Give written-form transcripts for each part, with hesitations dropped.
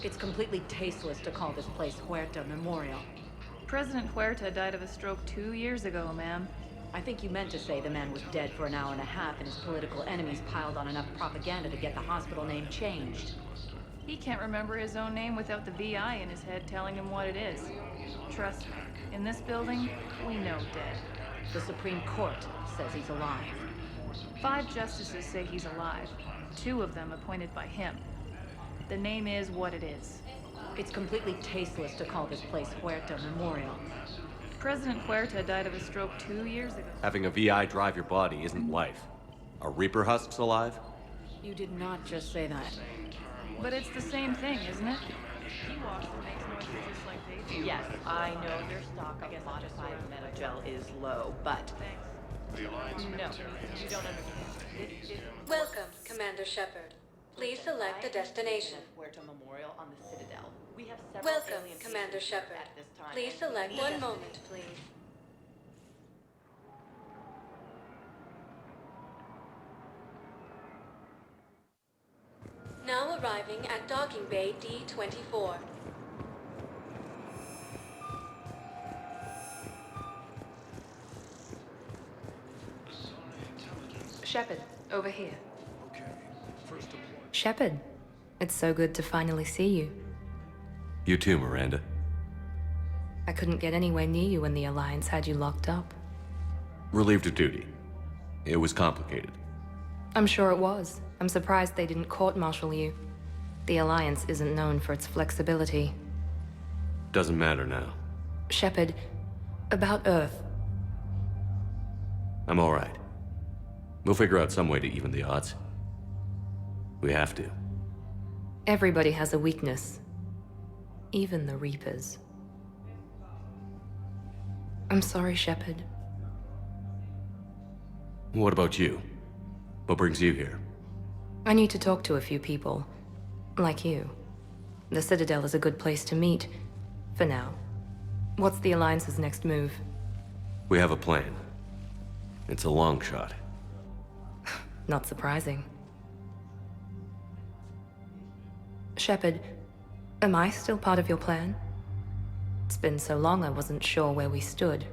It's completely tasteless to call this place Huerta Memorial. President Huerta died of a stroke 2 years ago, ma'am. I think you meant to say the man was dead for an hour and a half and his political enemies piled on enough propaganda to get the hospital name changed. He can't remember his own name without the VI in his head telling him what it is. Trust me, in this building, we know dead. The Supreme Court says he's alive. 5 justices say he's alive, 2 of them appointed by him. The name is what it is. It's completely tasteless to call this place Huerta Memorial. President Huerta died of a stroke 2 years ago. Having a VI drive your body isn't life. Are Reaper husks alive? You did not just say that. But it's the same thing, isn't it? He walks and makes noises just like they do. Yes, I know your stock of modified metagel is low, but... Thanks. No, you don't understand. Welcome, Commander Shepard. Please select the destination. Huerta Memorial on the Citadel. We have several Welcome, alien Commander species Shepard. at this time, Please and select we one need- moment, please. Now arriving at Docking Bay D-24. Shepard, over here. Okay, first deploy. Shepard, it's so good to finally see you. You too, Miranda. I couldn't get anywhere near you when the Alliance had you locked up. Relieved of duty. It was complicated. I'm sure it was. I'm surprised they didn't court-martial you. The Alliance isn't known for its flexibility. Doesn't matter now. Shepard, about Earth. I'm alright. We'll figure out some way to even the odds. We have to. Everybody has a weakness. Even the Reapers. I'm sorry, Shepard. What about you? What brings you here? I need to talk to a few people. Like you. The Citadel is a good place to meet. For now. What's the Alliance's next move? We have a plan. It's a long shot. Not surprising. Shepard, am I still part of your plan? It's been so long I wasn't sure where we stood.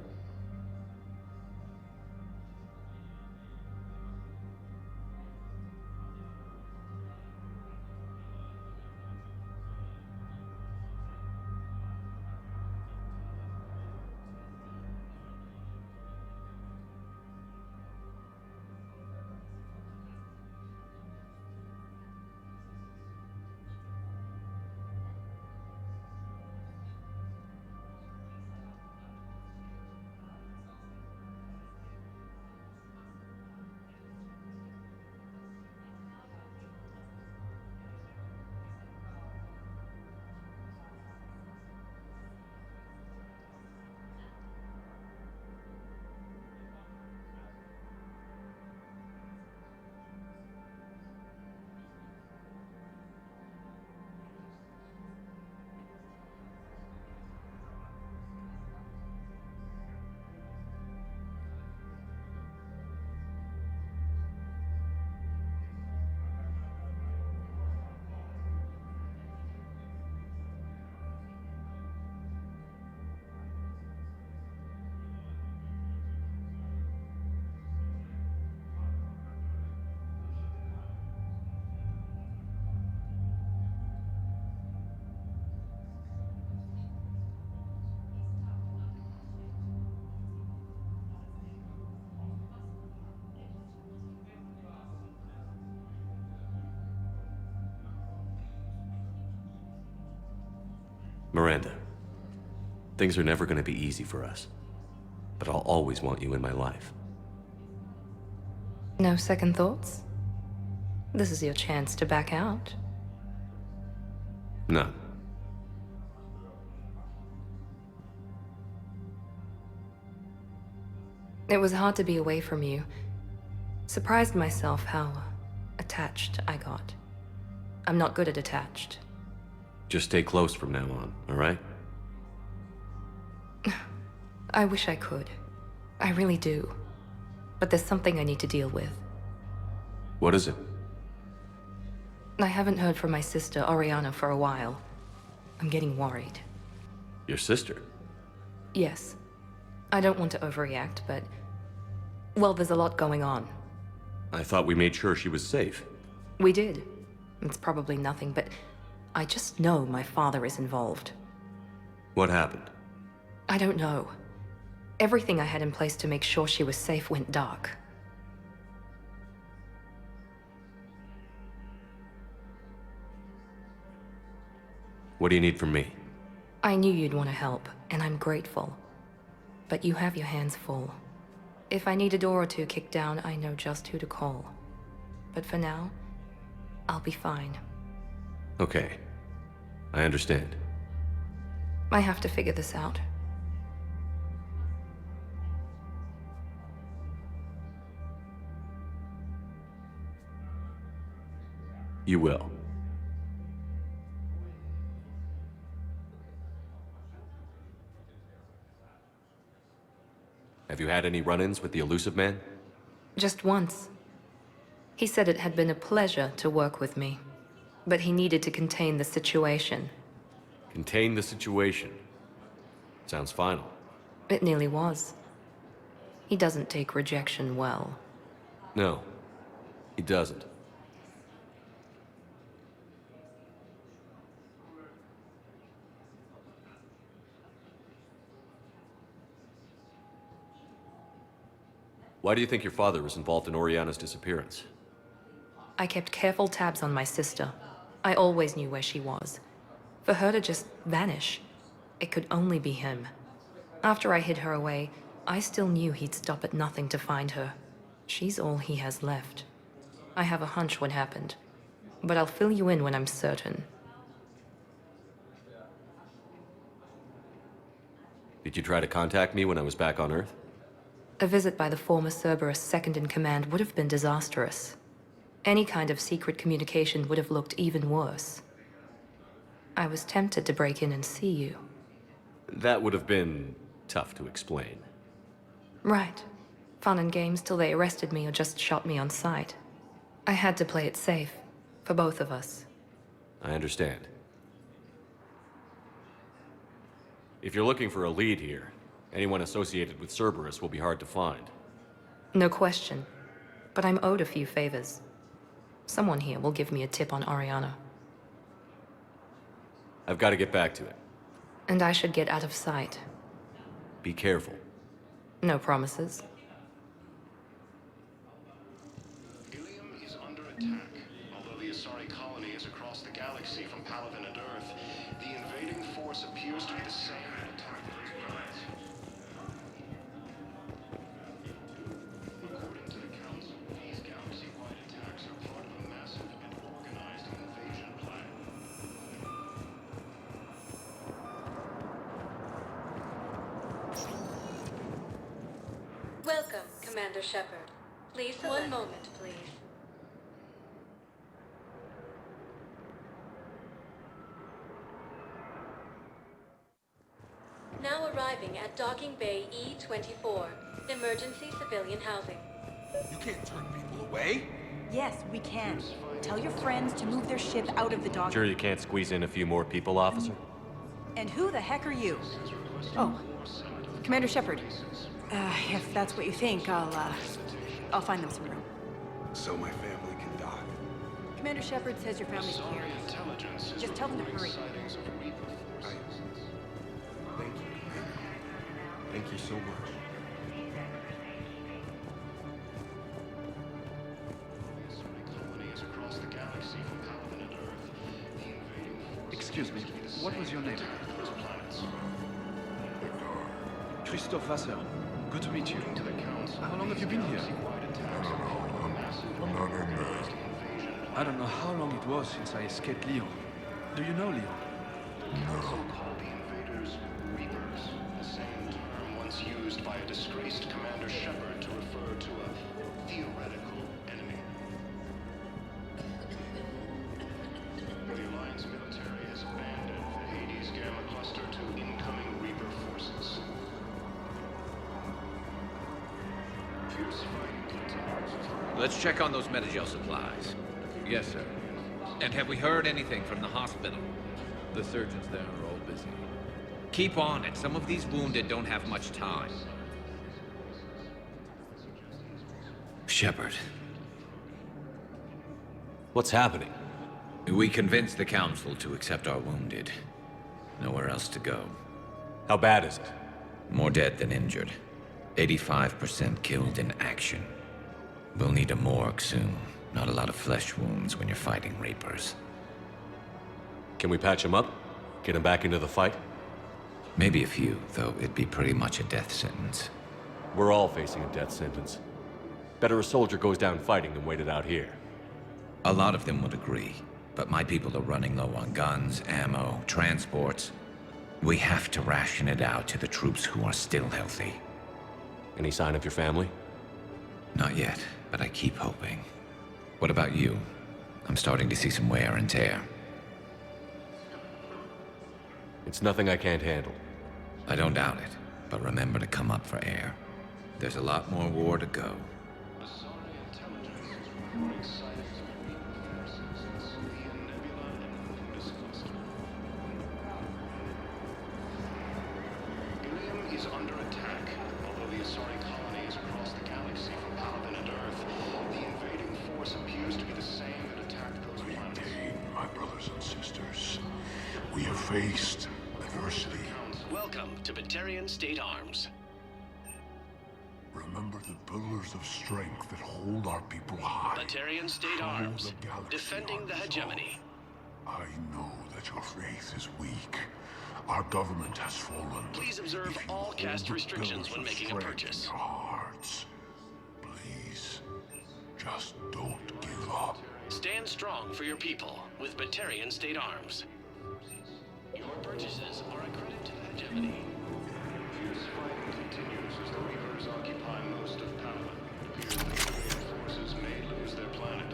Miranda, things are never gonna be easy for us. But I'll always want you in my life. No second thoughts? This is your chance to back out. No. It was hard to be away from you. Surprised myself how attached I got. I'm not good at attached. Just stay close from now on, alright? I wish I could. I really do. But there's something I need to deal with. What is it? I haven't heard from my sister, Oriana, for a while. I'm getting worried. Your sister? Yes. I don't want to overreact, but... well, there's a lot going on. I thought we made sure she was safe. We did. It's probably nothing, but I just know my father is involved. What happened? I don't know. Everything I had in place to make sure she was safe went dark. What do you need from me? I knew you'd want to help, and I'm grateful. But you have your hands full. If I need a door or two kicked down, I know just who to call. But for now, I'll be fine. Okay. I understand. I have to figure this out. You will. Have you had any run-ins with the Elusive Man? Just once. He said it had been a pleasure to work with me, but he needed to contain the situation. Contain the situation. Sounds final. It nearly was. He doesn't take rejection well. No, he doesn't. Why do you think your father was involved in Oriana's disappearance? I kept careful tabs on my sister. I always knew where she was. For her to just vanish, it could only be him. After I hid her away, I still knew he'd stop at nothing to find her. She's all he has left. I have a hunch what happened, but I'll fill you in when I'm certain. Did you try to contact me when I was back on Earth? A visit by the former Cerberus second-in-command would have been disastrous. Any kind of secret communication would have looked even worse. I was tempted to break in and see you. That would have been tough to explain. Right. Fun and games till they arrested me or just shot me on sight. I had to play it safe, for both of us. I understand. If you're looking for a lead here, anyone associated with Cerberus will be hard to find. No question. But I'm owed a few favors. Someone here will give me a tip on Oriana. I've got to get back to it. And I should get out of sight. Be careful. No promises. Ilium is under attack. Although the Asari colony is across the galaxy from Palaven and Earth, the invading force appears to be the same attack those planets. According to the Council, these galaxy-wide attacks are part of a massive and organized invasion plan. Welcome, Commander Shepard. Please select... One moment, please. Now arriving at Docking Bay E-24, emergency civilian housing. You can't turn people away. Yes, we can. Tell your friends to move their ship out of the dock. Sure you can't squeeze in a few more people, officer? And who the heck are you? Oh, Commander Shepard. If that's what you think, I'll find them some room. So my family can dock. Commander Shepard says your family's here. Just tell them to hurry. Thank you, Commander. Thank you so much. Excuse me, what was your name? Christophe Vasseur. Good to meet you. How long have you been here? I'm not in there. I don't know how long it was since I escaped Leo. Do you know Leo? So-called the invaders, Reapers, the same term once used by a disgraced Commander Shepard to refer to a theoretical enemy. The Alliance military has abandoned the Hades Gamma Cluster to incoming Reaper forces. Let's check on those Metagel supplies. Yes, sir. And have we heard anything from the hospital? The surgeons there are all busy. Keep on it. Some of these wounded don't have much time. Shepard, What's happening? we convinced the Council to accept our wounded. Nowhere else to go. How bad is it? More dead than injured. 85% killed in action. We'll need a morgue soon. Not a lot of flesh wounds when you're fighting Reapers. Can we patch him up? Get him back into the fight? Maybe a few, though it'd be pretty much a death sentence. We're all facing a death sentence. Better a soldier goes down fighting than waited out here. A lot of them would agree, but my people are running low on guns, ammo, transports. We have to ration it out to the troops who are still healthy. Any sign of your family? Not yet, but I keep hoping. What about you? I'm starting to see some wear and tear. It's nothing I can't handle. I don't doubt it, but remember to come up for air. There's a lot more war to go. Ilium is under attack. Although the Asari colony is across the galaxy from Palaven and Earth, the invading force appears to be the same that attacked those planets. Maintain, my brothers and sisters. We have faced adversity. Welcome to Batarian State Arms. Remember the pillars of strength that hold our people high. Batarian State Hold Arms, the galaxy defending on the resolve. hegemony. I know that your faith is weak. Our government has fallen. Please observe If you all hold caste the restrictions pillars when of making a strength purchase. in your hearts, please, just don't give up. Stand strong for your people with Batarian State Arms. Your purchases are a credit to the hegemony. Fierce fighting continues as the Reapers occupy most of Palaven. It appears the invading forces may lose their planet.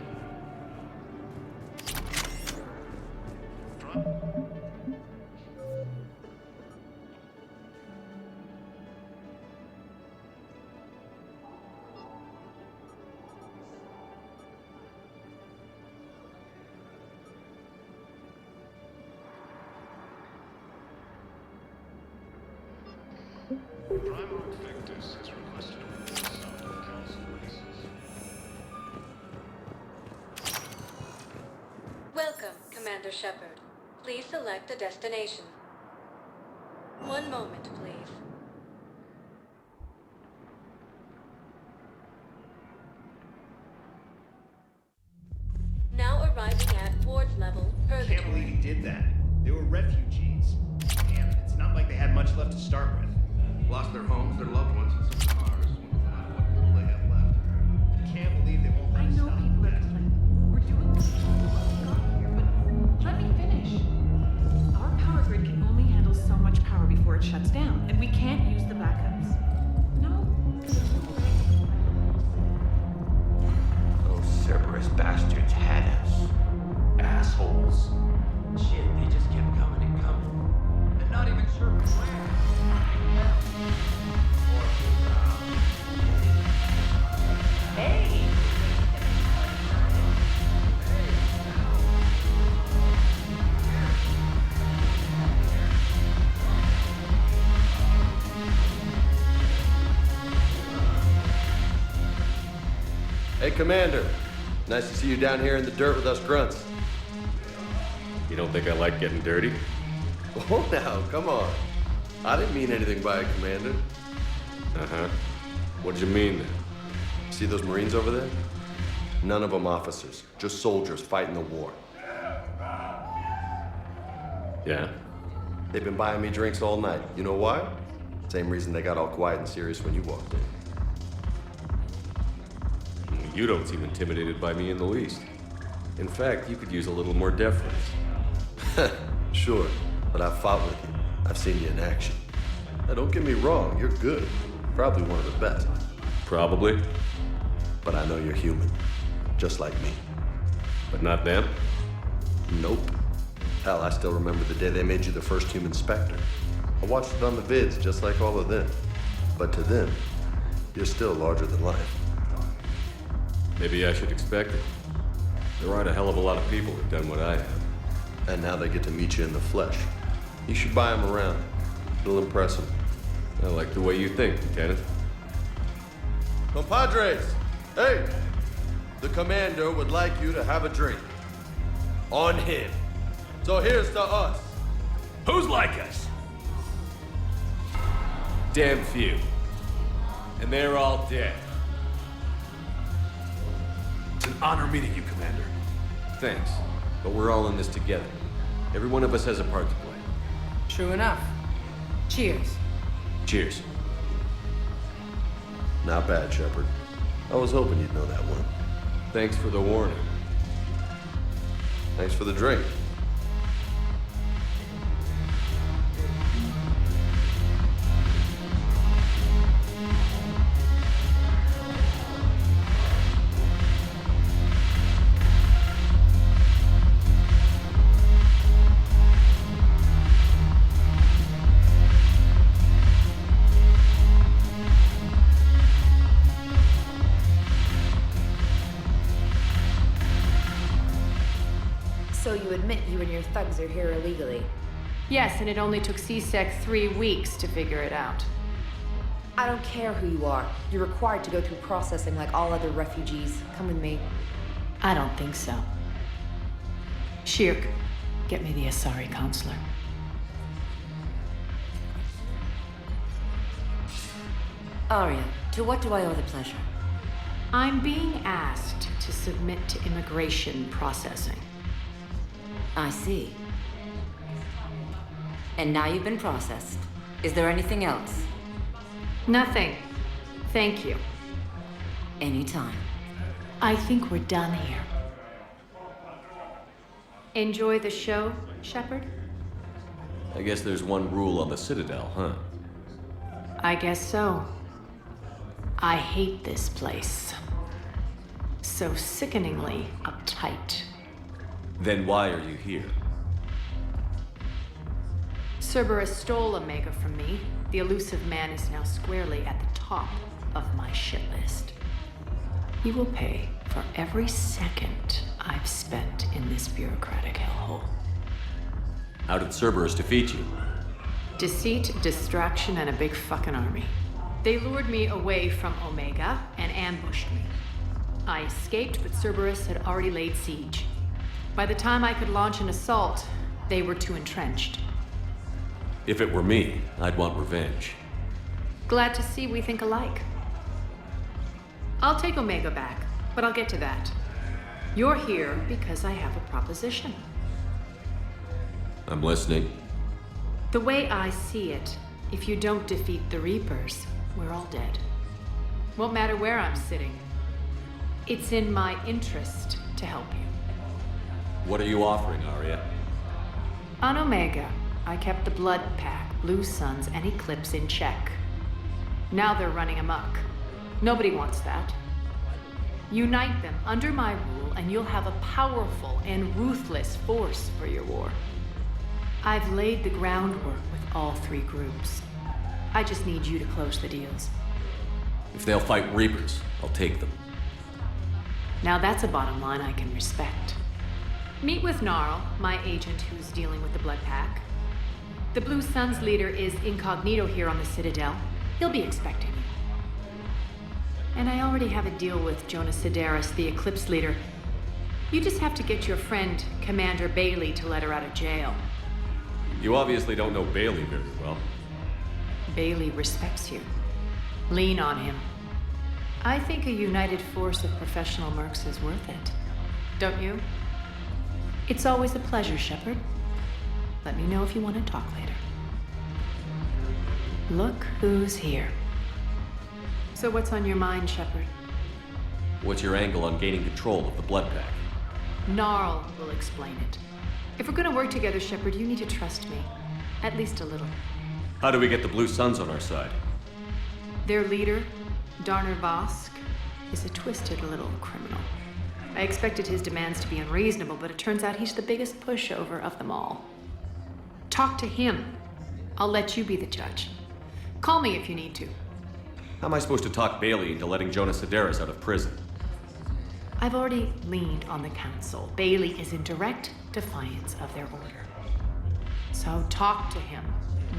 Primarch Victus has requested a release out of the Council bases. Welcome, Commander Shepard. Please select a destination. One moment, please. Now arriving at Ward's level, I can't believe he did that. They were refugees. Damn, it's not like they had much left to start with. Lost their homes, their loved ones, and some cars. What little they have left. Can't believe they won't let I us know stop people are that. complaining. We're doing this to got here, but let me finish. Our power grid can only handle so much power before it shuts down, and we can't use the backups. No. Those Cerberus bastards had us. Assholes. Shit, they just kept coming and coming. And not even sure where. Hey! Hey, Commander. Nice to see you down here in the dirt with us grunts. You don't think I like getting dirty? Oh, now, come on. I didn't mean anything by it, Commander. Uh-huh. What'd you mean then? See those Marines over there? None of them officers, just soldiers fighting the war. Yeah? They've been buying me drinks all night. You know why? Same reason they got all quiet and serious when you walked in. You don't seem intimidated by me in the least. In fact, you could use a little more deference. Sure, but I've fought with you. I've seen you in action. Now, don't get me wrong, you're good. Probably one of the best. Probably. But I know you're human. Just like me. But not them? Nope. Hell, I still remember the day they made you the first human Spectre. I watched it on the vids, just like all of them. But to them, You're still larger than life. Maybe I should expect it. There aren't a hell of a lot of people who've done what I have. And now they get to meet you in the flesh. You should buy them around. It'll impress them. I like the way you think, Lieutenant. Compadres! Hey! The commander would like you to have a drink. On him. So here's to us. Who's like us? Damn few. And they're all dead. It's an honor meeting you, Commander. Thanks. But we're all in this together. Every one of us has a part to play. True enough. Cheers. Cheers. Not bad, Shepard. I was hoping you'd know that one. Thanks for the warning. Thanks for the drink. So you admit you and your thugs are here illegally? Yes, and it only took CSEC 3 weeks to figure it out. I don't care who you are. You're required to go through processing like all other refugees. Come with me. I don't think so. Shirk, get me the Asari counselor. Arya, to what do I owe the pleasure? I'm being asked to submit to immigration processing. I see. And now you've been processed. Is there anything else? Nothing. Thank you. Anytime. I think we're done here. Enjoy the show, Shepard? I guess there's one rule on the Citadel, huh? I guess so. I hate this place. So sickeningly uptight. Then why are you here? Cerberus stole Omega from me. The elusive man is now squarely at the top of my shit list. He will pay for every second I've spent in this bureaucratic hellhole. How did Cerberus defeat you? Deceit, distraction, and a big fucking army. They lured me away from Omega and ambushed me. I escaped, but Cerberus had already laid siege. By the time I could launch an assault, they were too entrenched. If it were me, I'd want revenge. Glad to see we think alike. I'll take Omega back, but I'll get to that. You're here because I have a proposition. I'm listening. The way I see it, if you don't defeat the Reapers, we're all dead. Won't matter where I'm sitting. It's in my interest to help you. What are you offering, Arya? On Omega, I kept the Blood Pack, Blue Suns, and Eclipse in check. Now they're running amok. Nobody wants that. Unite them under my rule, and you'll have a powerful and ruthless force for your war. I've laid the groundwork with all 3 groups. I just need you to close the deals. If they'll fight Reapers, I'll take them. Now that's a bottom line I can respect. Meet with Gnarl, my agent who's dealing with the Blood Pack. The Blue Suns leader is incognito here on the Citadel. He'll be expecting you. And I already have a deal with Jonas Sidaris, the Eclipse leader. You just have to get your friend, Commander Bailey, to let her out of jail. You obviously don't know Bailey very well. Bailey respects you. Lean on him. I think a united force of professional mercs is worth it. Don't you? It's always a pleasure, Shepard. Let me know if you want to talk later. Look who's here. So what's on your mind, Shepard? What's your angle on gaining control of the Blood Pack? Gnarl will explain it. If we're gonna work together, Shepard, you need to trust me. At least a little. How do we get the Blue Suns on our side? Their leader, Darner Vosk, is a twisted little criminal. I expected his demands to be unreasonable, but it turns out he's the biggest pushover of them all. Talk to him. I'll let you be the judge. Call me if you need to. How am I supposed to talk Bailey into letting Jonas Sedaris out of prison? I've already leaned on the council. Bailey is in direct defiance of their order. So talk to him.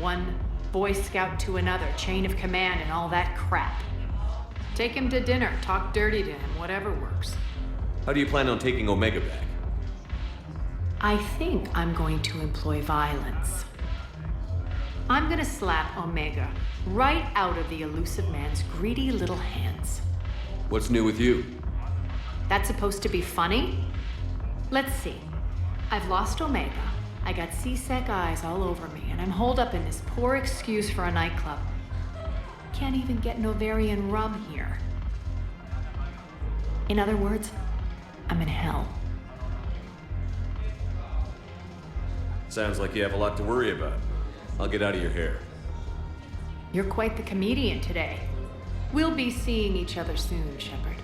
One Boy Scout to another, chain of command and all that crap. Take him to dinner, talk dirty to him, whatever works. How do you plan on taking Omega back? I think I'm going to employ violence. I'm gonna slap Omega right out of the elusive man's greedy little hands. What's new with you? That's supposed to be funny? Let's see. I've lost Omega. I got C-Sec eyes all over me, and I'm holed up in this poor excuse for a nightclub. Can't even get Novarian rum here. In other words, I'm in hell. Sounds like you have a lot to worry about. I'll get out of your hair. You're quite the comedian today. We'll be seeing each other soon, Shepard.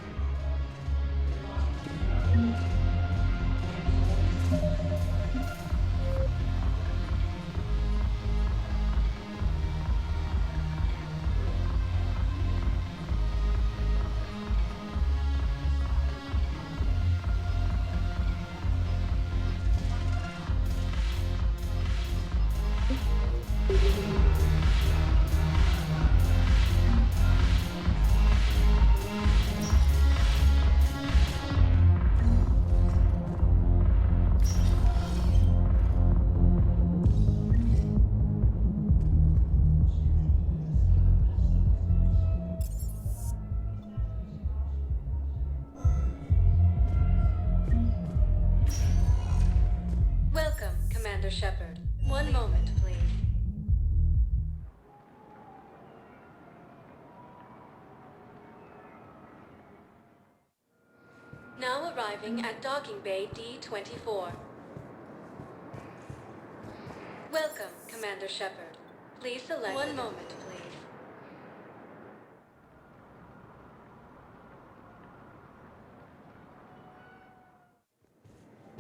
Welcome, Commander Shepard. One moment, please. Now arriving at Docking Bay D-24. Welcome, Commander Shepard. Please select... One moment, please.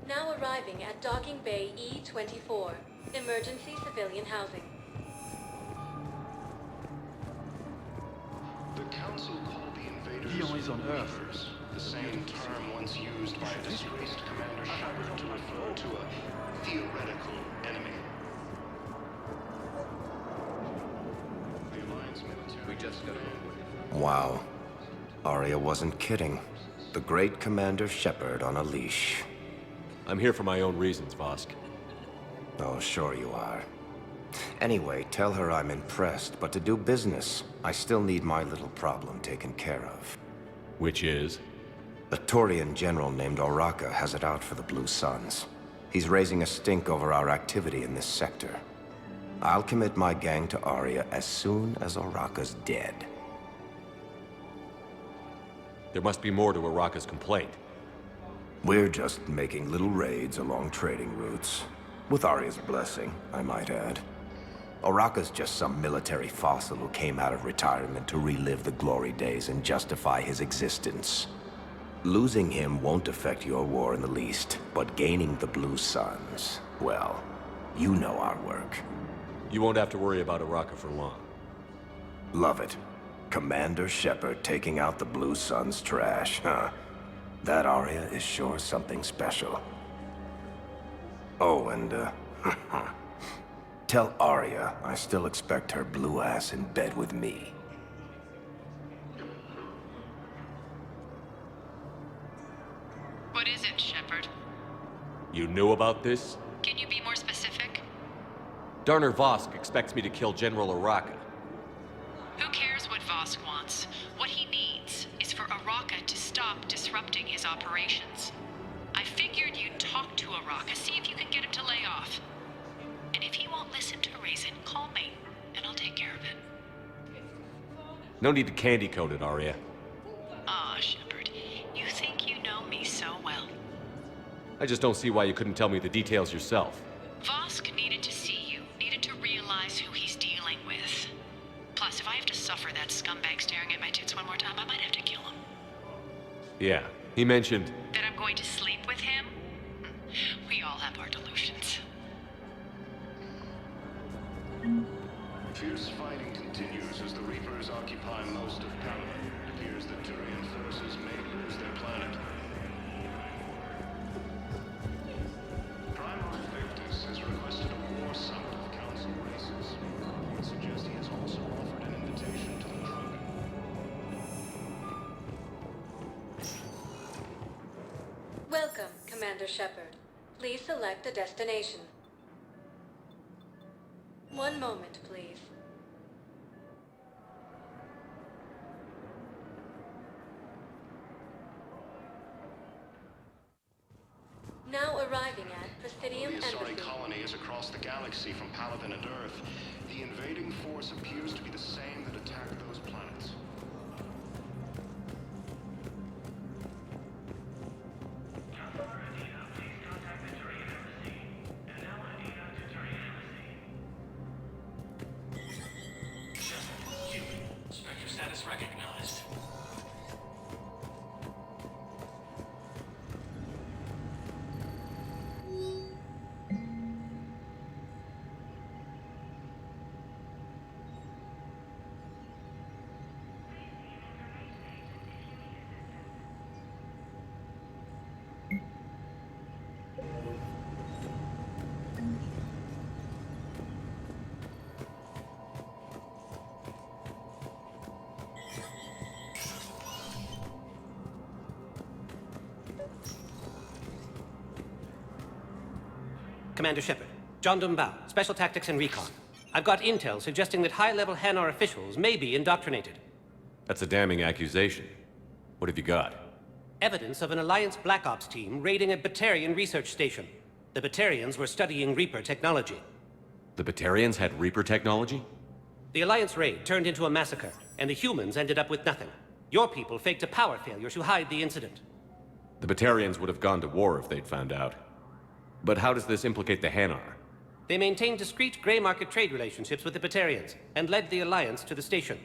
Now arriving at Docking Bay E-24. Emergency civilian housing. The Council called the invaders Leon is on Earth. Reavers, the same term once used by a disgraced Commander Shepard to refer to a theoretical enemy. The Alliance military... We just got in. Wow. Aria wasn't kidding. The great Commander Shepard on a leash. I'm here for my own reasons, Vosk. Oh, sure you are. Anyway, tell her I'm impressed, but to do business, I still need my little problem taken care of. Which is? A Turian general named Oraka has it out for the Blue Suns. He's raising a stink over our activity in this sector. I'll commit my gang to Aria as soon as Oraka's dead. There must be more to Oraka's complaint. We're just making little raids along trading routes. With Aria's blessing, I might add. Oraka's just some military fossil who came out of retirement to relive the glory days and justify his existence. Losing him won't affect your war in the least, but gaining the Blue Suns, well, you know our work. You won't have to worry about Oraka for long. Love it. Commander Shepard taking out the Blue Suns trash, huh? That Aria is sure something special. Oh, and, tell Aria I still expect her blue ass in bed with me. What is it, Shepard? You knew about this? Can you be more specific? Darner Vosk expects me to kill General Oraka. Who cares what Vosk wants? What he needs is for Oraka to stop disrupting his operations. I figured you'd talk to Oraka, see if you can get him to lay off. And if he won't listen to reason, call me, and I'll take care of it. No need to candy coat it, Aria. Ah, Shepard, you think you know me so well. I just don't see why you couldn't tell me the details yourself. Vosk needed to see you, needed to realize who he's dealing with. Plus, if I have to suffer that scumbag staring at my tits one more time, I might have to kill him. Yeah, he mentioned... That I'm going to sleep with him? We all have our delusions. Fierce fighting continues as the Reapers occupy most of Palaven. It appears that Turian forces may lose their planet. Primarch Victus has requested a war summit of Council races. I would suggest he has also offered an invitation to the Krogan. Welcome, Commander Shepard. Please select a destination. One moment, please. Now arriving at Presidium The Asari Embassy. colony is across the galaxy from Palaven and Earth. The invading force appears to be the same that attacked those planets. Spectre status recognized. Commander Shepard, John Dumbao, Special Tactics and Recon. I've got intel suggesting that high-level Hanar officials may be indoctrinated. That's a damning accusation. What have you got? Evidence of an Alliance Black Ops team raiding a Batarian research station. The Batarians were studying Reaper technology. The Batarians had Reaper technology? The Alliance raid turned into a massacre, and the humans ended up with nothing. Your people faked a power failure to hide the incident. The Batarians would have gone to war if they'd found out. But how does this implicate the Hanar? They maintained discreet gray market trade relationships with the Batarians, and led the Alliance to the station.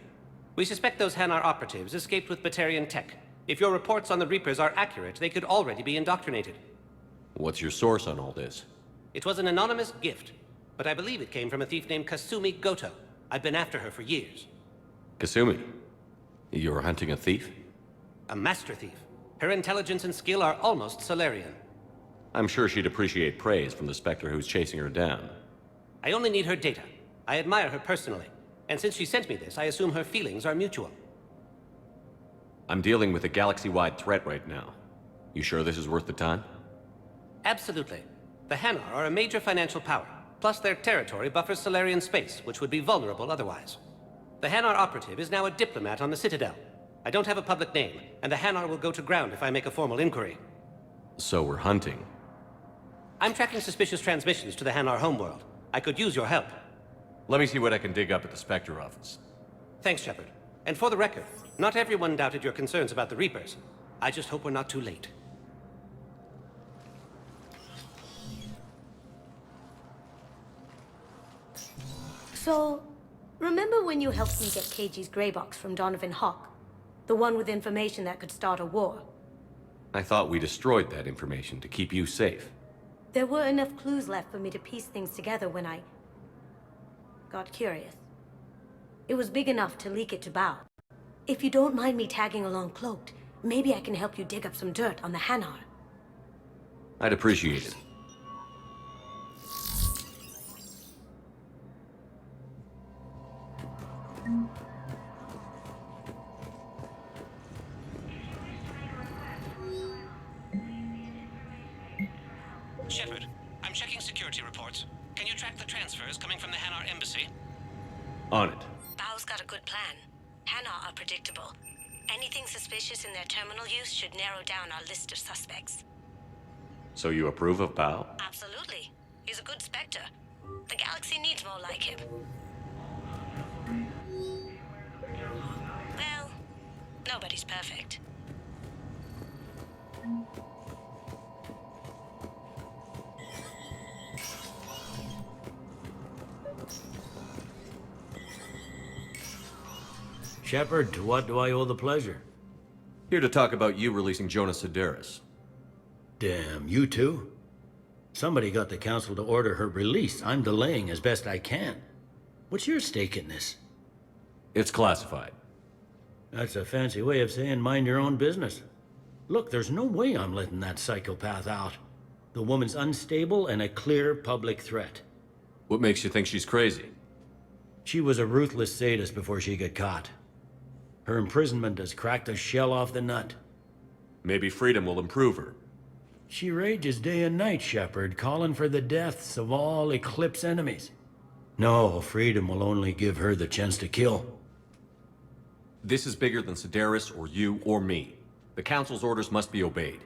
We suspect those Hanar operatives escaped with Batarian tech. If your reports on the Reapers are accurate, they could already be indoctrinated. What's your source on all this? It was an anonymous gift, but I believe it came from a thief named Kasumi Goto. I've been after her for years. Kasumi? You're hunting a thief? A master thief. Her intelligence and skill are almost Solarian. I'm sure she'd appreciate praise from the Spectre who's chasing her down. I only need her data. I admire her personally. And since she sent me this, I assume her feelings are mutual. I'm dealing with a galaxy-wide threat right now. You sure this is worth the time? Absolutely. The Hanar are a major financial power, plus their territory buffers Solarian space, which would be vulnerable otherwise. The Hanar operative is now a diplomat on the Citadel. I don't have a public name, and the Hanar will go to ground if I make a formal inquiry. So we're hunting. I'm tracking suspicious transmissions to the Hanar homeworld. I could use your help. Let me see what I can dig up at the Spectre office. Thanks, Shepard. And for the record, not everyone doubted your concerns about the Reapers. I just hope we're not too late. So, remember when you helped me get KG's grey box from Donovan Hawk? The one with information that could start a war? I thought we destroyed that information to keep you safe. There were enough clues left for me to piece things together when I got curious. It was big enough to leak it to Bao. If you don't mind me tagging along cloaked, maybe I can help you dig up some dirt on the Hanar. I'd appreciate it. Shepard, I'm checking security reports. Can you track the transfers coming from the Hanar embassy? On it. Bao's got a good plan. Hanar are predictable. Anything suspicious in their terminal use should narrow down our list of suspects. So you approve of Bao? Absolutely. He's a good Spectre. The galaxy needs more like him. Well, nobody's perfect. Shepard, to what do I owe the pleasure? Here to talk about you releasing Jonas Sedaris. Damn, you too? Somebody got the council to order her release. I'm delaying as best I can. What's your stake in this? It's classified. That's a fancy way of saying mind your own business. Look, there's no way I'm letting that psychopath out. The woman's unstable and a clear public threat. What makes you think she's crazy? She was a ruthless sadist before she got caught. Her imprisonment has cracked the shell off the nut. Maybe freedom will improve her. She rages day and night, Shepard, calling for the deaths of all Eclipse enemies. No, freedom will only give her the chance to kill. This is bigger than Sedaris or you or me. The Council's orders must be obeyed.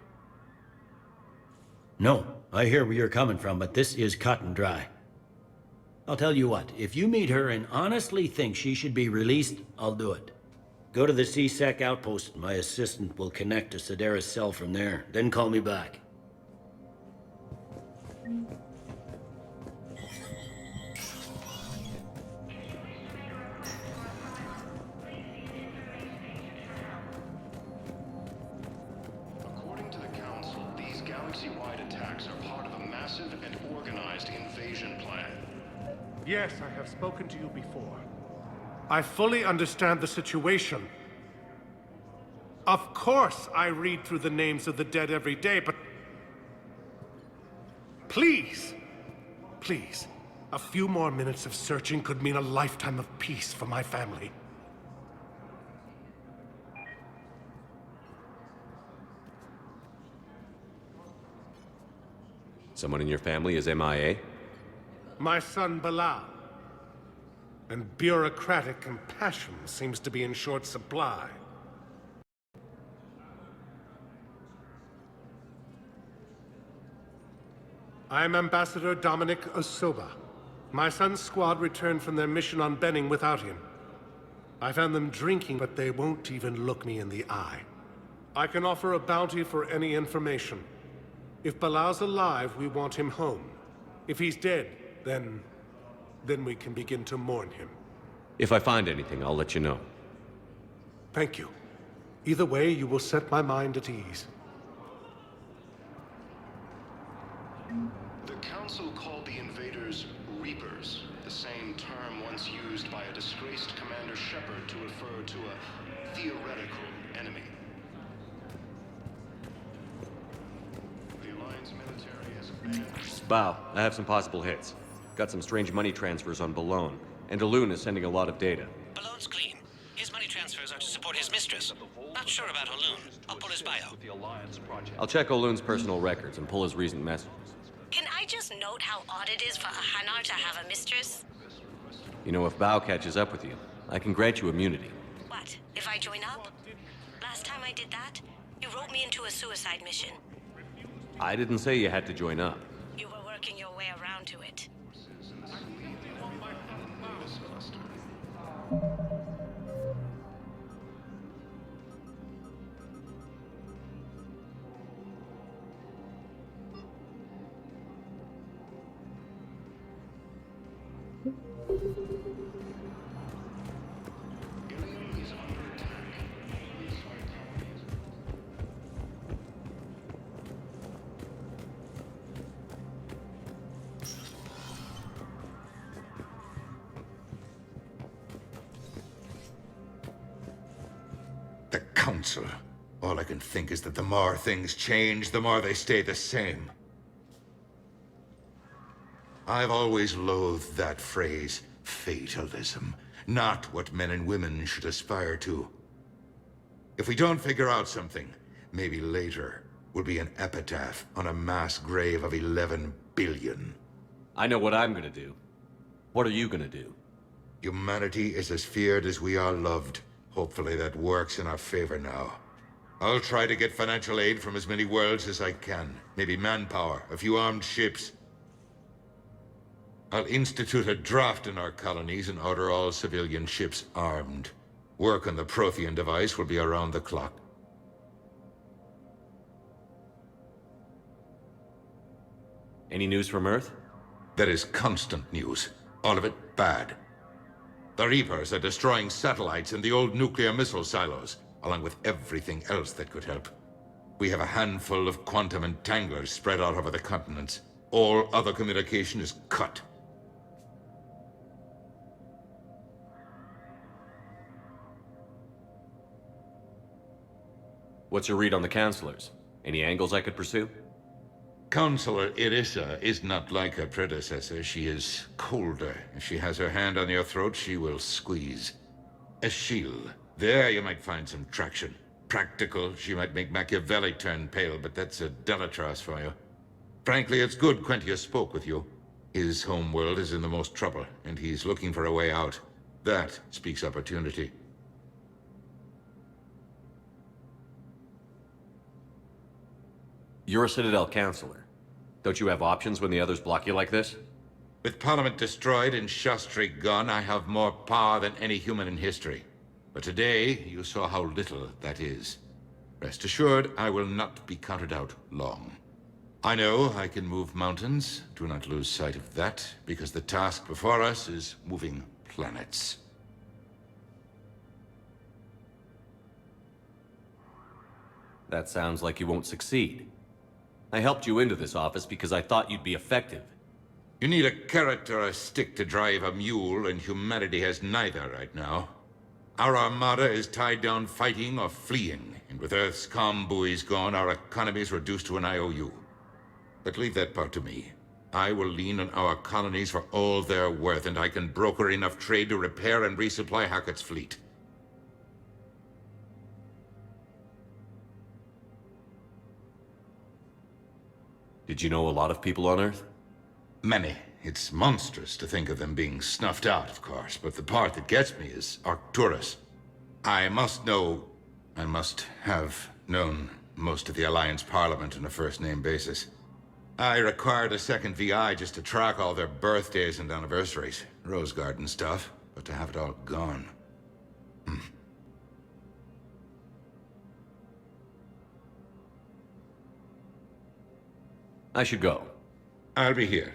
No, I hear where you're coming from, but this is cut and dry. I'll tell you what, if you meet her and honestly think she should be released, I'll do it. Go to the C-Sec outpost. My assistant will connect to Sedaris' cell from there. Then call me back. According to the Council, these galaxy-wide attacks are part of a massive and organized invasion plan. Yes, I have spoken to you before. I fully understand the situation. Of course I read through the names of the dead every day, but... Please! Please. A few more minutes of searching could mean a lifetime of peace for my family. Someone in your family is MIA? My son Bilal. And bureaucratic compassion seems to be in short supply. I'm Ambassador Dominic Osoba. My son's squad returned from their mission on Benning without him. I found them drinking, but they won't even look me in the eye. I can offer a bounty for any information. If Bilal's alive, we want him home. If he's dead, then we can begin to mourn him. If I find anything, I'll let you know. Thank you. Either way, you will set my mind at ease. The Council called the invaders Reapers, the same term once used by a disgraced Commander Shepard to refer to a theoretical enemy. The Alliance military has abandoned... Bow, I have some possible hits. Got some strange money transfers on Balone, and Elune is sending a lot of data. Balone's clean. His money transfers are to support his mistress. Not sure about Elune. I'll pull his bio. I'll check Olune's personal records and pull his recent messages. Can I just note how odd it is for a Hanar to have a mistress? You know, if Bao catches up with you, I can grant you immunity. What, if I join up? Last time I did that, you wrote me into a suicide mission. I didn't say you had to join up. You were working your way around to it. The Council. All I can think is that the more things change, the more they stay the same. I've always loathed that phrase, fatalism. Not what men and women should aspire to. If we don't figure out something, maybe later will be an epitaph on a mass grave of 11 billion. I know what I'm gonna do. What are you gonna do? Humanity is as feared as we are loved. Hopefully that works in our favor now. I'll try to get financial aid from as many worlds as I can. Maybe manpower, a few armed ships. I'll institute a draft in our colonies and order all civilian ships armed. Work on the Prothean device will be around the clock. Any news from Earth? There is constant news. All of it bad. The Reapers are destroying satellites and the old nuclear missile silos, along with everything else that could help. We have a handful of quantum entanglers spread out over the continents. All other communication is cut. What's your read on the counselors? Any angles I could pursue? Counselor Irissa is not like her predecessor. She is colder. If she has her hand on your throat, she will squeeze. Eschil. There you might find some traction. Practical, she might make Machiavelli turn pale, but that's a Delatras for you. Frankly, it's good Quentius spoke with you. His home world is in the most trouble, and he's looking for a way out. That speaks opportunity. You're a Citadel counselor. Don't you have options when the others block you like this? With Parliament destroyed and Shastri gone, I have more power than any human in history. But today, you saw how little that is. Rest assured, I will not be counted out long. I know I can move mountains. Do not lose sight of that, because the task before us is moving planets. That sounds like you won't succeed. I helped you into this office because I thought you'd be effective. You need a carrot or a stick to drive a mule, and humanity has neither right now. Our armada is tied down fighting or fleeing, and with Earth's comm buoys gone, our economy is reduced to an IOU. But leave that part to me. I will lean on our colonies for all they're worth, and I can broker enough trade to repair and resupply Hackett's fleet. Did you know a lot of people on Earth? Many. It's monstrous to think of them being snuffed out, of course, but the part that gets me is Arcturus. I must have known most of the Alliance Parliament on a first-name basis. I required a second VI just to track all their birthdays and anniversaries. Rose Garden stuff, but to have it all gone. I should go. I'll be here.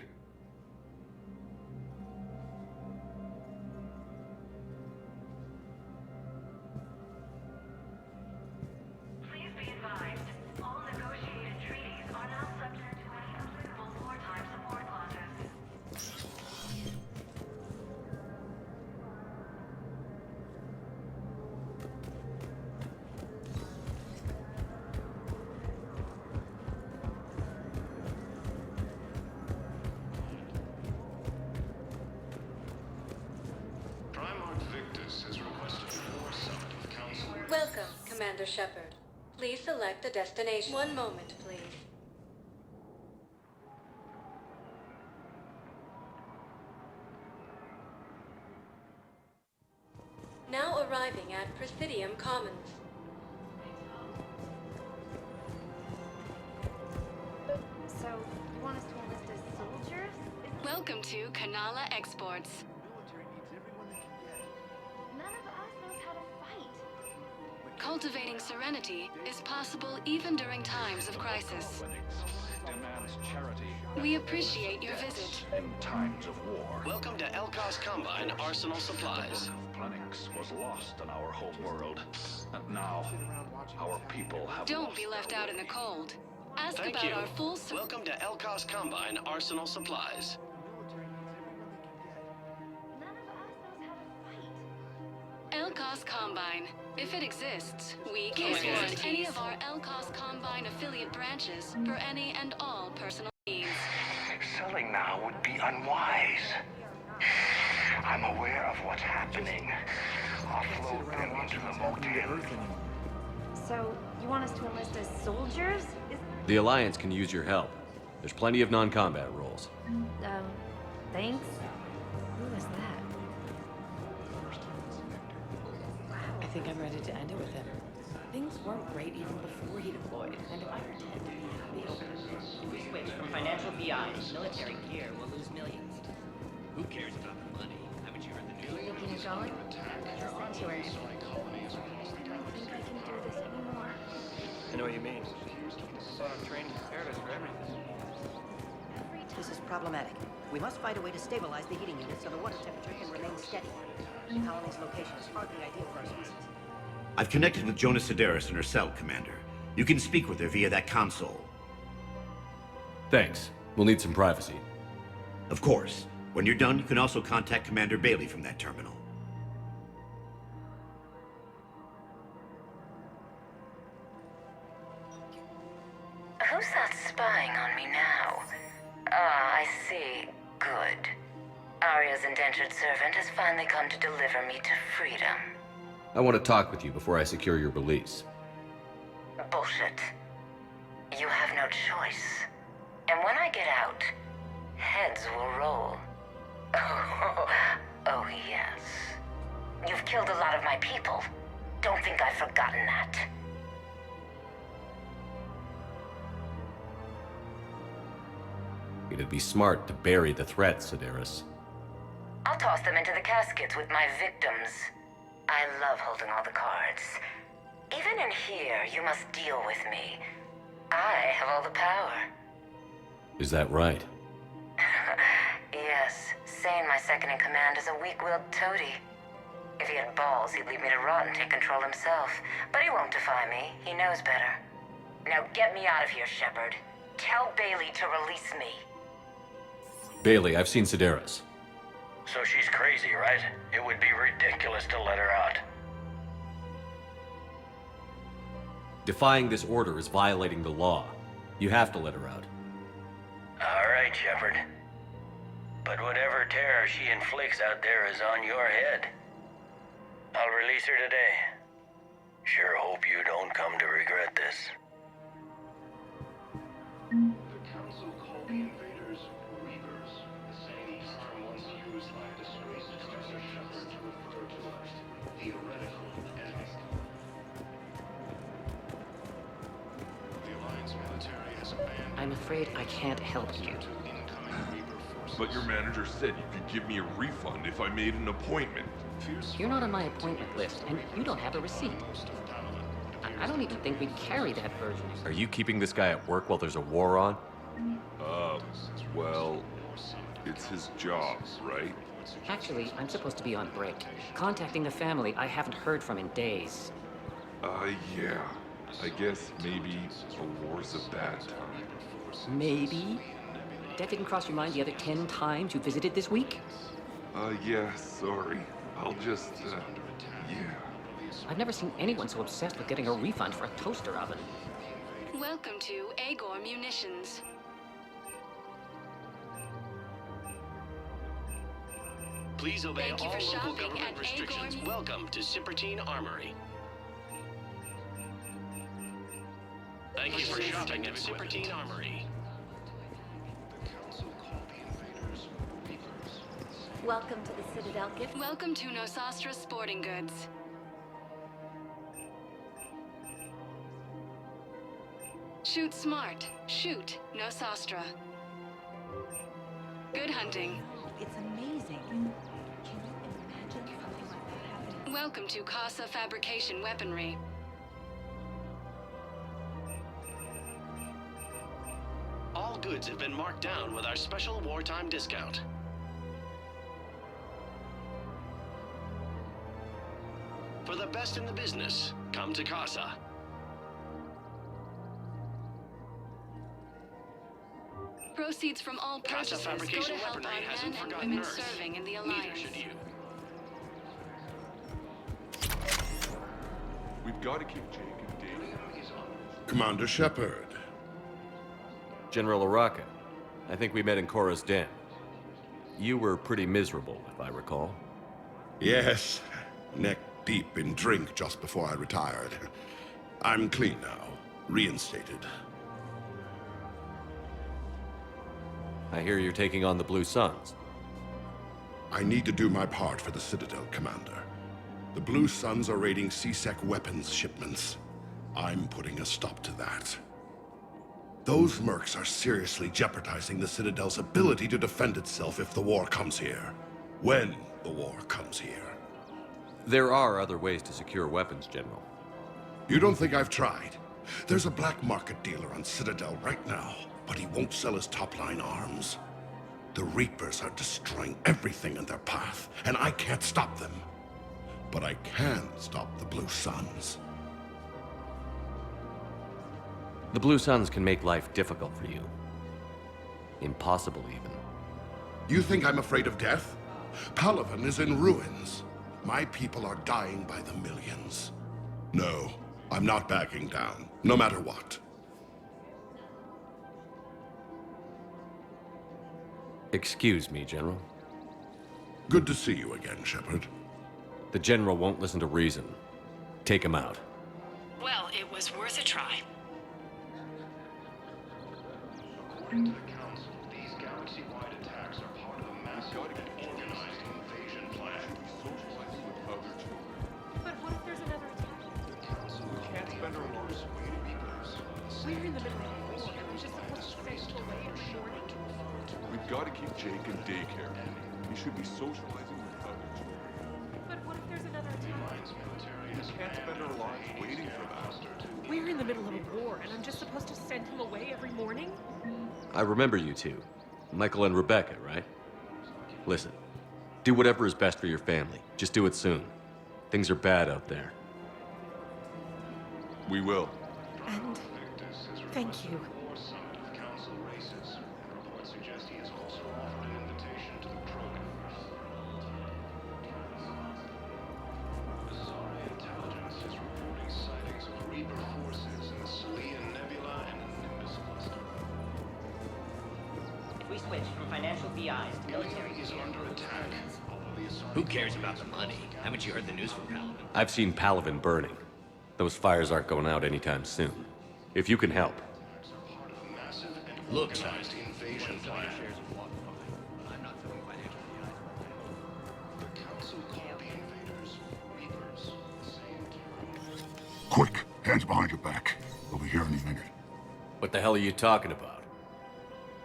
Welcome, Commander Shepard. Please select a destination. One moment, please. Now arriving at Presidium Commons. So, you want us to enlist as soldiers? Welcome to Kanala Exports. None of us knows how to fight. Cultivating serenity is possible even during times of crisis. We appreciate your visit. In times of war. Welcome to Elkos Combine Arsenal Supplies. Plenix was lost in our home world. And now, our people have Don't be left out in the cold. Ask Thank about you. our full Welcome to Elkos Combine Arsenal Supplies. Elkos Combine. If it exists, we can support any of our Elkos Combine affiliate branches for any and all personal needs. Selling now would be unwise. I'm aware of what's happening. Offload them into the motel. So, you want us to enlist as soldiers? The Alliance can use your help. There's plenty of non-combat roles. Thanks. Who is that? I think I'm ready to end it with him. Things weren't great even before he deployed, and if I pretend to be happy over it, if we switch from financial BI to military gear, we'll lose millions. Who cares about the money? Haven't you heard the news? Thinking you're going? You're onto it. I don't think I can do this anymore. I know what you mean. Training prepared us for everything. This is problematic. We must find a way to stabilize the heating unit so the water temperature can remain steady. The colony's location is hardly ideal for our species. I've connected with Jonas Sedaris and her cell, Commander. You can speak with her via that console. Thanks. We'll need some privacy. Of course. When you're done, you can also contact Commander Bailey from that terminal. who's that spying on me now? Ah, I see. Good. Arya's indentured servant has finally come to deliver me to freedom. I want to talk with you before I secure your release. Bullshit. You have no choice. And when I get out, heads will roll. Oh, yes. You've killed a lot of my people. Don't think I've forgotten that. It'd be smart to bury the threat, Sedaris. I'll toss them into the caskets with my victims. I love holding all the cards. Even in here, you must deal with me. I have all the power. Is that right? Yes, Sane, my second-in-command, is a weak-willed toady. If he had balls, he'd leave me to rot and take control himself. But he won't defy me. He knows better. Now get me out of here, Shepard. Tell Bailey to release me. Bailey, I've seen Sedaris. So she's crazy, right? It would be ridiculous to let her out. Defying this order is violating the law. You have to let her out. All right, Shepard. But whatever terror she inflicts out there is on your head. I'll release her today. Sure hope you don't come to regret this. The Council called the invaders Reapers, the same term once used by a disgraced Commander Shepard to refer to a theoretical enemy. The Alliance military has abandoned... I'm afraid I can't help you. But your manager said you could give me a refund if I made an appointment. You're not on my appointment list, and you don't have a receipt. I don't even think we'd carry that version. Are you keeping this guy at work while there's a war on? Well, it's his job, right? Actually, I'm supposed to be on break. Contacting the family I haven't heard from in days. Yeah. I guess maybe a war's a bad time. Maybe? That didn't cross your mind the other 10 times you visited this week? Yeah, sorry. I'll just, yeah. I've never seen anyone so obsessed with getting a refund for a toaster oven. Welcome to Agor Munitions. Please obey Thank you all for local shopping government at restrictions. Agor. Welcome to Sippertine Armory. Thank you for shopping at Sippertine Armory. Welcome to the Citadel gift. Welcome to Nosastra Sporting Goods. Shoot smart. Shoot Nosastra. Good hunting. It's amazing. Can you imagine something like that happening? Welcome to Casa Fabrication Weaponry. All goods have been marked down with our special wartime discount. For the best in the business, come to Casa. Proceeds from all Casa purchases go Fabrication to help our Weaponry hasn't men and forgotten women Earth. serving in the Neither Alliance. should you. We've got to keep Jake and Dave. Commander Shepard. General Araka, I think we met in Korra's den. You were pretty miserable, if I recall. Yes. Neck deep in drink just before I retired. I'm clean now. Reinstated. I hear you're taking on the Blue Suns. I need to do my part for the Citadel, Commander. The Blue Suns are raiding C-Sec weapons shipments. I'm putting a stop to that. Those mercs are seriously jeopardizing the Citadel's ability to defend itself if the war comes here. When the war comes here. There are other ways to secure weapons, General. You don't think I've tried? There's a black market dealer on Citadel right now, but he won't sell his top-line arms. The Reapers are destroying everything in their path, and I can't stop them. But I can stop the Blue Suns. The Blue Suns can make life difficult for you. Impossible, even. You think I'm afraid of death? Palaven is in ruins. My people are dying by the millions. No, I'm not backing down, no matter what. Excuse me, General. Good to see you again, Shepard. The General won't listen to reason. Take him out. Well, it was worth a try. According to the Council, these galaxy-wide attacks are part of a massive and organized invasion plan. Socializing with other children. But what if there's another attack? The Council can't spend our laws waiting reapers. We're in the middle of a war. We're just supposed to stay away every morning. We've got to keep Jake in daycare. He should be socializing with other children. But what if there's another attack? We can't spend our lives waiting for that. We're in the middle of a war, and I'm just supposed to send him away every morning? I remember you two. Michael and Rebecca, right? Listen, do whatever is best for your family. Just do it soon. Things are bad out there. We will. And thank you. Council races, and reports suggest he has also offered an invitation to the Krogan. Bizarre intelligence is reporting sightings of Reaper forces in the Salian Nebula and Nimbus cluster. We switched from financial BIs to military is under attack. Who cares about the money? Haven't you heard the news from Paladin? I've seen Palaven burning. Those fires aren't going out anytime soon. If you can help. Look, son, Invasion plan. I'm not feeling financially either. The Council called the invaders Reapers. The same term. Quick, hands behind your back. We'll be here any minute. What the hell are you talking about?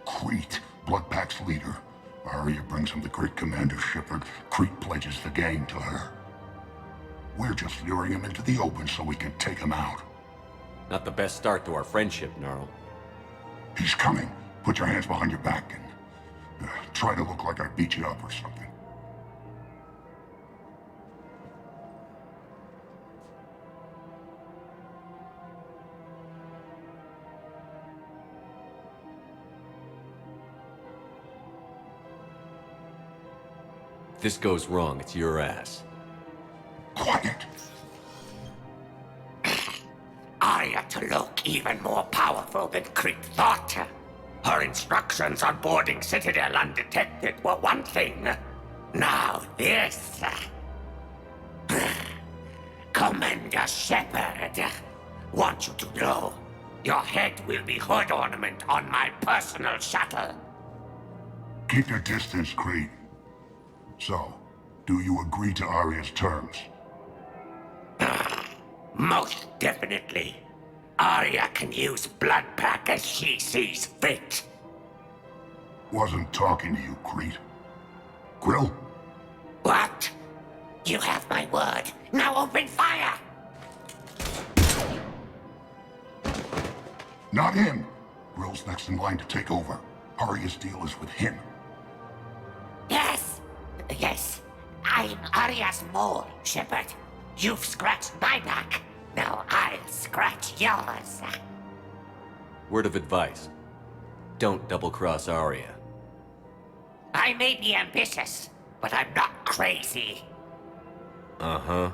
Crete, Bloodpack's leader. Arya brings him the great Commander Shepard. Crete pledges the gang to her. We're just luring him into the open so we can take him out. Not the best start to our friendship, Gnarl. He's coming. Put your hands behind your back and try to look like I beat you up or something. If this goes wrong, it's your ass. Quiet! Arya to look even more powerful than Crete thought. Her instructions on boarding Citadel undetected were one thing. Now this. Commander Shepard, want you to know, your head will be hood ornament on my personal shuttle. Keep your distance, Crete. So, do you agree to Arya's terms? Most definitely. Arya can use Bloodpack as she sees fit. Wasn't talking to you, Crete. Grill? What? You have my word. Now open fire! Not him. Grill's next in line to take over. Arya's deal is with him. Yes. Yes. I'm Arya's mole, Shepard. You've scratched my back. Now I'll scratch yours. Word of advice. Don't double-cross Arya. I may be ambitious, but I'm not crazy. Uh-huh.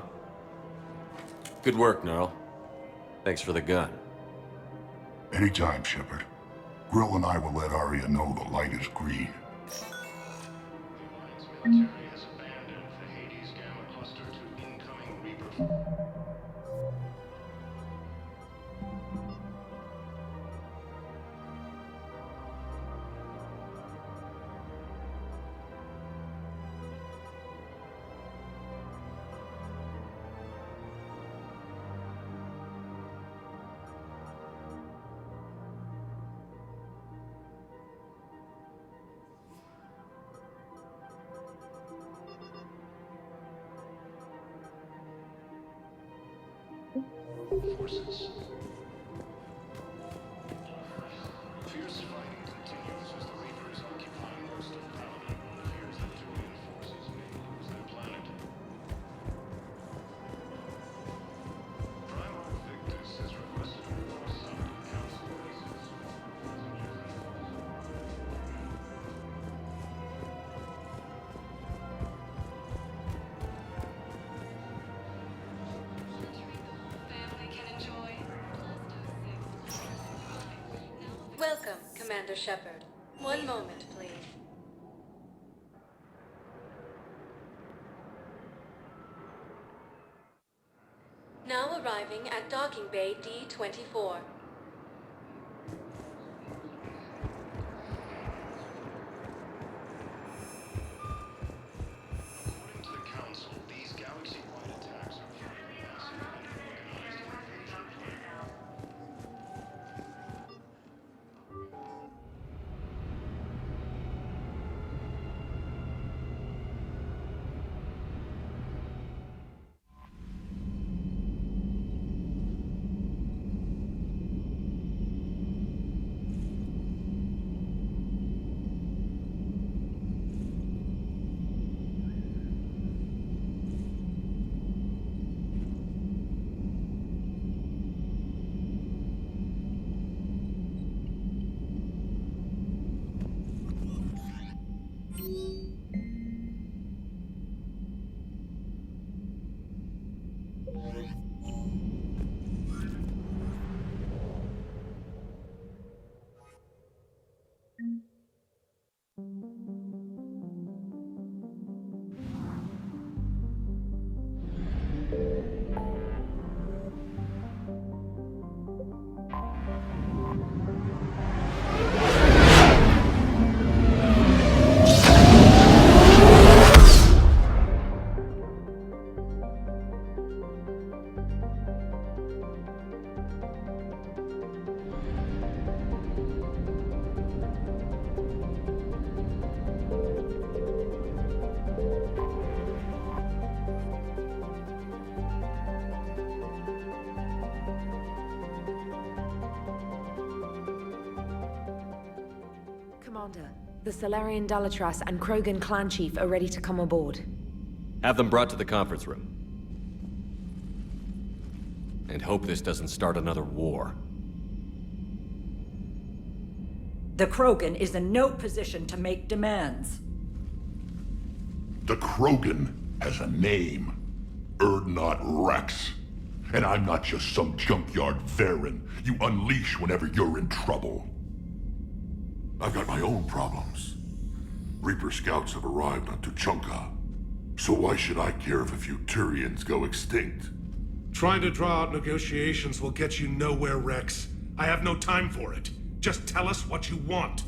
Good work, Gnarl. Thanks for the gun. Anytime, Shepard. Grill and I will let Arya know the light is green. Military has abandoned the Hades Gamma cluster to incoming Reaper. Forces. Fierce fighting continues as the Reapers occupy most of Paladin. It appears that Turian forces may lose their planet. Primarch Victus has requested a war summit in Council races. Welcome, Commander Shepard. One moment, please. arriving at Docking Bay D-24. According to the Council, these galaxy-wide attacks are very massive and organized Commander, the Salarian Dalatras and Krogan clan chief are ready to come aboard. Have them brought to the conference room. And hope this doesn't start another war. The Krogan is in no position to make demands. The Krogan has a name. Urdnot Rex. And I'm not just some junkyard Varen you unleash whenever you're in trouble. I've got my own problems. Reaper scouts have arrived on Tuchanka. So why should I care if a few Turians go extinct? Trying to draw out negotiations will get you nowhere, Rex. I have no time for it. Just tell us what you want.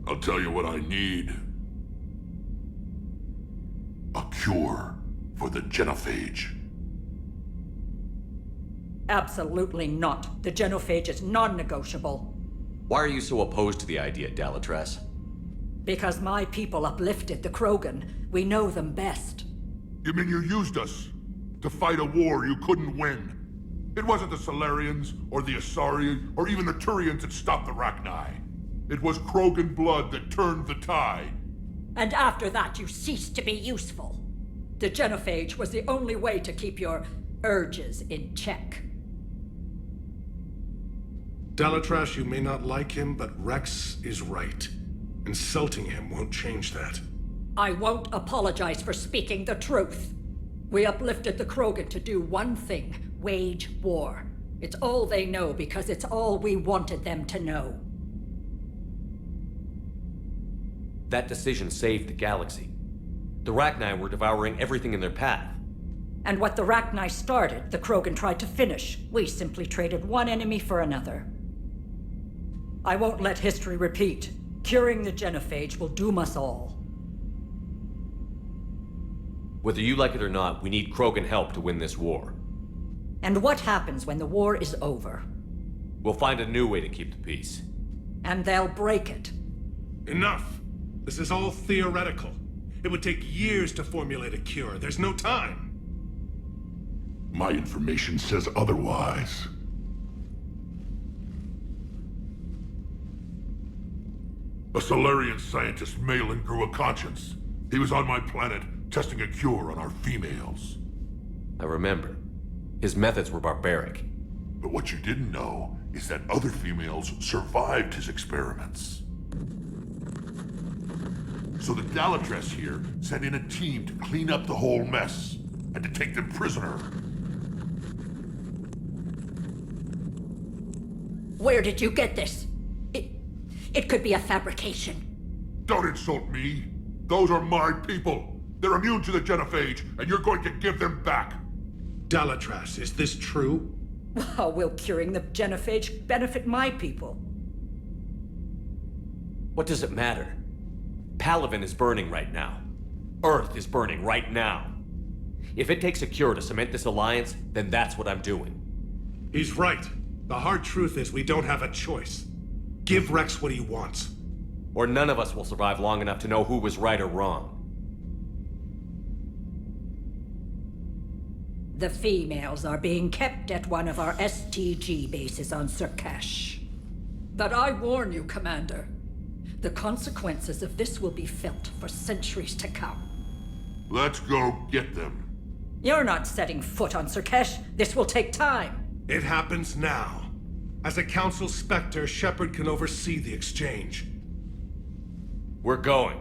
I'll tell you what I need. A cure for the Genophage. Absolutely not. The Genophage is non-negotiable. Why are you so opposed to the idea, Dalatras? Because my people uplifted the Krogan. We know them best. You mean you used us to fight a war you couldn't win? It wasn't the Salarians, or the Asari, or even the Turians that stopped the Rachni. It was Krogan blood that turned the tide. And after that, you ceased to be useful. The Genophage was the only way to keep your urges in check. Dalatras, you may not like him, but Rex is right. Insulting him won't change that. I won't apologize for speaking the truth. We uplifted the Krogan to do one thing: wage war. It's all they know because it's all we wanted them to know. That decision saved the galaxy. The Rachni were devouring everything in their path. And what the Rachni started, the Krogan tried to finish. We simply traded one enemy for another. I won't let history repeat. Curing the Genophage will doom us all. Whether you like it or not, we need Krogan help to win this war. And what happens when the war is over? We'll find a new way to keep the peace. And they'll break it. Enough! This is all theoretical. It would take years to formulate a cure. There's no time. My information says otherwise. A Salarian scientist, Malin, grew a conscience. He was on my planet, testing a cure on our females. I remember. His methods were barbaric. But what you didn't know is that other females survived his experiments. So the Dalatras here sent in a team to clean up the whole mess, and to take them prisoner. Where did you get this? It could be a fabrication. Don't insult me. Those are my people. They're immune to the Genophage, and you're going to give them back. Dalatras, is this true? How will curing the genophage benefit my people? What does it matter? Palaven is burning right now. Earth is burning right now. If it takes a cure to cement this alliance, then that's what I'm doing. He's right. The hard truth is we don't have a choice. Give Rex what he wants. Or none of us will survive long enough to know who was right or wrong. The females are being kept at one of our STG bases on Surkash. But I warn you, Commander. The consequences of this will be felt for centuries to come. Let's go get them. You're not setting foot on Surkash. This will take time. It happens now. As a Council Spectre, Shepard can oversee the exchange. We're going.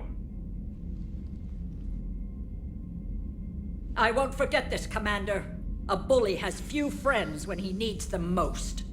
I won't forget this, Commander. A bully has few friends when he needs them most.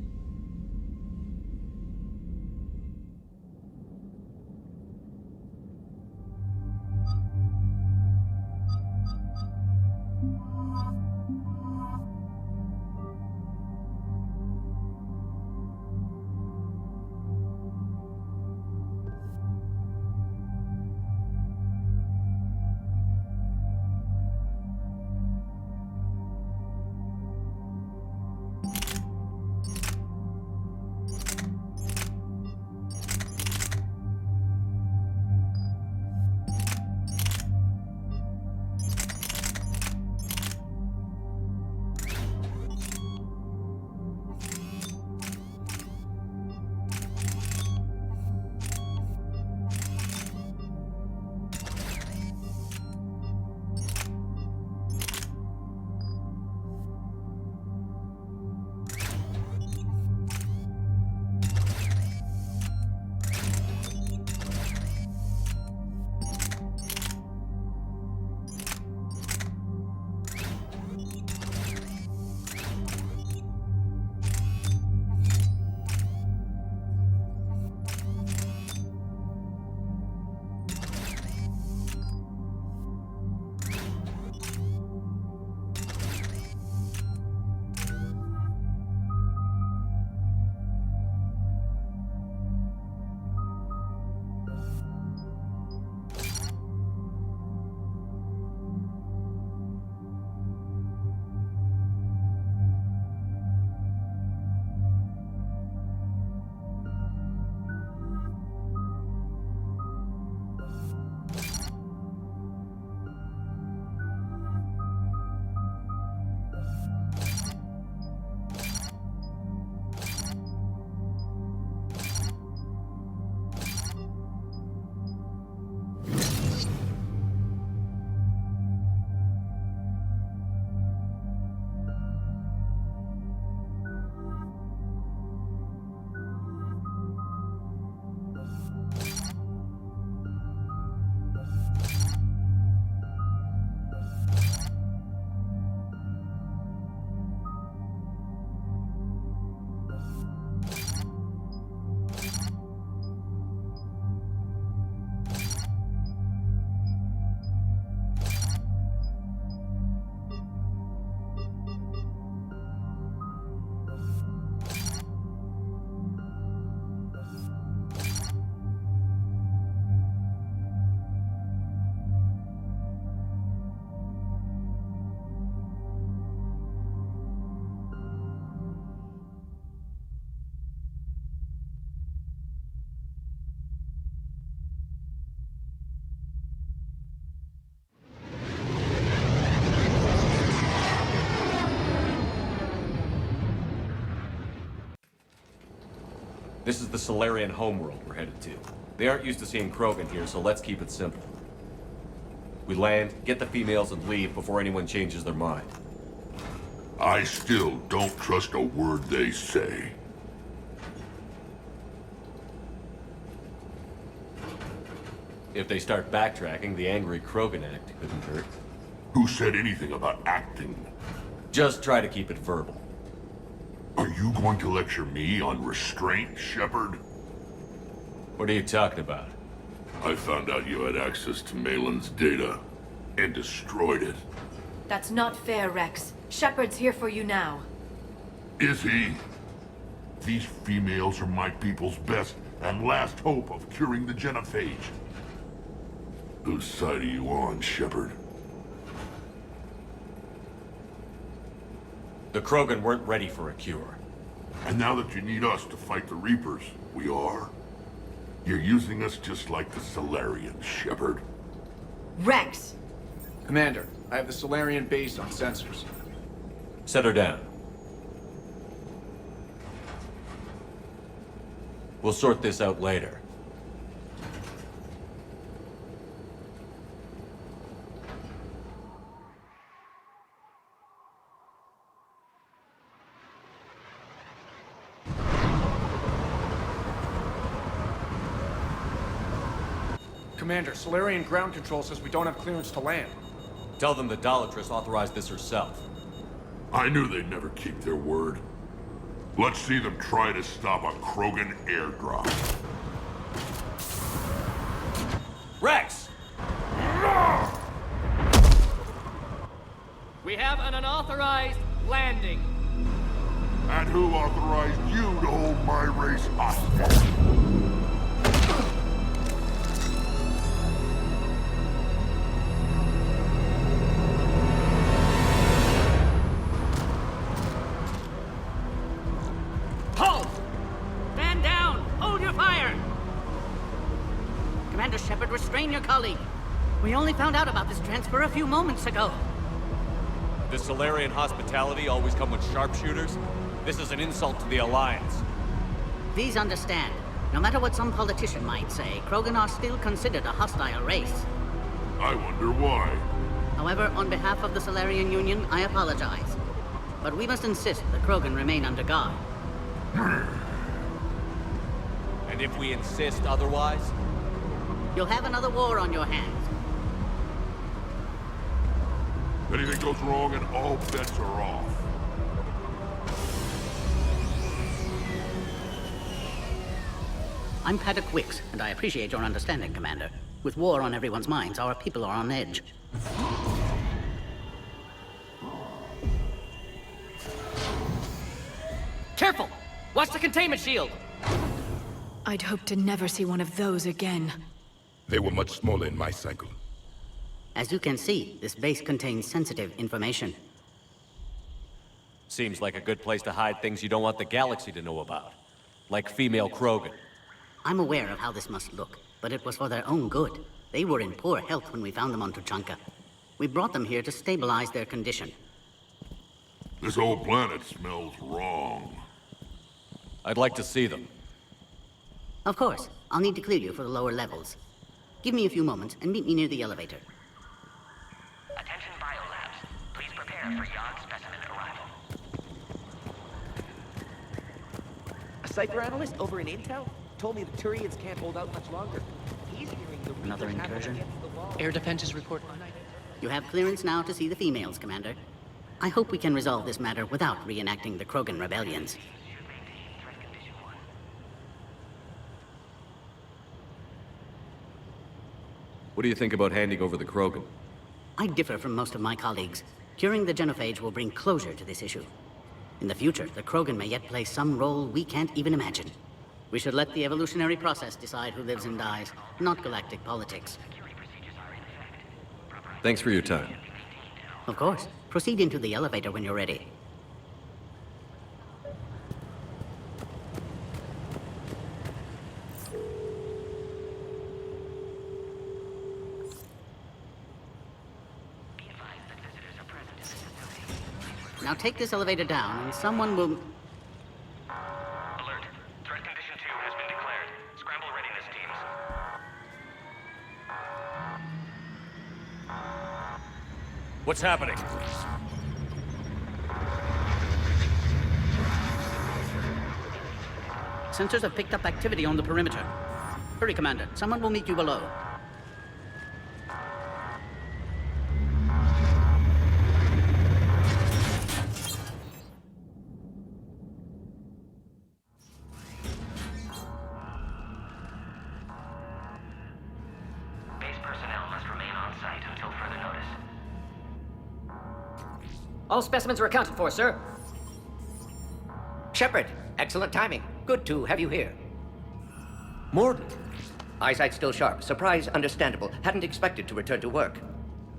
This is the Solarian homeworld we're headed to. They aren't used to seeing Krogan here, so let's keep it simple. We land, get the females, and leave before anyone changes their mind. I still don't trust a word they say. If they start backtracking, the angry Krogan act couldn't hurt. Who said anything about acting? Just try to keep it verbal. Are you going to lecture me on restraint, Shepard? What are you talking about? I found out you had access to Malin's data and destroyed it. That's not fair, Rex. Shepard's here for you now. Is he? These females are my people's best and last hope of curing the genophage. Whose side are you on, Shepard? The Krogan weren't ready for a cure. And now that you need us to fight the Reapers, we are? You're using us just like the Salarians, Shepard. Rex! Commander, I have the Solarian base on sensors. Set her down. We'll sort this out later. Commander, Solarian ground control says we don't have clearance to land. Tell them the Dalatrass authorized this herself. I knew they'd never keep their word. Let's see them try to stop a Krogan airdrop. Rex! We have an unauthorized landing. And who authorized you to hold my race hostage? Halt! Stand down! Hold your fire! Commander Shepard, restrain your colleague. We only found out about this transfer a few moments ago. Does Solarian hospitality always come with sharpshooters? This is an insult to the Alliance. Please understand, no matter what some politician might say, Krogan are still considered a hostile race. I wonder why. However, on behalf of the Solarian Union, I apologize. But we must insist the Krogan remain under guard. And if we insist otherwise? You'll have another war on your hands. Anything goes wrong and all bets are off. I'm Paddock Wicks, and I appreciate your understanding, Commander. With war on everyone's minds, our people are on edge. Careful! Watch the containment shield! I'd hoped to never see one of those again. They were much smaller in my cycle. As you can see, this base contains sensitive information. Seems like a good place to hide things you don't want the galaxy to know about. Like female Krogan. I'm aware of how this must look, but it was for their own good. They were in poor health when we found them on Tuchanka. We brought them here to stabilize their condition. This whole planet smells wrong. I'd like to see them. Of course. I'll need to clear you for the lower levels. Give me a few moments and meet me near the elevator. Attention biolabs. Please prepare for Yon specimen arrival. A Cypher analyst over in Intel told me the Turians can't hold out much longer. He's hearing the Another Reapers happen incursion? against the wall. Air defenses report. You have clearance now to see the females, Commander. I hope we can resolve this matter without reenacting the Krogan rebellions. What do you think about handing over the Krogan? I differ from most of my colleagues. Curing the genophage will bring closure to this issue. In the future, the Krogan may yet play some role we can't even imagine. We should let the evolutionary process decide who lives and dies, not galactic politics. Thanks for your time. Of course. Proceed into the elevator when you're ready. Now take this elevator down, and someone will... Alert. Threat condition 2 has been declared. Scramble readiness teams. What's happening? Sensors have picked up activity on the perimeter. Hurry, Commander. Someone will meet you below. Base personnel must remain on site until further notice. All specimens are accounted for, sir. Shepard, excellent timing. Good to have you here. Mordin. Eyesight still sharp. Surprise understandable. Hadn't expected to return to work.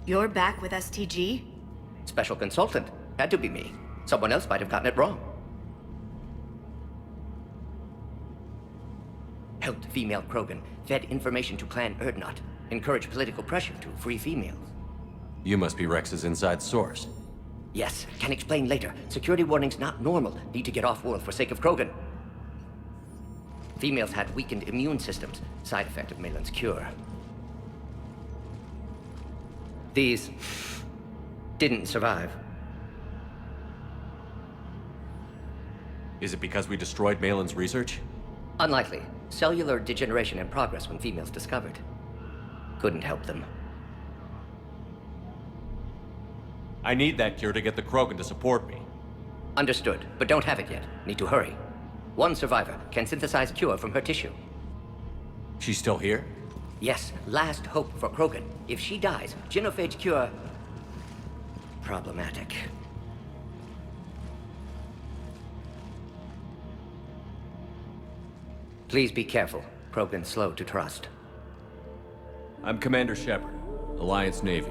You're back with STG? Special consultant. Had to be me. Someone else might have gotten it wrong. Helped female Krogan. Fed information to Clan Urdnot. Encouraged political pressure to free females. You must be Rex's inside source. Yes, can explain later. Security warnings not normal. Need to get off-world for sake of Krogan. Females had weakened immune systems. Side effect of Malin's cure. These didn't survive. Is it because we destroyed Malin's research? Unlikely. Cellular degeneration in progress when females discovered. Couldn't help them. I need that cure to get the Krogan to support me. Understood, but don't have it yet. Need to hurry. One survivor can synthesize cure from her tissue. She's still here? Yes, last hope for Krogan. If she dies, genophage cure... problematic. Please be careful. Krogan's slow to trust. I'm Commander Shepard, Alliance Navy.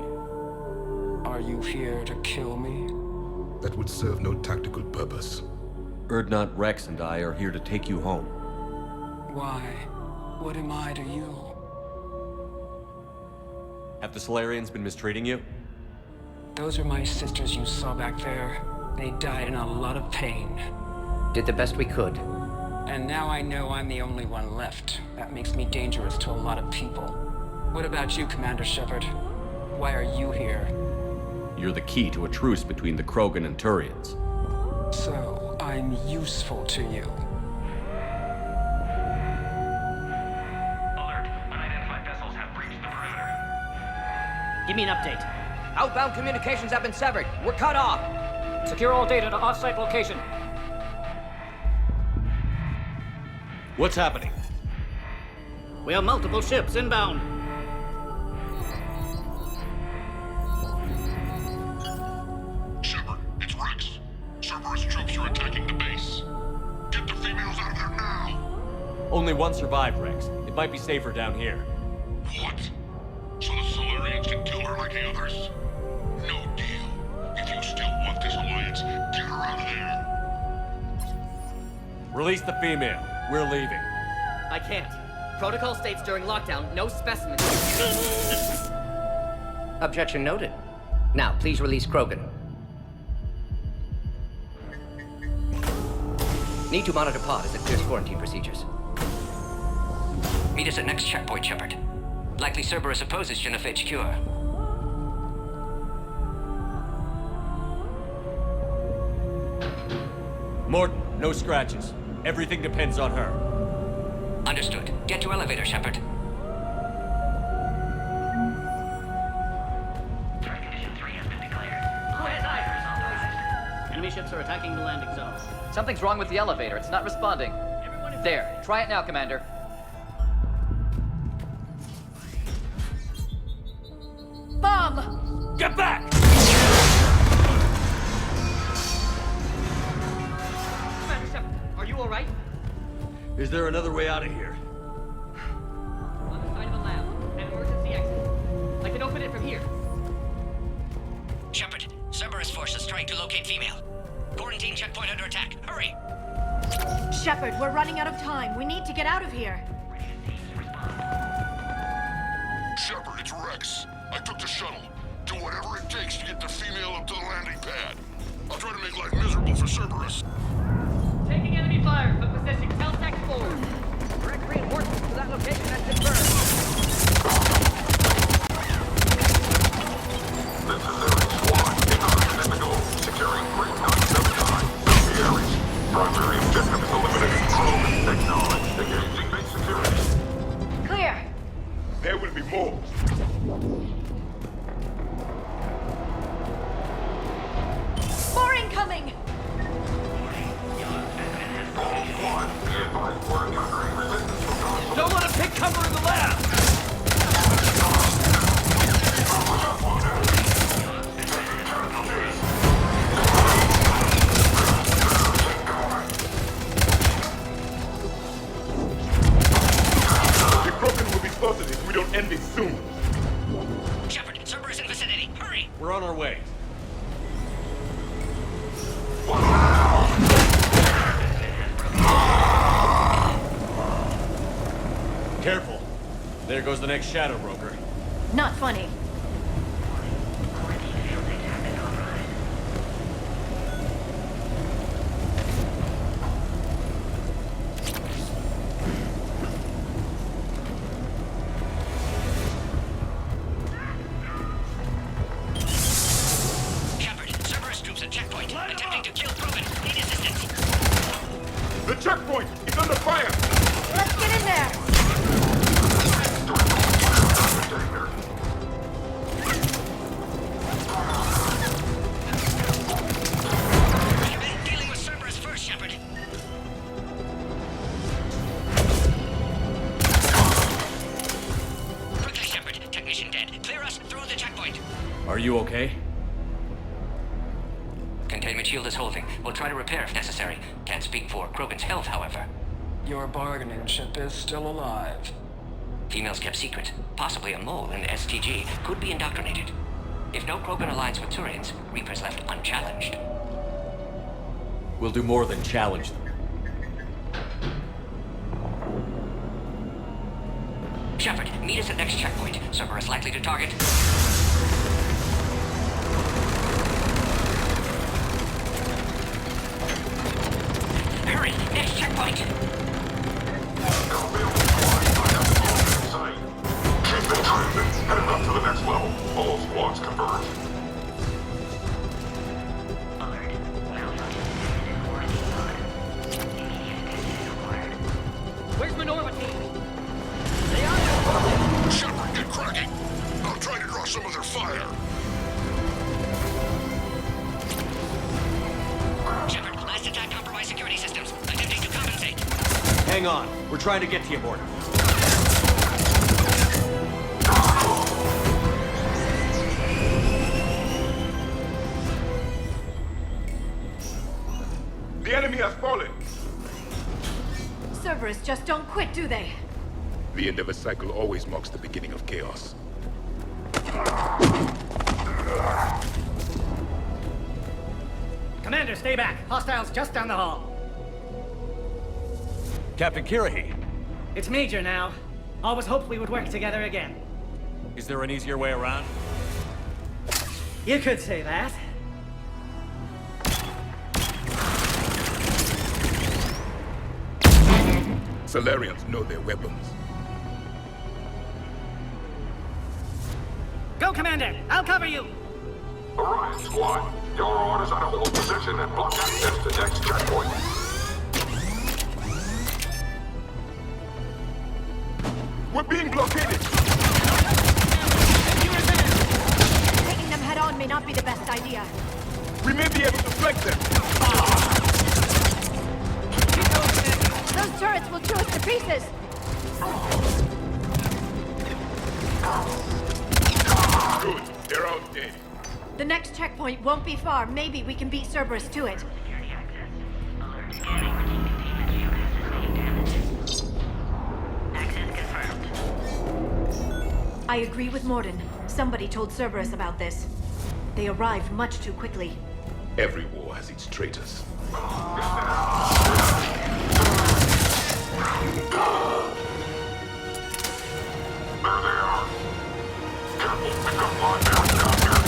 Are you here to kill me? That would serve no tactical purpose. Urdnot, Rex, and I are here to take you home. Why? What am I to you? Have the Solarians been mistreating you? Those are my sisters you saw back there. They died in a lot of pain. Did the best we could. And now I know I'm the only one left. That makes me dangerous to a lot of people. What about you, Commander Shepard? Why are you here? You're the key to a truce between the Krogan and Turians. So, I'm useful to you. Alert. Unidentified vessels have breached the perimeter. Give me an update. Outbound communications have been severed. We're cut off. Secure all data to off-site location. What's happening? We have multiple ships inbound. Shepard, it's Rex. Cerberus troops are attacking the base. Get the females out of there now! Only one survived, Rex. It might be safer down here. What? So the Solarians can kill her like the others? No deal. If you still want this alliance, get her out of there. Release the female. We're leaving. I can't. Protocol states during lockdown, no specimens. Objection noted. Now, please release Krogan. Need to monitor pod as it clears quarantine procedures. Meet us at next checkpoint, Shepard. Likely Cerberus opposes genophage cure. Mordin, no scratches. Everything depends on her. Understood. Get to elevator, Shepard. Enemy ships are attacking the landing zone. Something's wrong with the elevator. It's not responding. There. Try it now, Commander. Bomb! Get back! Commander Shepard, are you alright? Is there another way out of here? On the side of a lab. An emergency exit. I can open it from here. Shepard, Cerberus forces trying to locate female. Quarantine checkpoint under attack. Hurry! Shepard, we're running out of time. We need to get out of here. Shepard, it's Rex. I took the shuttle. Do whatever it takes to get the female up to the landing pad. I'll try to make life miserable for Cerberus. Taking enemy fire, but possessing Teltec forward. Direct reinforcements to that location has confirmed. This is Ares Squad. Increase in the goal. Securing Green 979. The Ares. Primary objective is eliminating Krogan. Acknowledge. Engaging base security. Clear. There will be more. More incoming! Don't let him take cover in the lab! end this soon. Shepard, Cerberus in vicinity. Hurry! We're on our way. Careful. There goes the next Shadow Broker. Not funny. Shepard, Cerberus troops at checkpoint. Attempting to kill Krogan. Need assistance. The checkpoint is under fire! Let's get in there! Dealing with Cerberus first, Shepard. Quickly, Shepard. Technician dead. Clear us through the checkpoint. Are you okay? Containment shield is holding. We'll try to repair if necessary. Can't speak for Krogan's health, however. Your bargaining chip is still alive. Females kept secret. Possibly a mole in STG. Could be indoctrinated. If no Krogan aligns with Turians, Reapers left unchallenged. We'll do more than challenge them. Shepard, meet us at next checkpoint. Cerberus likely to target. Hurry! Next checkpoint! Keep it trending. Heading up to the next level. All squads converge. Where's Minerva team? Shepard, get cracking. I'll try to draw some of their fire. Shepard, last attack compromised security systems. Attempting to compensate. Hang on. We're trying to get to you, Morgan. The enemy has fallen. Cerberus just don't quit, do they? The end of a cycle always marks the beginning of chaos. Commander, stay back. Hostiles just down the hall. Captain Kirahi, It's Major now. Always hoped we would work together again. is there an easier way around? You could say that. Salarians know their weapons. Go, Commander! I'll cover you! Orion Squad, your orders are to hold position and block access to next checkpoint. We're being blockaded! Taking them head on may not be the best idea. We may be able to flank them! Those turrets will chew us to pieces! Good, they're out dead. The next checkpoint won't be far. Maybe we can beat Cerberus to it. I agree with Mordin. Somebody told Cerberus about this. They arrived much too quickly. Every war has its traitors. There they are. Careful, pick up my man down here.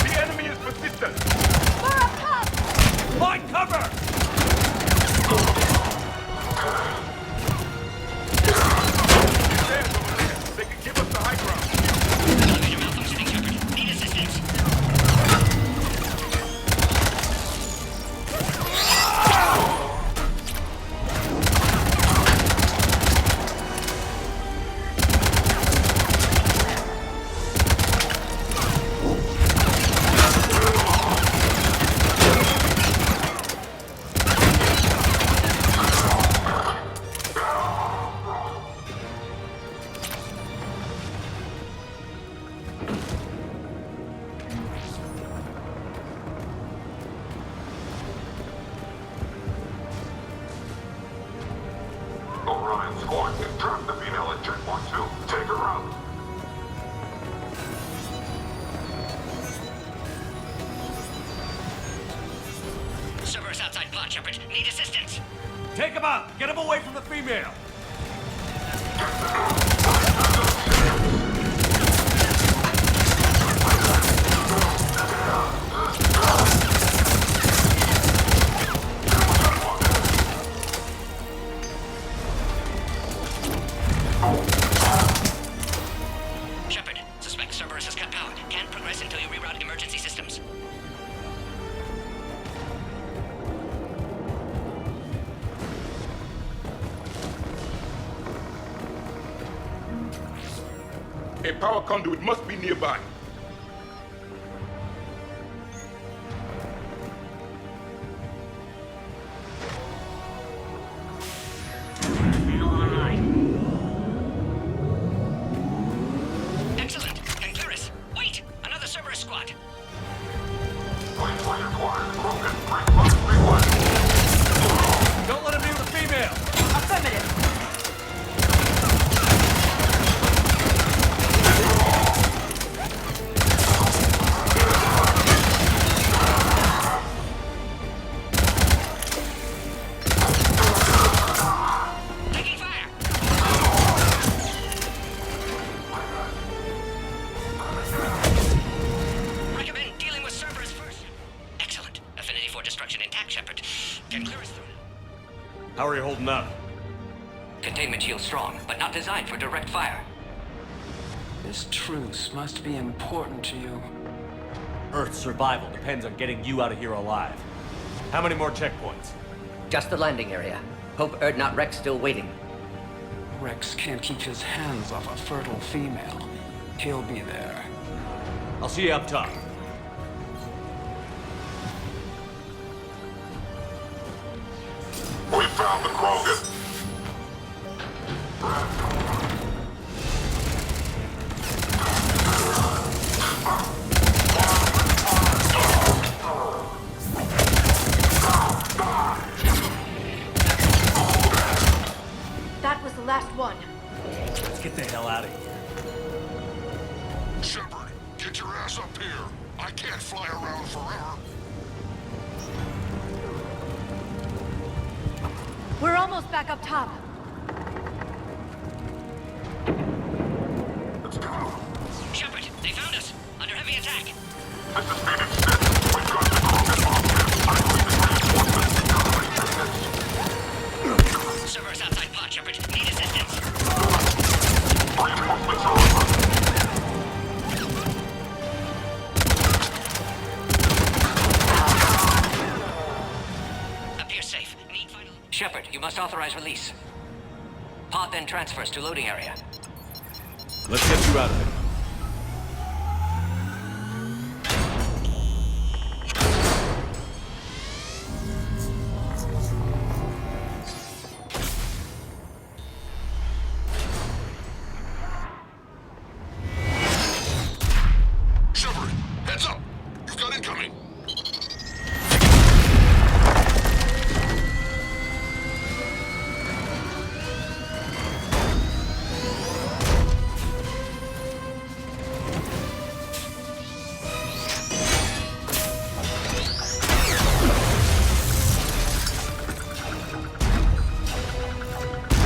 The enemy is persistent. Find cover! They can give us the high ground. Elevator malfunctioning, Shepard. Need assistance. Alliance squad can trap the female at checkpoint 2. Take her out. Cerberus outside pod, Shepard. Need assistance. Take him out! Get him away from the female! Shepard, suspect Cerberus has cut power. Can't progress until you reroute emergency systems. A power conduit must be nearby. Excellent. Concurus. Wait! Another Cerberus squad. Don't let him near the female! Affirmative. Taking fire! Recommend dealing with Cerberus first. Excellent. Affinity for destruction intact, Shepard. Can clear us through. How are you holding up? Containment shield strong, but not designed for direct fire. This truce must be important to you. Earth's survival depends on getting you out of here alive. How many more checkpoints? Just the landing area. Hope Erdnot Rex still waiting. Rex can't keep his hands off a fertile female. He'll be there. I'll see you up top. We found the Krogan. That was the last one. Let's get the hell out of here. Shepard, get your ass up here. I can't fly around forever. We're almost back up top. Let's go. Shepard, they found us. Under heavy attack. This is Phoenix 6. We've got the Krogan object. I believe the reinforcements in cover. Cerberus outside pod, Shepard. Need assistance. Reinforcements are over. Appears safe. Need final. Shepard, you must authorize release. Pod then transfers to loading area. Let's get you out of there. Shepard, heads up. You've got incoming.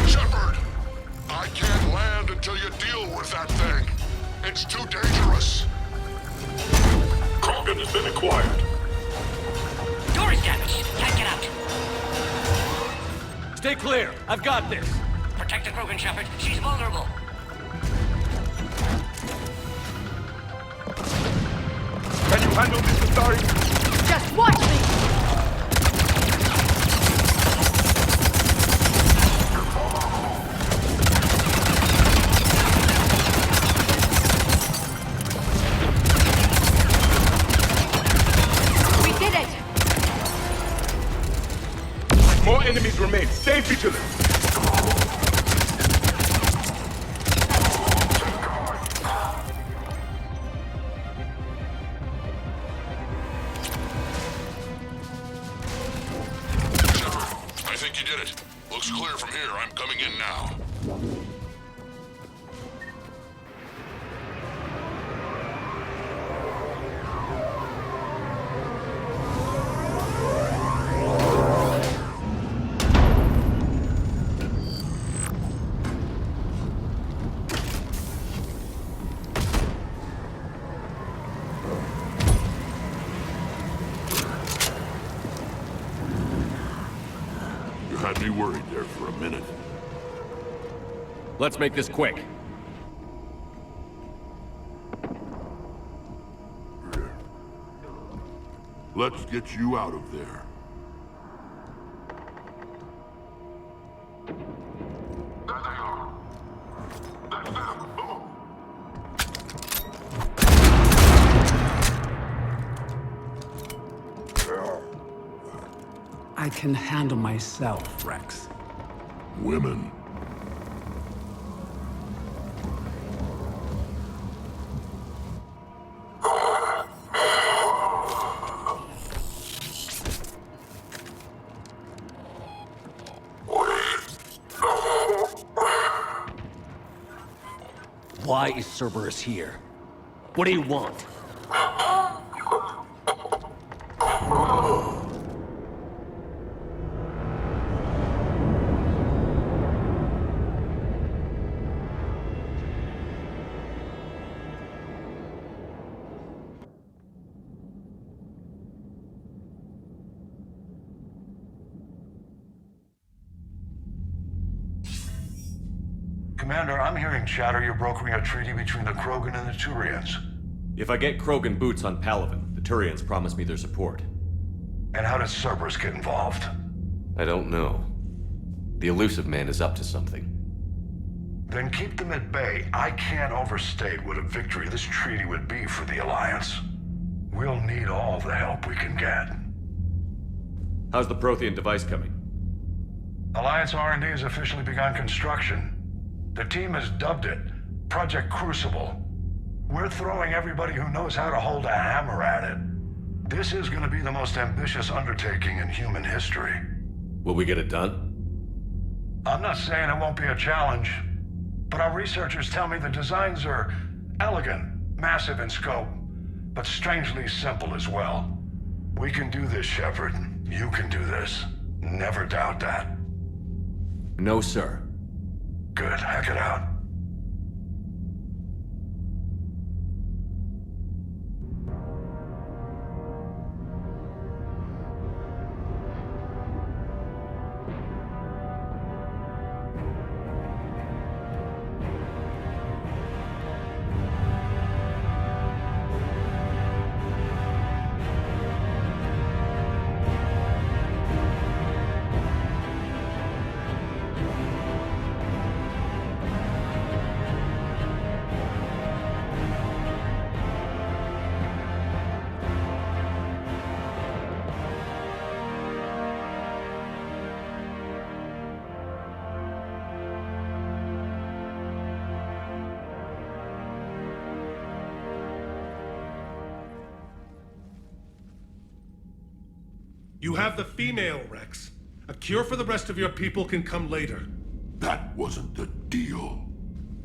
Shepard, I can't land until you deal with that thing. It's too dangerous. Krogan has been acquired. Door is damaged. Can't get out. Stay clear. I've got this. Protect the Krogan, Shepard. She's vulnerable. Can you handle this, Astari? Just watch me! We did it! More enemies remain. Stay vigilant. Shepard, I think you did it. Looks clear from here. I'm coming in now. You had me worried there for a minute. Let's make this quick. Let's get you out of there. I can handle myself, Rex. Women. Why is Cerberus here? What do you want? Commander, I'm hearing chatter you're brokering a treaty between the Krogan and the Turians. If I get Krogan boots on Palaven, the Turians promise me their support. And how does Cerberus get involved? I don't know. The Elusive Man is up to something. Then keep them at bay. I can't overstate what a victory this treaty would be for the Alliance. We'll need all the help we can get. How's the Prothean device coming? Alliance R&D has officially begun construction. The team has dubbed it Project Crucible. We're throwing everybody who knows how to hold a hammer at it. This is going to be the most ambitious undertaking in human history. Will we get it done? I'm not saying it won't be a challenge, but our researchers tell me the designs are elegant, massive in scope, but strangely simple as well. We can do this, Shepard. You can do this. Never doubt that. No, sir. Good. Hack it out. You have the female, Rex. A cure for the rest of your people can come later. That wasn't the deal.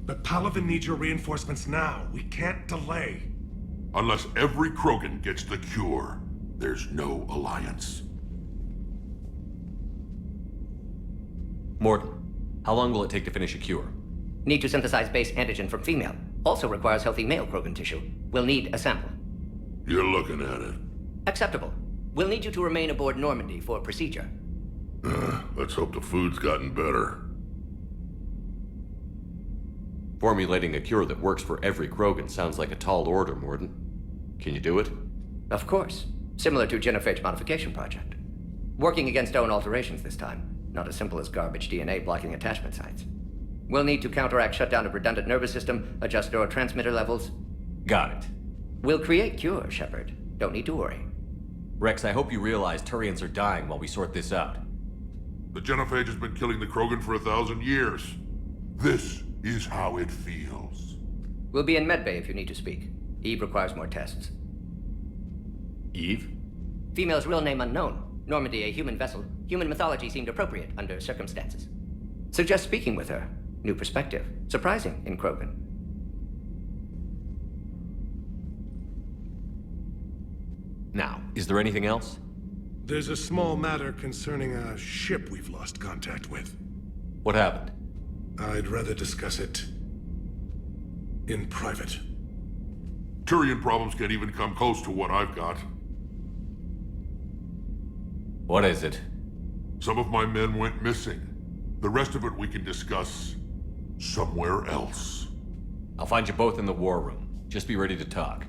But Palaven needs your reinforcements now. We can't delay. Unless every Krogan gets the cure, there's no alliance. Mordin, how long will it take to finish a cure? Need to synthesize base antigen from female. Also requires healthy male Krogan tissue. We'll need a sample. You're looking at it. Acceptable. We'll need you to remain aboard Normandy for procedure. Let's hope the food's gotten better. Formulating a cure that works for every Krogan sounds like a tall order, Mordin. Can you do it? Of course. Similar to Genophage Modification Project. Working against own alterations this time. Not as simple as garbage DNA blocking attachment sites. We'll need to counteract shutdown of redundant nervous system, adjust neurotransmitter levels. Got it. We'll create cure, Shepard. Don't need to worry. Rex, I hope you realize Turians are dying while we sort this out. The Genophage has been killing the Krogan for 1,000 years. This is how it feels. We'll be in medbay if you need to speak. Eve requires more tests. Eve? Female's real name unknown. Normandy, a human vessel. Human mythology seemed appropriate under circumstances. Suggest speaking with her. New perspective. Surprising in Krogan. Now, is there anything else? There's a small matter concerning a ship we've lost contact with. What happened? I'd rather discuss it in private. Turian problems can't even come close to what I've got. What is it? Some of my men went missing. The rest of it we can discuss somewhere else. I'll find you both in the war room. Just be ready to talk.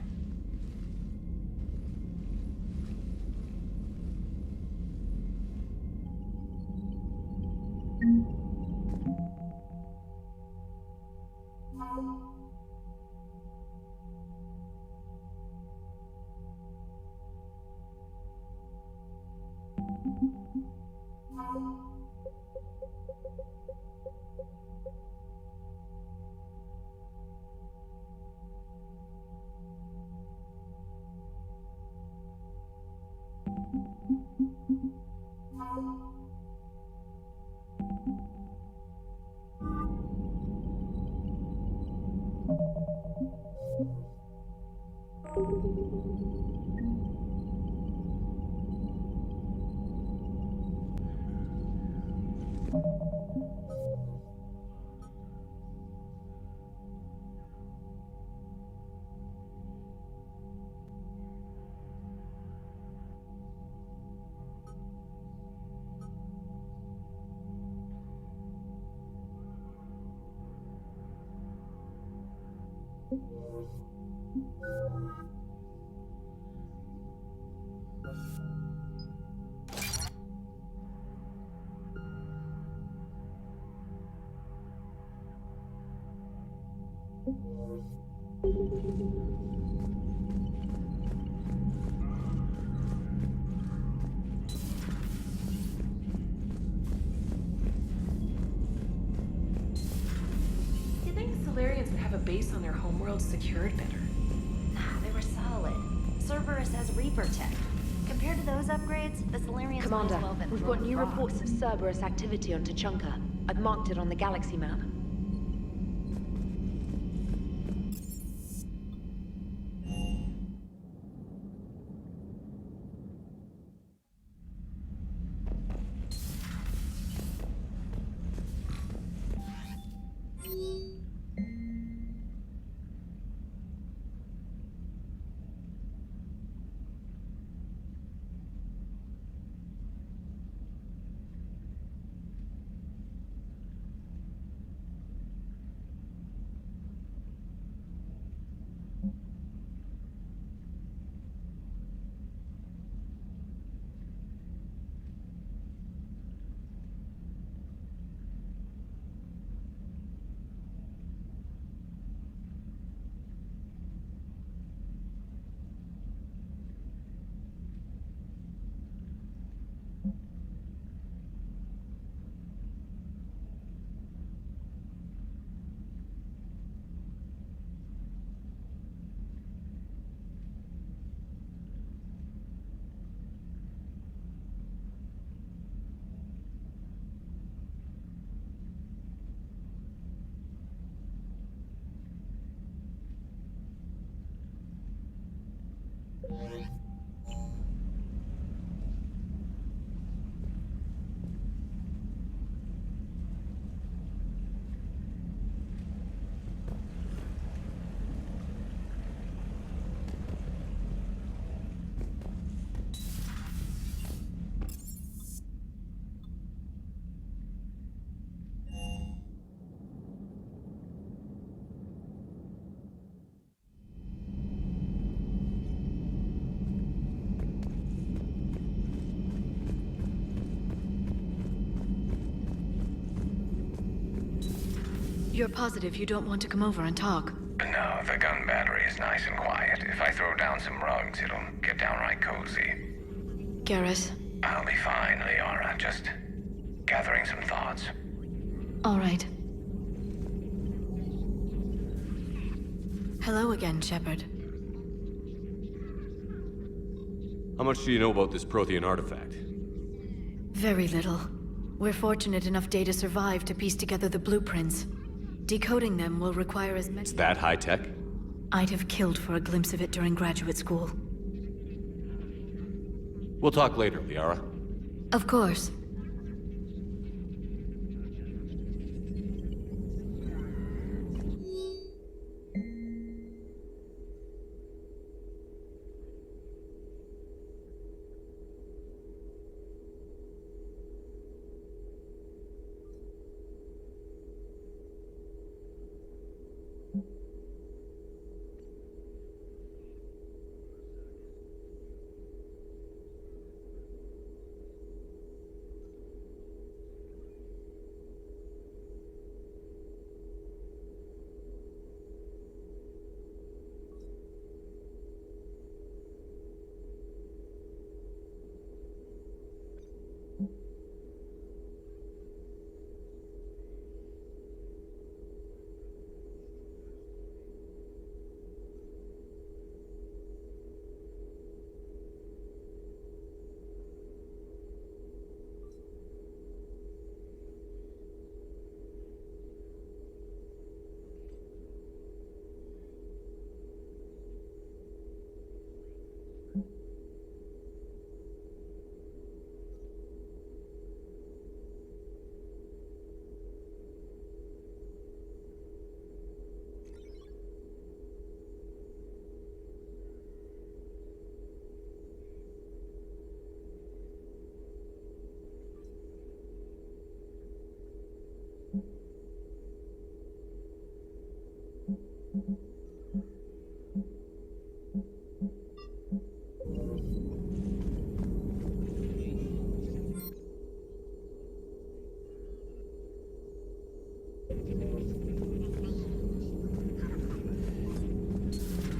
You'd think Solarians would have a base on their homeworld secured better. They were solid. Cerberus has Reaper tech. Compared to those upgrades, the Solarians might Commander, as well have been we've got throwing new rocks. reports of Cerberus activity on Tuchanka. I've marked it on the galaxy map. You're positive you don't want to come over and talk? No, the gun battery is nice and quiet. If I throw down some rugs, it'll get downright cozy. Garrus? I'll be fine, Liara. Just gathering some thoughts. All right. Hello again, Shepard. How much do you know about this Prothean artifact? Very little. We're fortunate enough Data survived to piece together the blueprints. Decoding them will require as many... It's that high-tech? I'd have killed for a glimpse of it during graduate school. We'll talk later, Liara. Of course.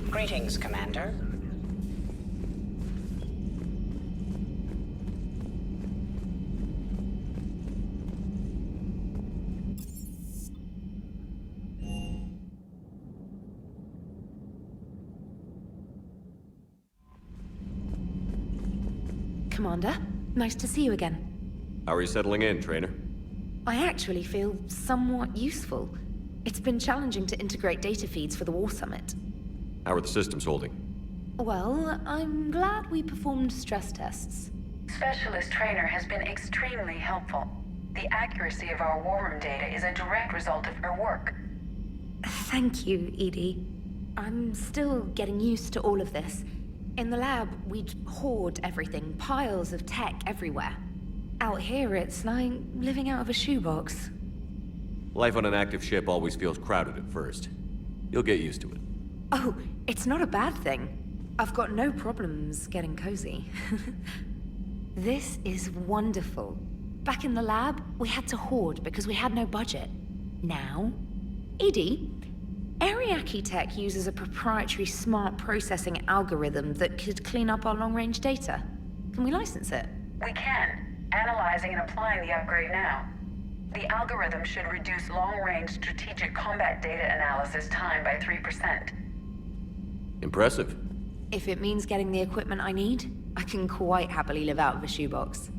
Greetings, Commander. Commander, nice to see you again. How are you settling in, Trainer? I actually feel somewhat useful. It's been challenging to integrate data feeds for the War Summit. How are the systems holding? Well, I'm glad we performed stress tests. Specialist Trainer has been extremely helpful. The accuracy of our war room data is a direct result of her work. Thank you, Edie. I'm still getting used to all of this. In the lab, we'd hoard everything, piles of tech everywhere. Out here, it's like living out of a shoebox. Life on an active ship always feels crowded at first. You'll get used to it. Oh, it's not a bad thing. I've got no problems getting cozy. This is wonderful. Back in the lab, we had to hoard because we had no budget. Now, Edie, Ariake Tech uses a proprietary smart processing algorithm that could clean up our long-range data. Can we license it? We can. Analyzing and applying the upgrade now. The algorithm should reduce long-range strategic combat data analysis time by 3%. Impressive. If it means getting the equipment I need, I can quite happily live out of a shoebox.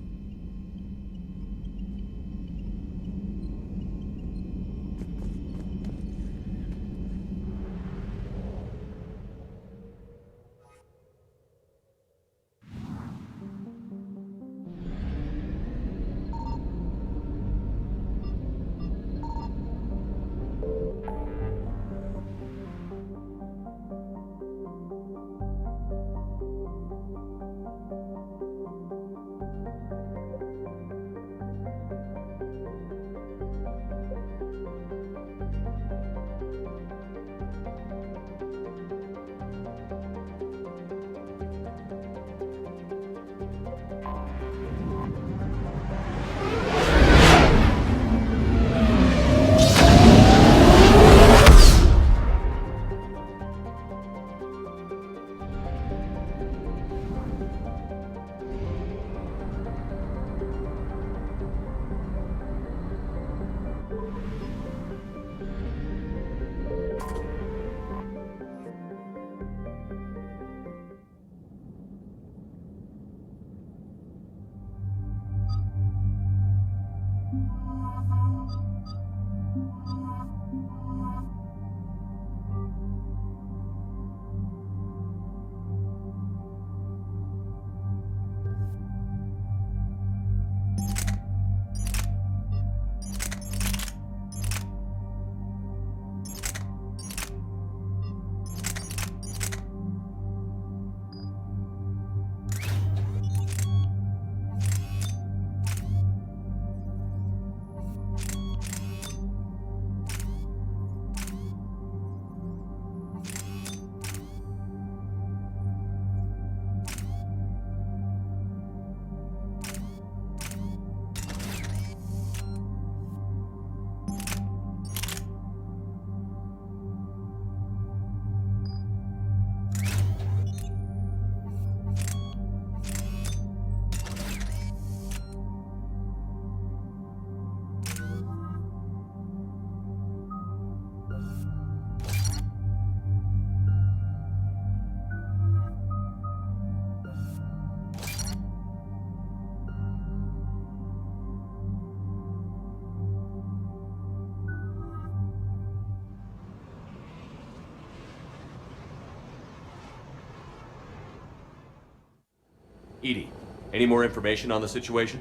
EDI, any more information on the situation?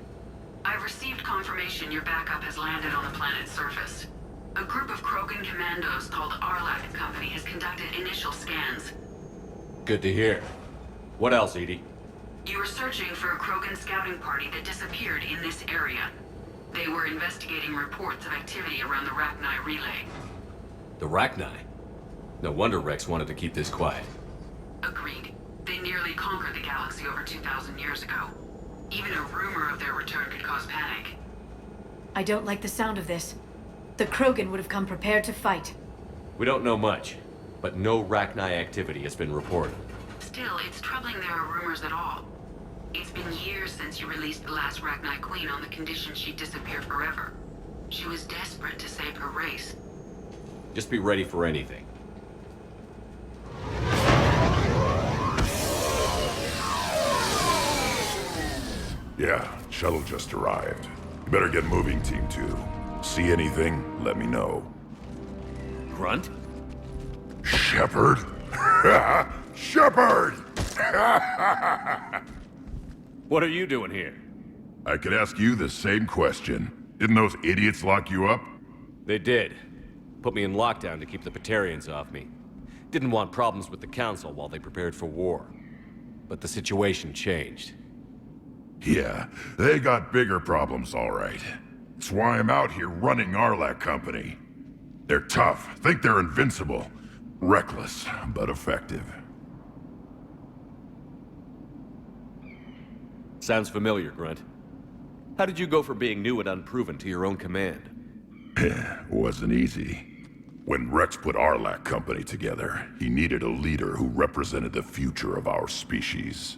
I've received confirmation your backup has landed on the planet's surface. A group of Krogan commandos called Arlac Company has conducted initial scans. Good to hear. What else, EDI? You were searching for a Krogan scouting party that disappeared in this area. They were investigating reports of activity around the Rachni relay. The Rachni? No wonder Rex wanted to keep this quiet. Agreed. They nearly conquered the galaxy over 2,000 years ago. Even a rumor of their return could cause panic. I don't like the sound of this. The Krogan would have come prepared to fight. We don't know much, but no Rachni activity has been reported. Still, it's troubling there are rumors at all. It's been years since you released the last Rachni Queen on the condition she'd disappear forever. She was desperate to save her race. Just be ready for anything. Yeah, shuttle just arrived. You better get moving, Team 2. See anything, let me know. Grunt? Shepard? Shepard! What are you doing here? I could ask you the same question. Didn't those idiots lock you up? They did. Put me in lockdown to keep the Batarians off me. Didn't want problems with the Council while they prepared for war. But the situation changed. Yeah, they got bigger problems, all right. That's why I'm out here running Arlac Company. They're tough, think they're invincible. Reckless, but effective. Sounds familiar, Grunt. How did you go from being new and unproven to your own command? Wasn't easy. When Rex put Arlac Company together, he needed a leader who represented the future of our species.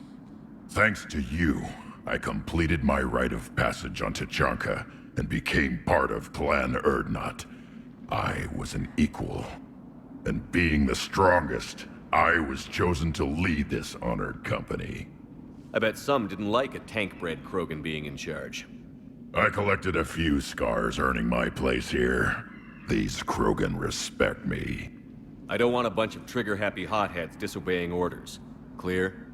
Thanks to you, I completed my rite of passage on Tuchanka and became part of Clan Urdnot. I was an equal. And being the strongest, I was chosen to lead this honored company. I bet some didn't like a tank-bred Krogan being in charge. I collected a few scars earning my place here. These Krogan respect me. I don't want a bunch of trigger-happy hotheads disobeying orders. Clear?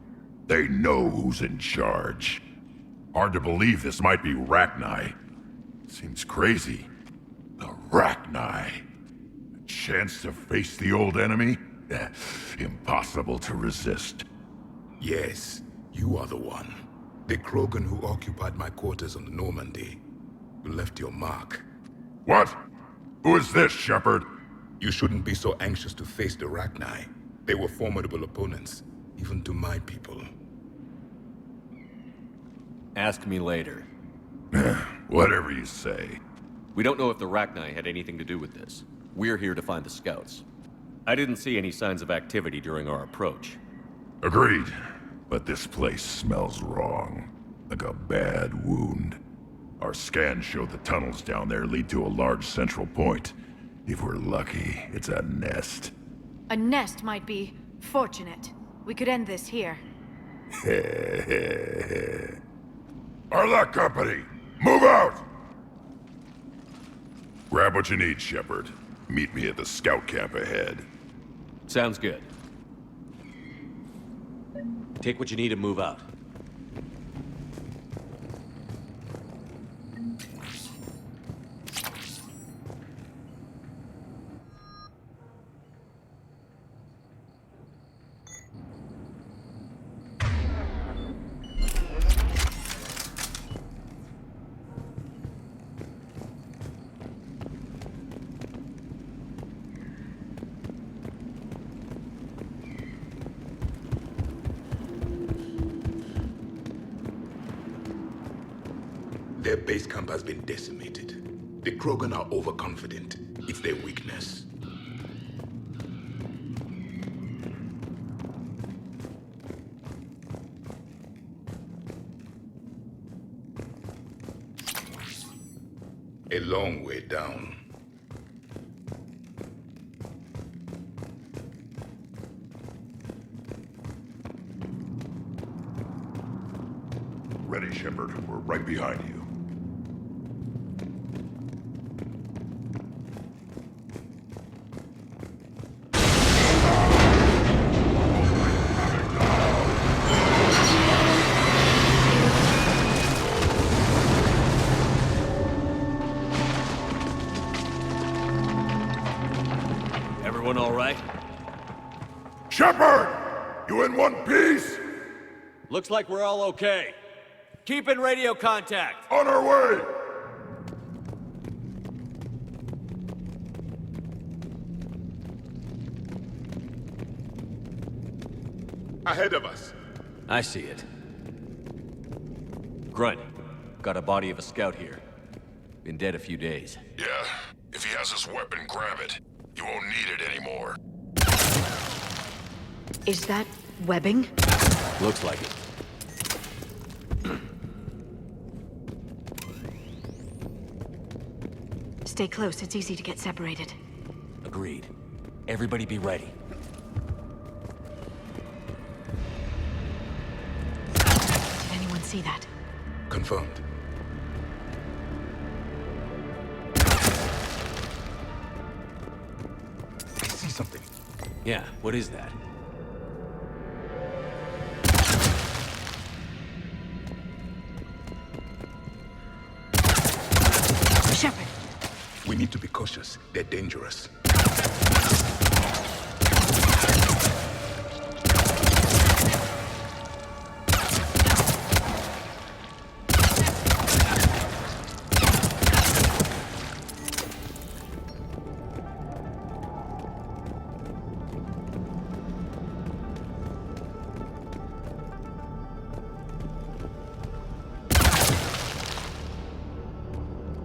They know who's in charge. Hard to believe this might be Rachni. Seems crazy. The Rachni. A chance to face the old enemy? Impossible to resist. Yes, you are the one. The Krogan who occupied my quarters on Normandy. You left your mark. What? Who is this, Shepard? You shouldn't be so anxious to face the Rachni. They were formidable opponents, even to my people. Ask me later. Whatever you say. We don't know if the Rachni had anything to do with this. We're here to find the scouts. I didn't see any signs of activity during our approach. Agreed. But this place smells wrong. Like a bad wound. Our scans show the tunnels down there lead to a large central point. If we're lucky, it's a nest. A nest might be fortunate. We could end this here. Arlac Company, move out! Grab what you need, Shepard. Meet me at the scout camp ahead. Sounds good. Take what you need and move out. Their base camp has been decimated. The Krogan are overconfident. It's their weakness. A long way down. Ready, Shepard. We're right behind you. Everyone all right? Shepard! You in one piece? Looks like we're all okay. Keep in radio contact. On our way! Ahead of us. I see it. Grunt, got a body of a scout here. Been dead a few days. Yeah. If he has his weapon, grab it. You won't need it anymore. Is that webbing? Looks like it. Stay close, it's easy to get separated. Agreed. Everybody be ready. Did anyone see that? Confirmed. I see something. Yeah, what is that? Shepard! We need to be cautious. They're dangerous.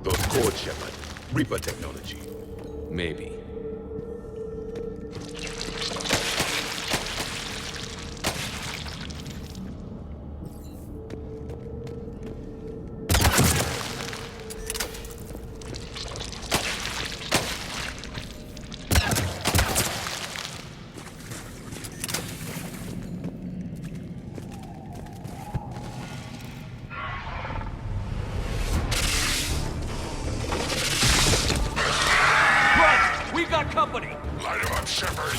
Those cords, Shepard. Reaper technology. Maybe. We got company! Light him up, Shepard!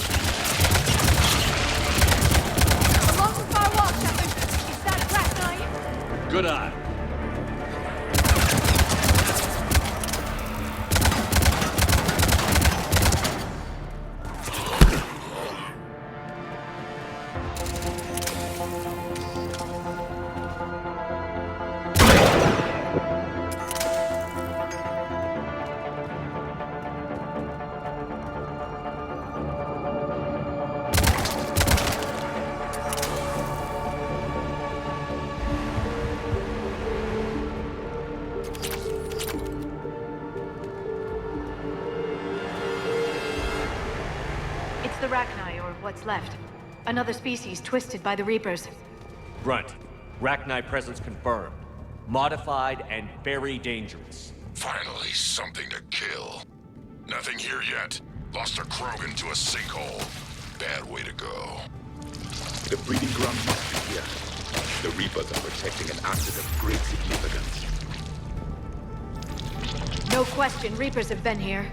Along with my wall, Shepard. Is that Black Knight? Good eye. It's the Rachni, or what's left. Another species twisted by the Reapers. Grunt, Rachni presence confirmed. Modified and very dangerous. Finally, something to kill. Nothing here yet. Lost a Krogan to a sinkhole. Bad way to go. The breeding ground must be here. The Reapers are protecting an asset of great significance. No question, Reapers have been here.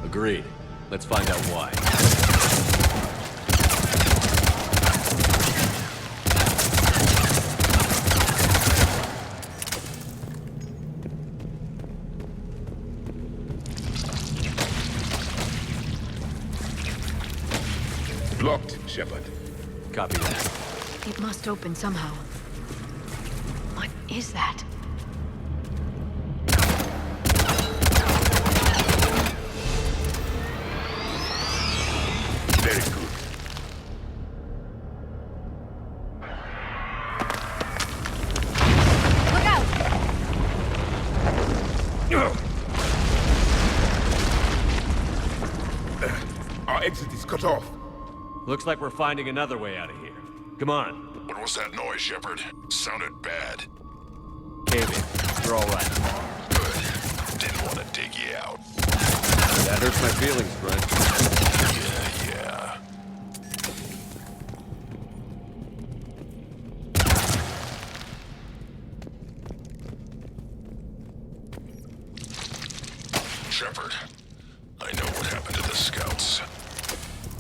Agreed. Let's find out why. Blocked, Shepard. Copy that. It must open somehow. What is that? Very good. Look out! Our exit is cut off. Looks like we're finding another way out of here. Come on. What was that noise, Shepard? Sounded bad. Cave in. You're all right. Good. Didn't want to dig you out. That hurts my feelings, Grunt. Yeah. Shepard, I know what happened to the scouts.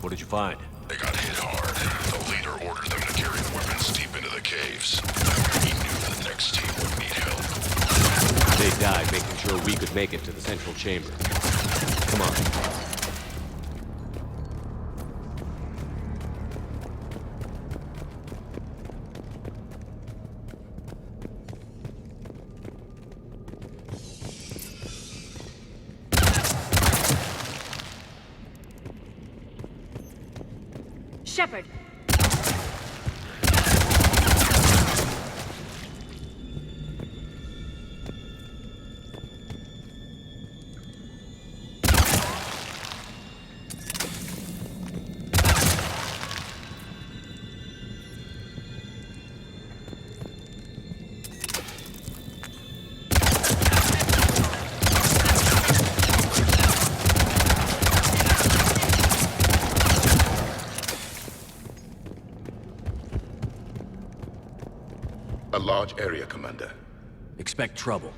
What did you find? They got hit hard. The leader ordered them to carry the weapons deep into the caves. He knew the next team would need help. They died making sure we could make it to the central chamber. Come on. Shepard! A large area, Commander. Expect trouble.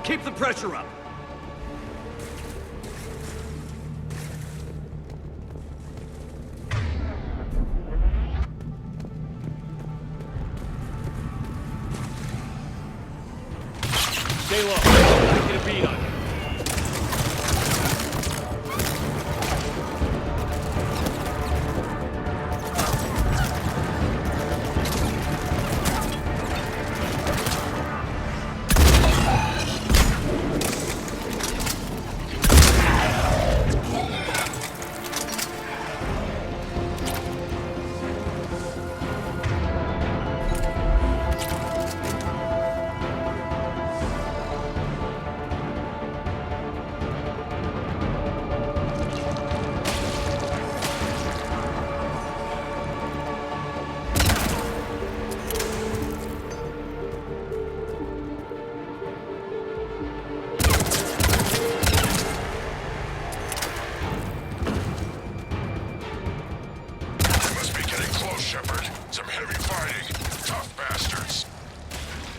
Keep the pressure up! Stay low. Let's get a beat on you.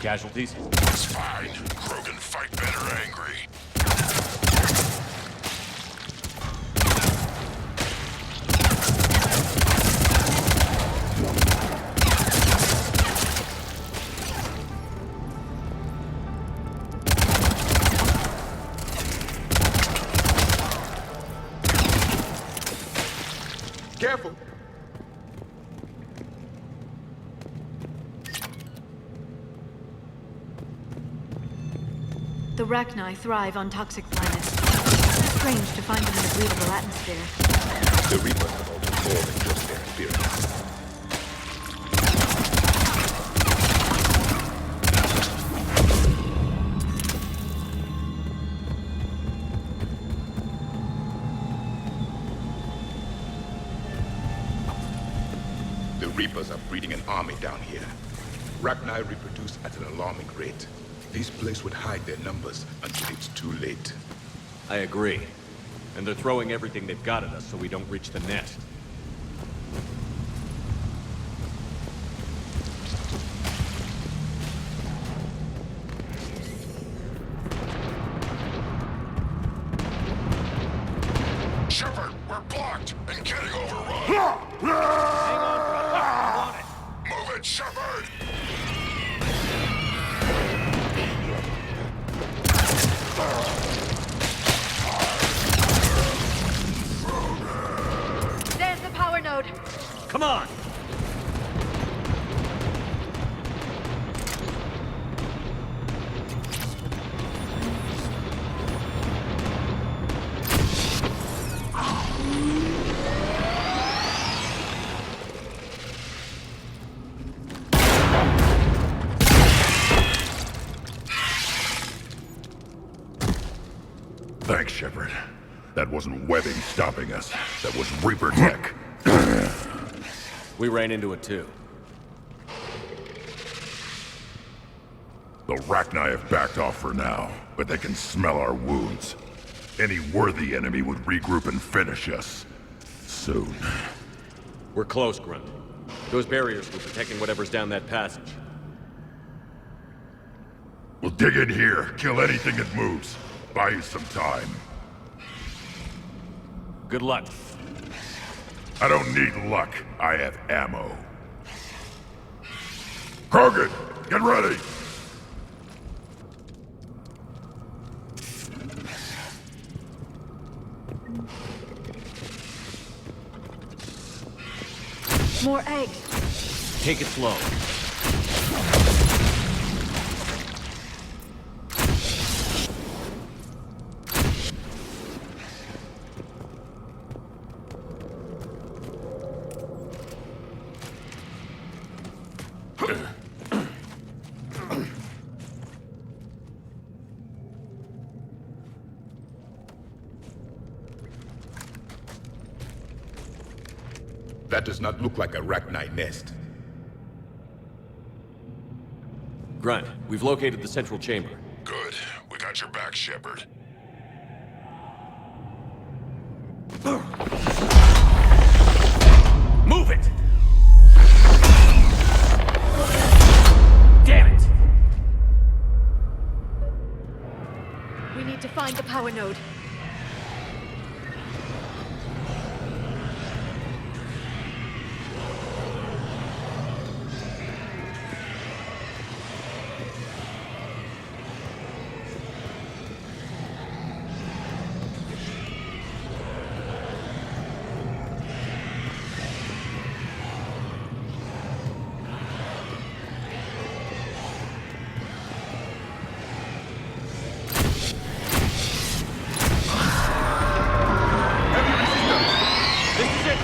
Casualties? It's fine. Krogan fight better angry. Careful! The Rachni thrive on toxic planets. Strange to find them in a breathable atmosphere. The Reapers have altered more than just their appearance. The Reapers are breeding an army down here. Rachni reproduce at an alarming rate. These places would hide their numbers until it's too late. I agree. And they're throwing everything they've got at us so we don't reach the nest. Shepard, we're blocked and getting overrun. Hang on, brother. I'm on it. Move it, Shepard! There's the power node. Come on! Thanks, Shepard. That wasn't webbing stopping us. That was Reaper tech. We ran into it too. The Rachni have backed off for now, but they can smell our wounds. Any worthy enemy would regroup and finish us. Soon. We're close, Grunt. Those barriers were protecting whatever's down that passage. We'll dig in here, kill anything that moves. Buy you some time. Good luck. I don't need luck. I have ammo. Krogan, get ready! More eggs. Take it slow. That does not look like a Rachni nest. Grunt, we've located the central chamber. Good. We got your back, Shepard. Move it! Damn it! We need to find the power node.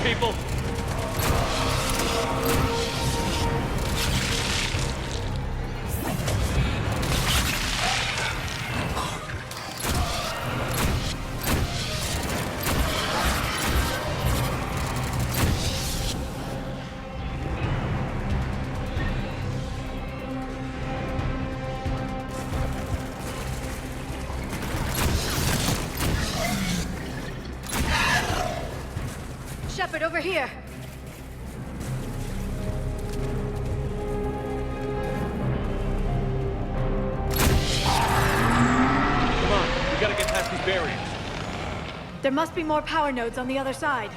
People! Shepard, over here! Come on, we gotta get past these barriers. There must be more power nodes on the other side.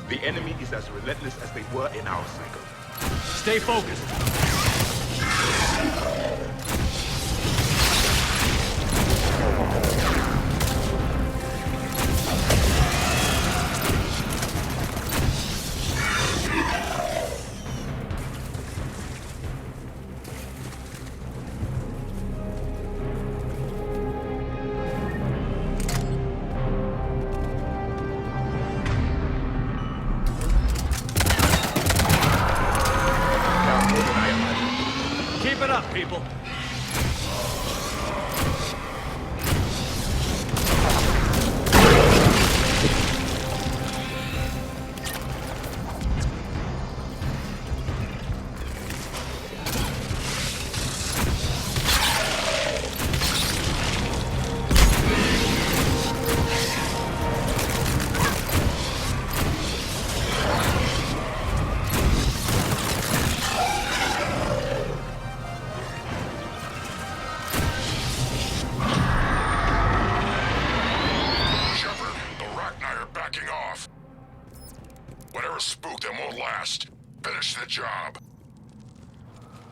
The enemy is as relentless as they were in our cycle. Stay focused. Keep it up, people. Whatever spooked them won't last. Finish the job.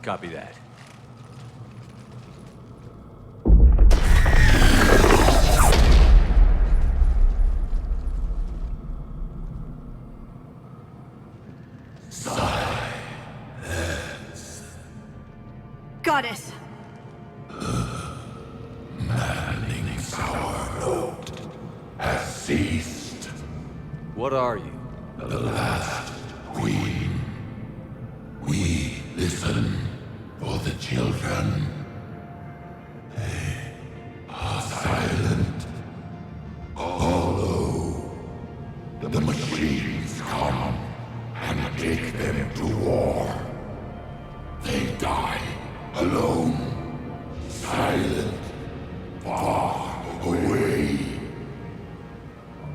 Copy that. Goddess! Manning's power node has ceased. What are you? The last queen. children. They are silent. Although the machines come and take them to war, they die alone, silent, far away.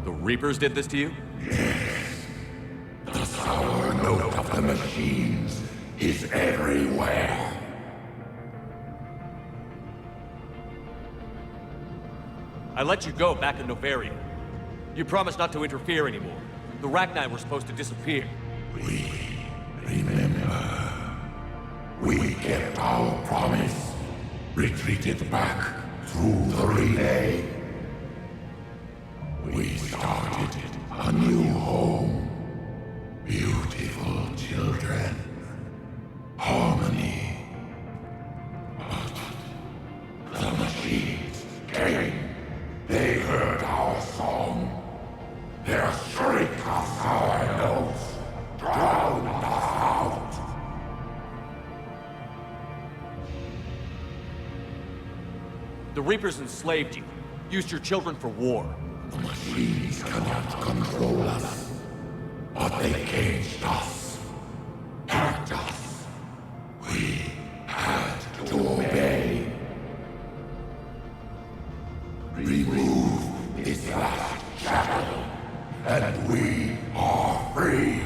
The Reapers did this to you? Yes. The sour note of the machines is everywhere. I let you go back in Noveria. You promised not to interfere anymore. The Rachni were supposed to disappear. We remember. We kept our promise. Retreated back through the relay. We started a new home. Beautiful children. Harmony. But the machines came. They heard our song. Their shriek of sour notes drowned us out. The Reapers enslaved you, used your children for war. The machines cannot control us, but they caged us, hurt us. We had to obey. Remove this last shackle, and we are free.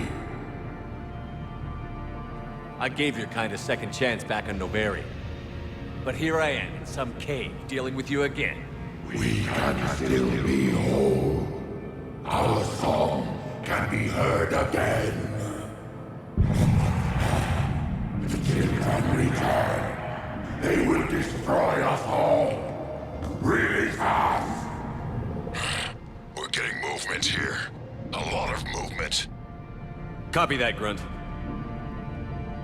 I gave your kind a second chance back in Noveria. But here I am in some cave dealing with you again. We can still be whole. Our song can be heard again. The children return. They will destroy us all. Release us! We're getting movement here. A lot of movement. Copy that, Grunt.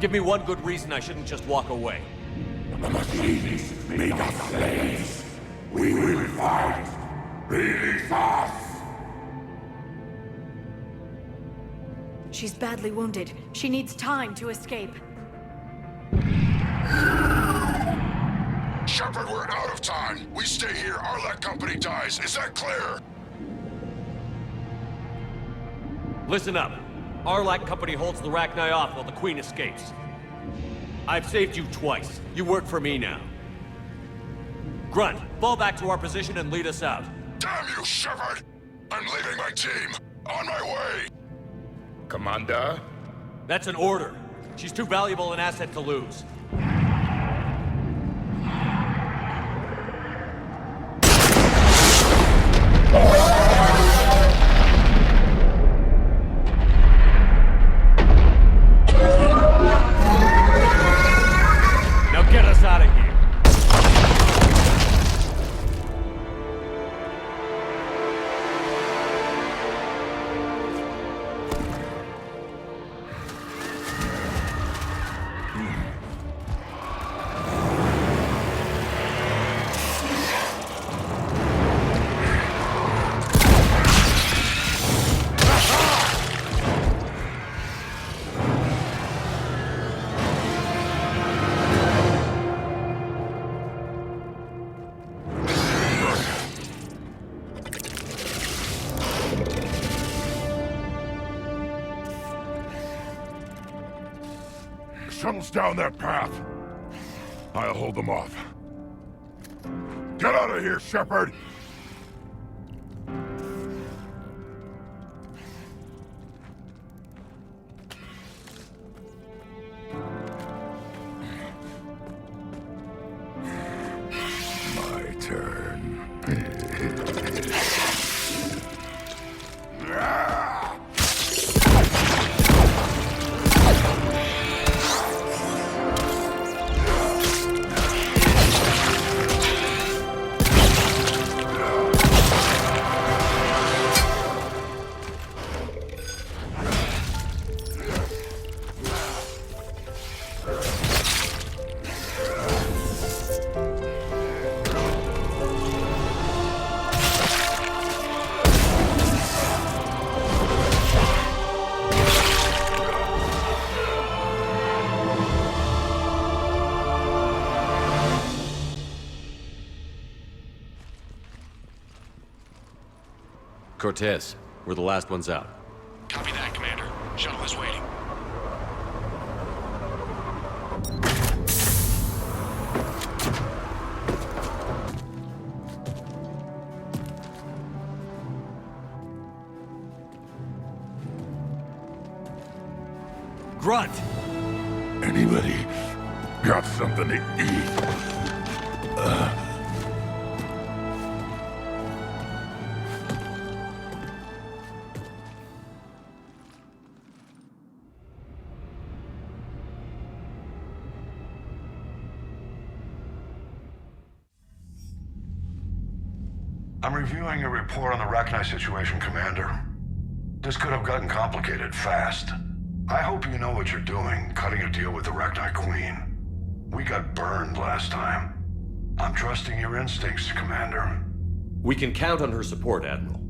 Give me one good reason I shouldn't just walk away. The machines make us slaves. We will fight. Release us! She's badly wounded. She needs time to escape. Shepard, we're out of time. We stay here, Arlec Company dies. Is that clear? Listen up. Arlec Company holds the Rachni off while the Queen escapes. I've saved you twice. You work for me now. Grunt, fall back to our position and lead us out. Damn you, Shepard! I'm leaving my team. On my way! Commander? That's an order. She's too valuable an asset to lose. Now get us out of here. Shuttles down that path. I'll hold them off. Get out of here, Shepard! My turn. Cortez. We're the last ones out. Copy that, Commander. Shuttle is waiting. Grunt! Anybody got something to eat? I'm reviewing your report on the Rachni situation, Commander. This could have gotten complicated fast. I hope you know what you're doing, cutting a deal with the Rachni Queen. We got burned last time. I'm trusting your instincts, Commander. We can count on her support, Admiral.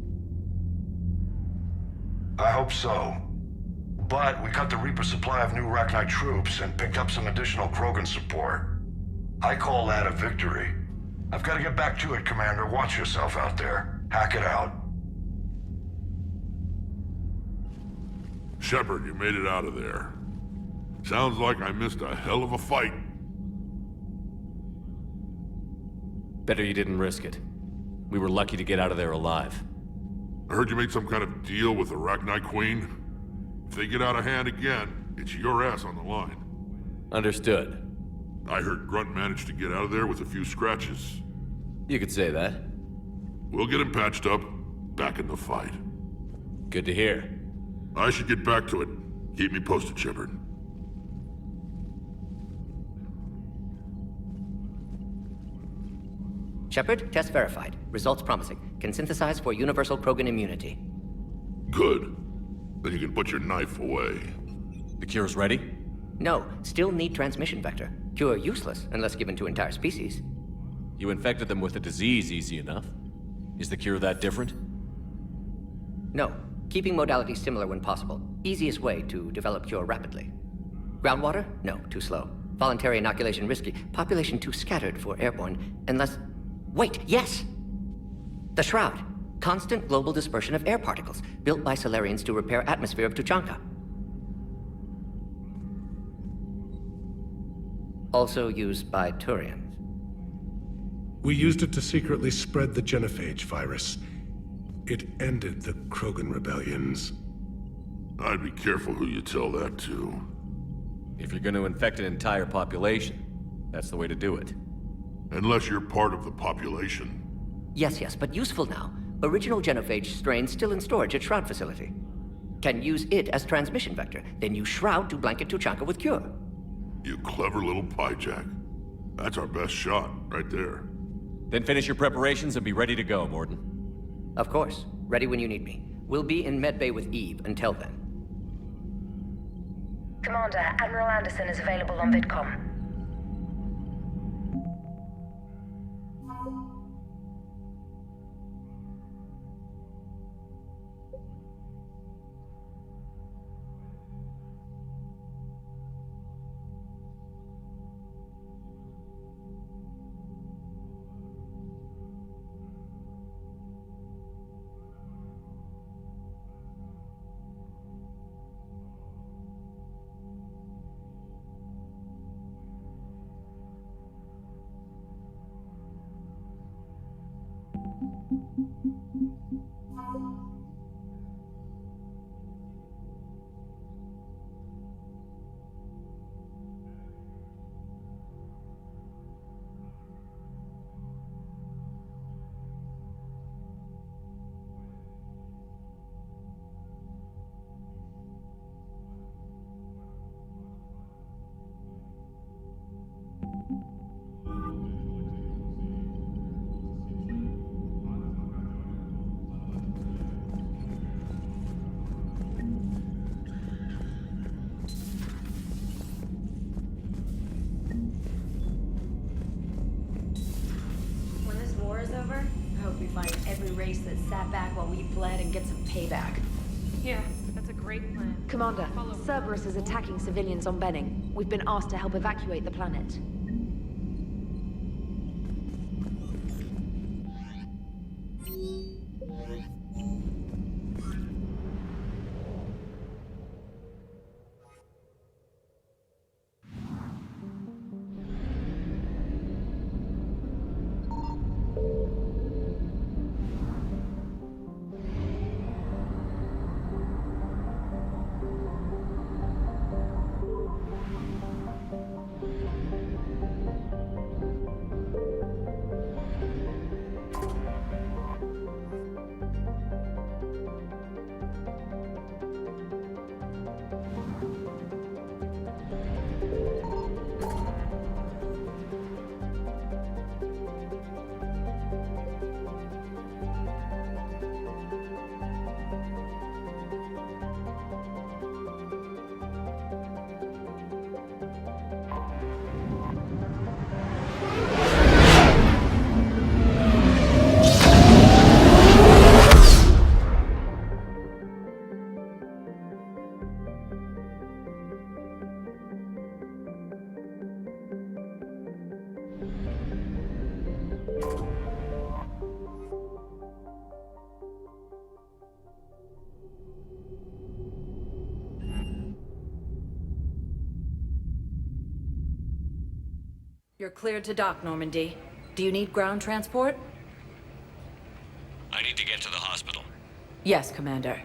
I hope so. But we cut the Reaper supply of new Rachni troops and picked up some additional Krogan support. I call that a victory. I've got to get back to it, Commander. Watch yourself out there. Hack it out. Shepard, you made it out of there. Sounds like I missed a hell of a fight. Better you didn't risk it. We were lucky to get out of there alive. I heard you made some kind of deal with the Rachni Queen. If they get out of hand again, it's your ass on the line. Understood. I heard Grunt managed to get out of there with a few scratches. You could say that. We'll get him patched up, back in the fight. Good to hear. I should get back to it. Keep me posted, Shepard. Shepard, test verified. Results promising. Can synthesize for universal Krogan immunity. Good. Then you can put your knife away. The cure's ready? No, still need transmission vector. Cure useless unless given to entire species. You infected them with a disease easy enough. Is the cure that different? No. Keeping modalities similar when possible. Easiest way to develop cure rapidly. Groundwater? No, too slow. Voluntary inoculation risky. Population too scattered for airborne. Unless... Wait, yes! The Shroud. Constant global dispersion of air particles, built by Salarians to repair atmosphere of Tuchanka. Also used by Turians. We used it to secretly spread the genophage virus. It ended the Krogan rebellions. I'd be careful who you tell that to. If you're going to infect an entire population, that's the way to do it. Unless you're part of the population. Yes, but useful now. Original genophage strain still in storage at Shroud facility. Can use it as transmission vector, then use Shroud to blanket Tuchanka with cure. You clever little pyjak. That's our best shot, right there. Then finish your preparations and be ready to go, Mordin. Of course. Ready when you need me. We'll be in Medbay with Eve until then. Commander, Admiral Anderson is available on VidCom. race that sat back while we bled and get some payback. Yeah, that's a great plan. Commander, Cerberus is attacking civilians on Benning. We've been asked to help evacuate the planet. You're cleared to dock, Normandy. Do you need ground transport? I need to get to the hospital. Yes, Commander.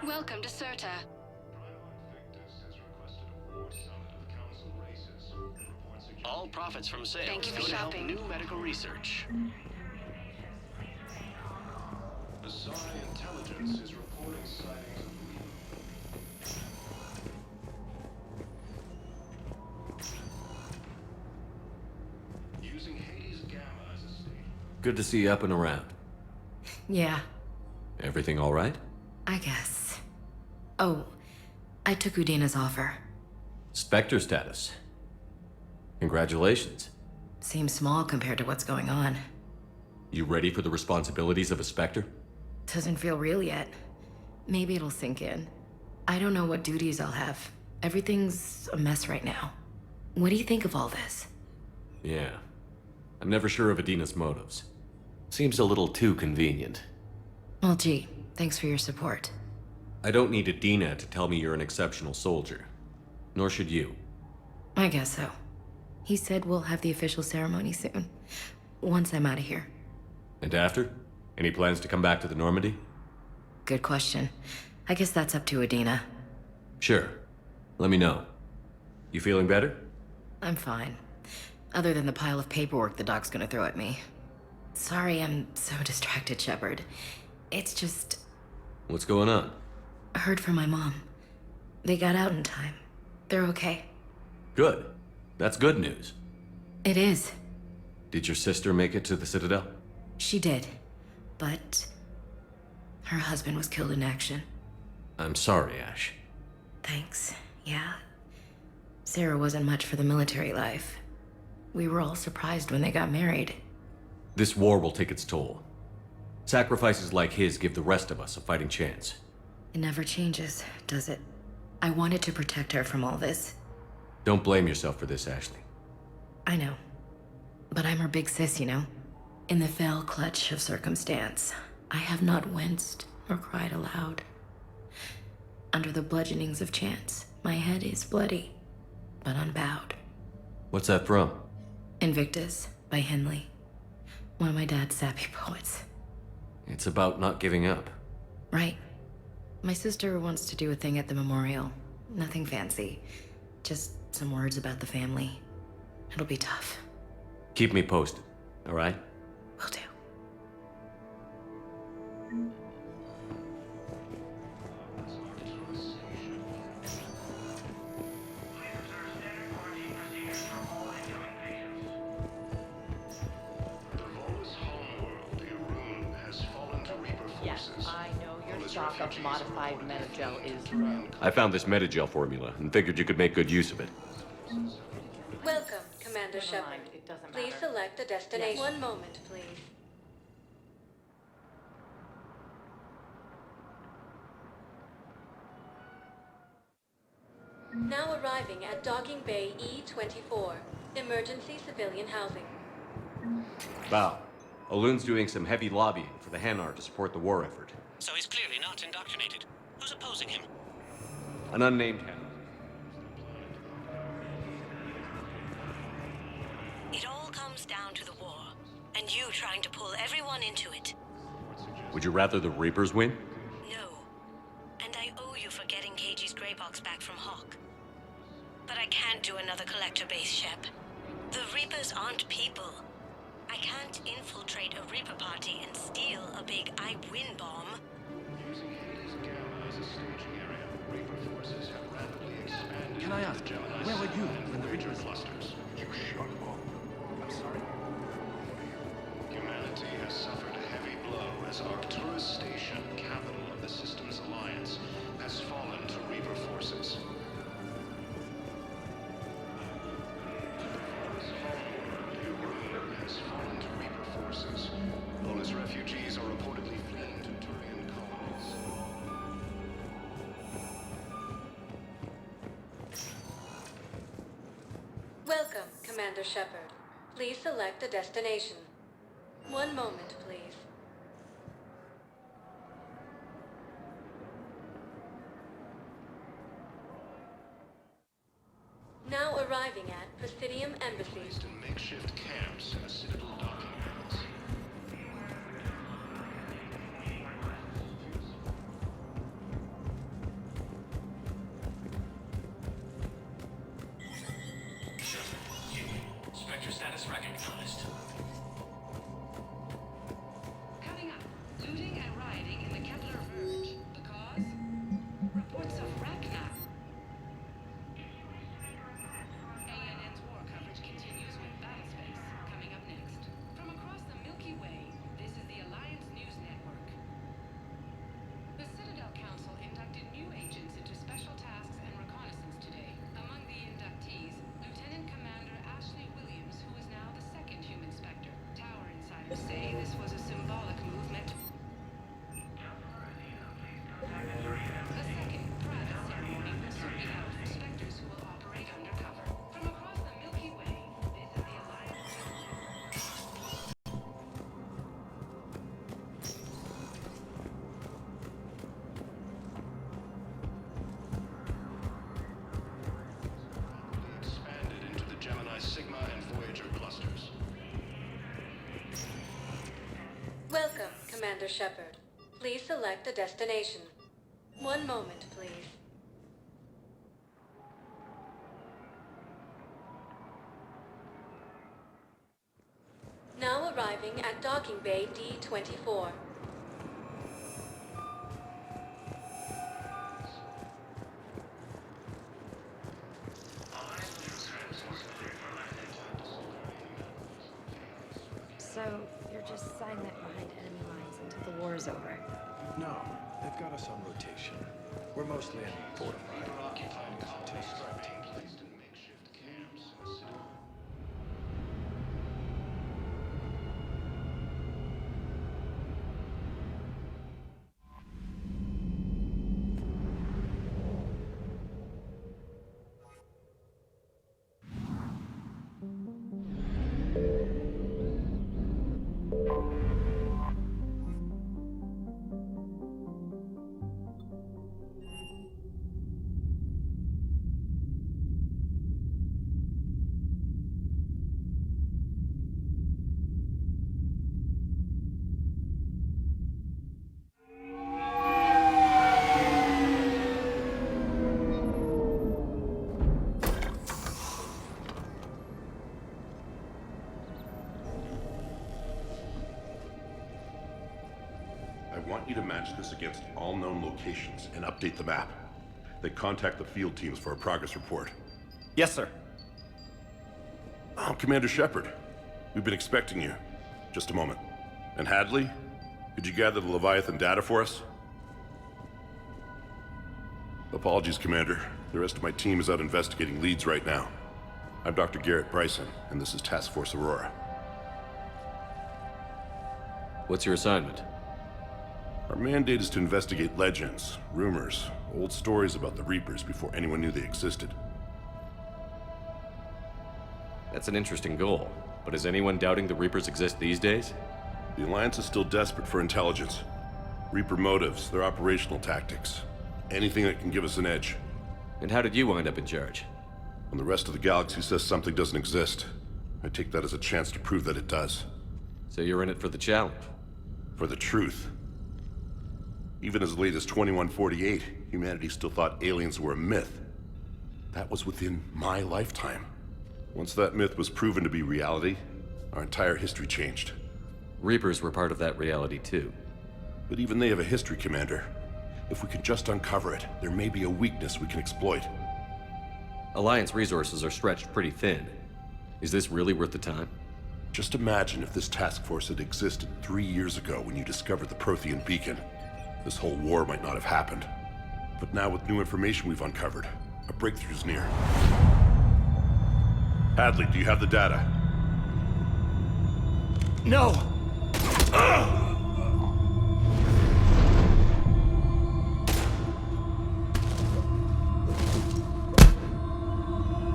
Welcome to Serta. All profits from sales Thank you for go to help shopping. new medical research. Asari intelligence is reporting sightings of using Hades Gamma as a station. Good to see you up and around. Yeah, Everything all right? I guess. Oh, I took Udina's offer. Spectre status. Congratulations. Seems small compared to what's going on. You ready for the responsibilities of a Spectre? Doesn't feel real yet. Maybe it'll sink in. I don't know what duties I'll have. Everything's a mess right now. What do you think of all this? Yeah. I'm never sure of Adina's motives. Seems a little too convenient. Well, gee, thanks for your support. I don't need Adina to tell me you're an exceptional soldier. Nor should you. I guess so. He said we'll have the official ceremony soon. Once I'm out of here. And after? Any plans to come back to the Normandy? Good question. I guess that's up to Adina. Sure. Let me know. You feeling better? I'm fine. Other than the pile of paperwork the doc's gonna throw at me. Sorry I'm so distracted, Shepard. It's just... What's going on? I heard from my mom. They got out in time. They're okay. Good. That's good news. It is. Did your sister make it to the Citadel? She did. But... her husband was killed in action. I'm sorry, Ash. Thanks. Yeah. Sarah wasn't much for the military life. We were all surprised when they got married. This war will take its toll. Sacrifices like his give the rest of us a fighting chance. It never changes, does it? I wanted to protect her from all this. Don't blame yourself for this, Ashley. I know. But I'm her big sis, you know? In the fell clutch of circumstance, I have not winced or cried aloud. Under the bludgeonings of chance, my head is bloody, but unbowed. What's that from? Invictus by Henley. One of my dad's sappy poets. It's about not giving up. Right. My sister wants to do a thing at the memorial. Nothing fancy. Just some words about the family. It'll be tough. Keep me posted, all right? Will do. Stock of modified Metagel is low. I found this Metagel formula and figured you could make good use of it. Welcome, Commander Shepard. Please select a destination. One moment, please. Now arriving at Docking Bay E-24, emergency civilian housing. Val, Olun's doing some heavy lobbying for the Hanar to support the war effort. So he's clearly not indoctrinated. Who's opposing him? An unnamed Hanar. It all comes down to the war, and you trying to pull everyone into it. Would you rather the Reapers win? No. And I owe you for getting KG's Grey Box back from Hawk. But I can't do another collector base, Shep. The Reapers aren't people. I can't infiltrate a Reaper party and steal a big I win bomb. Using Hades Gamma as a staging area, Reaper forces have rapidly expanded. Can I ask, where were you when the Reaper clusters? You shut up. I'm sorry. Humanity has suffered a heavy blow as Arcturus Station, capital of the Systems Alliance, has fallen to Reaper forces. Has fallen to Reaper forces. Bonus refugees are reportedly fleeing to Turian colonies. Commander Shepard. Please select a destination. One moment, please. Now arriving at Presidium Embassy. Placed in makeshift camps in a Citadel docking yards. Spectre status recognized. Coming up, looting and rioting in the Kepler Verge. The cause? Reports of Rachnar. ANN's war coverage continues with Battlespace. Coming up next. From across the Milky Way, this is the Alliance News Network. The Citadel Council inducted new agents into special tasks and reconnaissance today. Among the inductees, Lieutenant Commander Ashley Williams, who is now the second human Spectre. Tower insiders say this was a symbolic movement. A second private ceremony will soon be held for Spectres who will operate undercover. From across the Milky Way, this is the Alliance. Expanded into the Gemini Sigma and Voyager clusters. Welcome, Commander Shepard. Please select a destination. One moment, please. Now arriving at Docking Bay D-24. So, you're just saying that behind enemy lines until the war is over? No, they've got us on rotation. We're mostly in fortified. Occupied colonies are being placed in makeshift camps in the Citadel. I want you to match this against all known locations and update the map. Then contact the field teams for a progress report. Yes, sir. Oh, Commander Shepard. We've been expecting you. Just a moment. And Hadley? Could you gather the Leviathan data for us? Apologies, Commander. The rest of my team is out investigating leads right now. I'm Dr. Garrett Bryson, and this is Task Force Aurora. What's your assignment? Our mandate is to investigate legends, rumors, old stories about the Reapers before anyone knew they existed. That's an interesting goal, but is anyone doubting the Reapers exist these days? The Alliance is still desperate for intelligence. Reaper motives, their operational tactics. Anything that can give us an edge. And how did you wind up in charge? When the rest of the galaxy says something doesn't exist, I take that as a chance to prove that it does. So you're in it for the challenge? For the truth. Even as late as 2148, humanity still thought aliens were a myth. That was within my lifetime. Once that myth was proven to be reality, our entire history changed. Reapers were part of that reality too. But even they have a history, Commander. If we can just uncover it, there may be a weakness we can exploit. Alliance resources are stretched pretty thin. Is this really worth the time? Just imagine if this task force had existed 3 years ago when you discovered the Prothean beacon. This whole war might not have happened. But now with new information we've uncovered, a breakthrough's near. Hadley, do you have the data? No!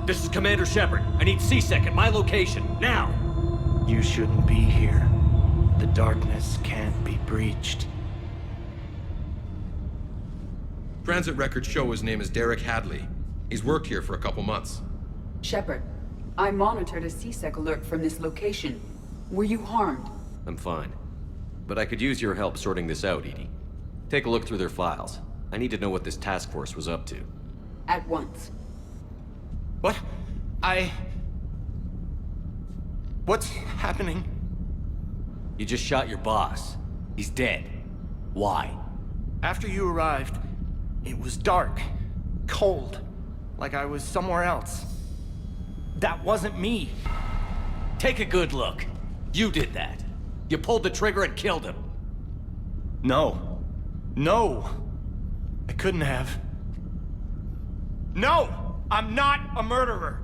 This is Commander Shepard. I need C-Sec at my location, now! You shouldn't be here. The darkness can't be breached. Transit records show his name is Derek Hadley. He's worked here for a couple months. Shepard, I monitored a C-Sec alert from this location. Were you harmed? I'm fine. But I could use your help sorting this out, EDI. Take a look through their files. I need to know what this task force was up to. At once. What? What's happening? You just shot your boss. He's dead. Why? After you arrived, it was dark, cold, like I was somewhere else. That wasn't me. Take a good look. You did that. You pulled the trigger and killed him. No. No. I couldn't have. No! I'm not a murderer!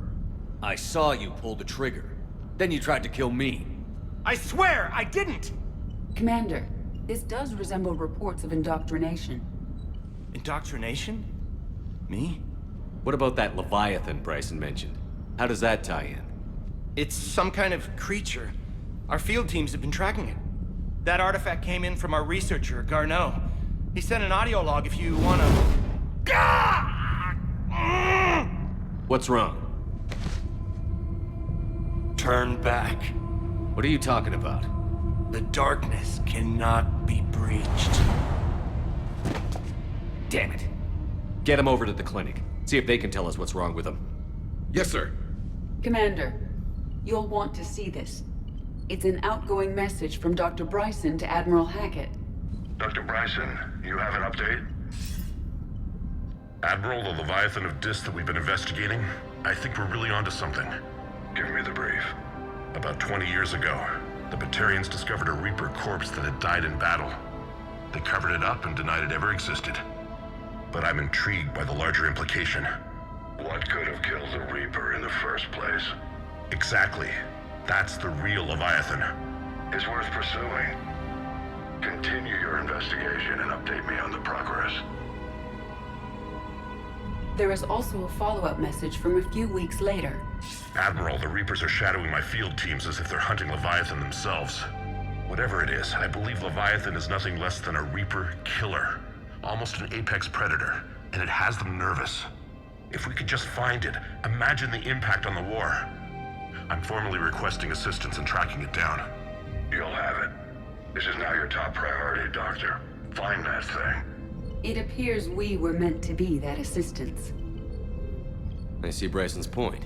I saw you pull the trigger. Then you tried to kill me. I swear I didn't! Commander, this does resemble reports of indoctrination. Indoctrination? Me? What about that Leviathan Bryson mentioned? How does that tie in? It's some kind of creature. Our field teams have been tracking it. That artifact came in from our researcher, Garneau. He sent an audio log if you wanna... What's wrong? Turn back. What are you talking about? The darkness cannot be breached. Damn it. Get him over to the clinic. See if they can tell us what's wrong with him. Yes, sir. Commander, you'll want to see this. It's an outgoing message from Dr. Bryson to Admiral Hackett. Dr. Bryson, you have an update? Admiral, the Leviathan of Dis that we've been investigating, I think we're really onto something. Give me the brief. About 20 years ago, the Batarians discovered a Reaper corpse that had died in battle. They covered it up and denied it ever existed. But I'm intrigued by the larger implication. What could have killed the Reaper in the first place? Exactly. That's the real Leviathan. It's worth pursuing. Continue your investigation and update me on the progress. There is also a follow-up message from a few weeks later. Admiral, the Reapers are shadowing my field teams as if they're hunting Leviathan themselves. Whatever it is, I believe Leviathan is nothing less than a Reaper killer. Almost an apex predator, and it has them nervous. If we could just find it, imagine the impact on the war. I'm formally requesting assistance in tracking it down. You'll have it. This is now your top priority, Doctor. Find that thing. It appears we were meant to be that assistance. I see Bryson's point.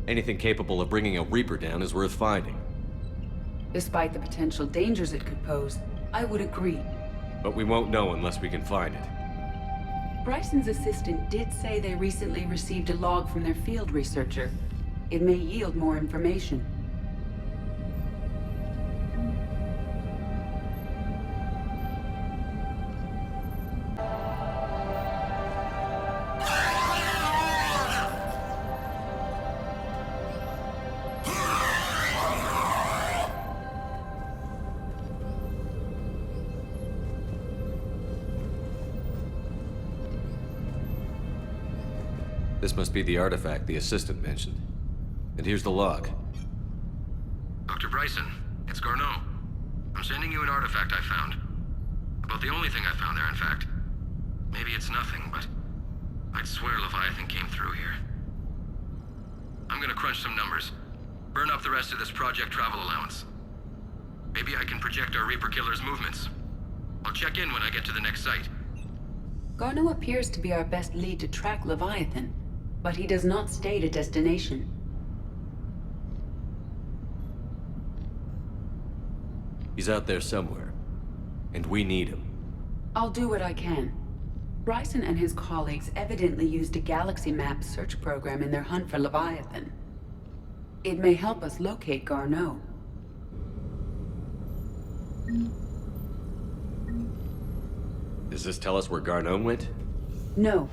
Anything capable of bringing a Reaper down is worth finding. Despite the potential dangers it could pose, I would agree. But we won't know unless we can find it. Bryson's assistant did say they recently received a log from their field researcher. It may yield more information. This must be the artifact the assistant mentioned. And here's the log. Dr. Bryson, it's Garneau. I'm sending you an artifact I found. About the only thing I found there, in fact. Maybe it's nothing, but I'd swear Leviathan came through here. I'm gonna crunch some numbers. Burn up the rest of this Project Travel allowance. Maybe I can project our Reaper killer's movements. I'll check in when I get to the next site. Garneau appears to be our best lead to track Leviathan, but he does not state a destination. He's out there somewhere, and we need him. I'll do what I can. Bryson and his colleagues evidently used a galaxy map search program in their hunt for Leviathan. It may help us locate Garneau. Does this tell us where Garneau went? No,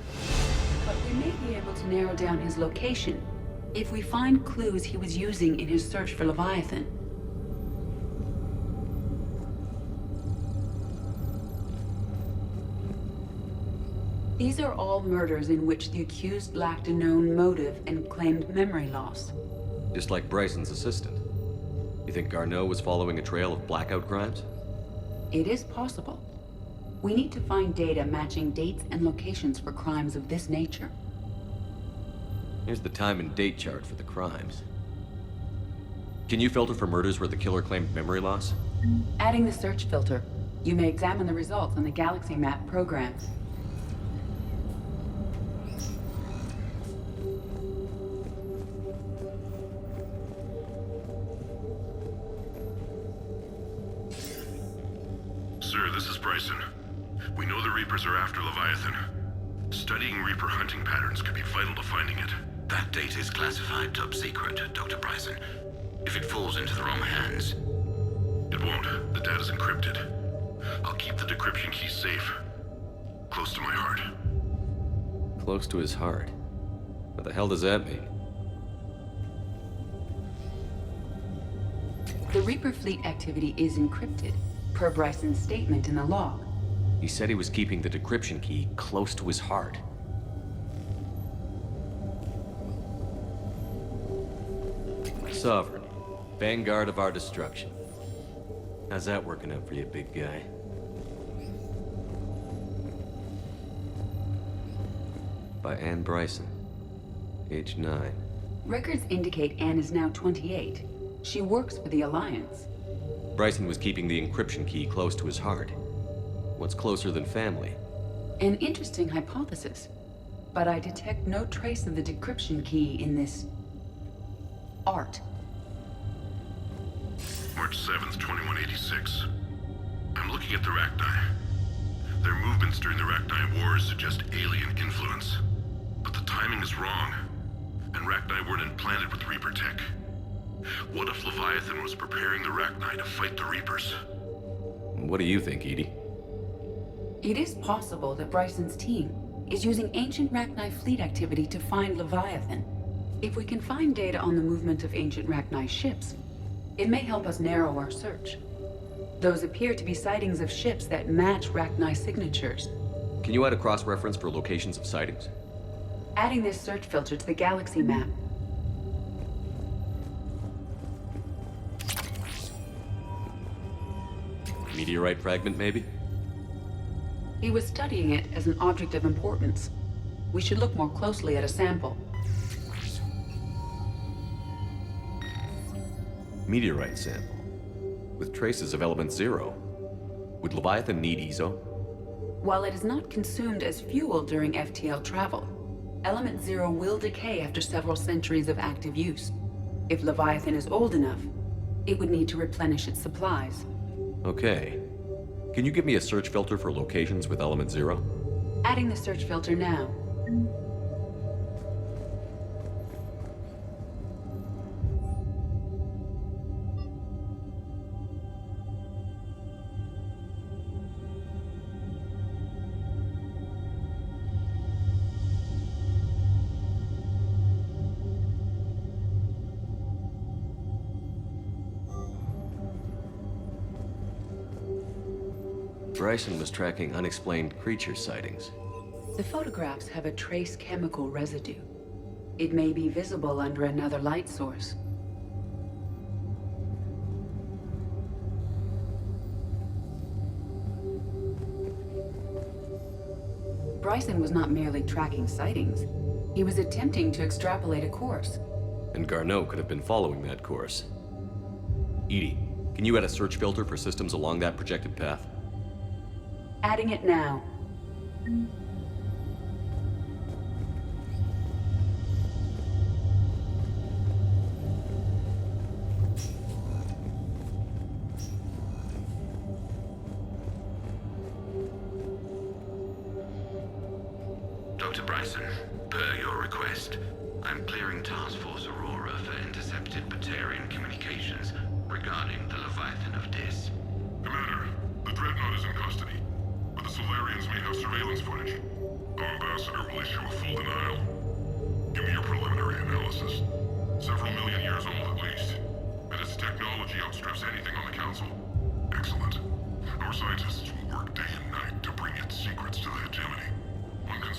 but we may be able to narrow down his location if we find clues he was using in his search for Leviathan. These are all murders in which the accused lacked a known motive and claimed memory loss. Just like Bryson's assistant. You think Garneau was following a trail of blackout crimes? It is possible. We need to find data matching dates and locations for crimes of this nature. Here's the time and date chart for the crimes. Can you filter for murders where the killer claimed memory loss? Adding the search filter, you may examine the results on the Galaxy Map program. Sir, this is Bryson. We know the Reapers are after Leviathan. Studying Reaper hunting patterns could be vital to finding it. That data is classified top secret, Dr. Bryson. If it falls into the wrong hands... It won't. The data's encrypted. I'll keep the decryption key safe. Close to my heart. Close to his heart? What the hell does that mean? The Reaper fleet activity is encrypted, per Bryson's statement in the log. He said he was keeping the decryption key close to his heart. Sovereign, vanguard of our destruction. How's that working out for you, big guy? By Anne Bryson, age 9. Records indicate Anne is now 28. She works for the Alliance. Bryson was keeping the encryption key close to his heart. What's closer than family? An interesting hypothesis. But I detect no trace of the decryption key in this... art. March 7th, 2186. I'm looking at the Rachni. Their movements during the Rachni Wars suggest alien influence. But the timing is wrong. And Rachni weren't implanted with Reaper tech. What if Leviathan was preparing the Rachni to fight the Reapers? What do you think, Edie? It is possible that Bryson's team is using ancient Rachni fleet activity to find Leviathan. If we can find data on the movement of ancient Rachni ships, it may help us narrow our search. Those appear to be sightings of ships that match Rachni signatures. Can you add a cross-reference for locations of sightings? Adding this search filter to the Galaxy Map. Meteorite fragment, maybe? He was studying it as an object of importance. We should look more closely at a sample. Meteorite sample. With traces of element 0. Would Leviathan need EZO? While it is not consumed as fuel during FTL travel, element 0 will decay after several centuries of active use. If Leviathan is old enough, it would need to replenish its supplies. Okay. Can you give me a search filter for locations with element 0? Adding the search filter now. Bryson was tracking unexplained creature sightings. The photographs have a trace chemical residue. It may be visible under another light source. Bryson was not merely tracking sightings. He was attempting to extrapolate a course. And Garneau could have been following that course. Edie, can you add a search filter for systems along that projected path? Adding it now. Dr. Bryson, per your request, I'm clearing Task Force Aurora for intercepted Batarian communications regarding the Leviathan of Dis. Commander, the Dreadnought is in custody. But the Solarians may have surveillance footage. Our ambassador will issue a full denial. Give me your preliminary analysis. Several million years old at least. And its technology outstrips anything on the Council. Excellent. Our scientists will work day and night to bring its secrets to the hegemony. One can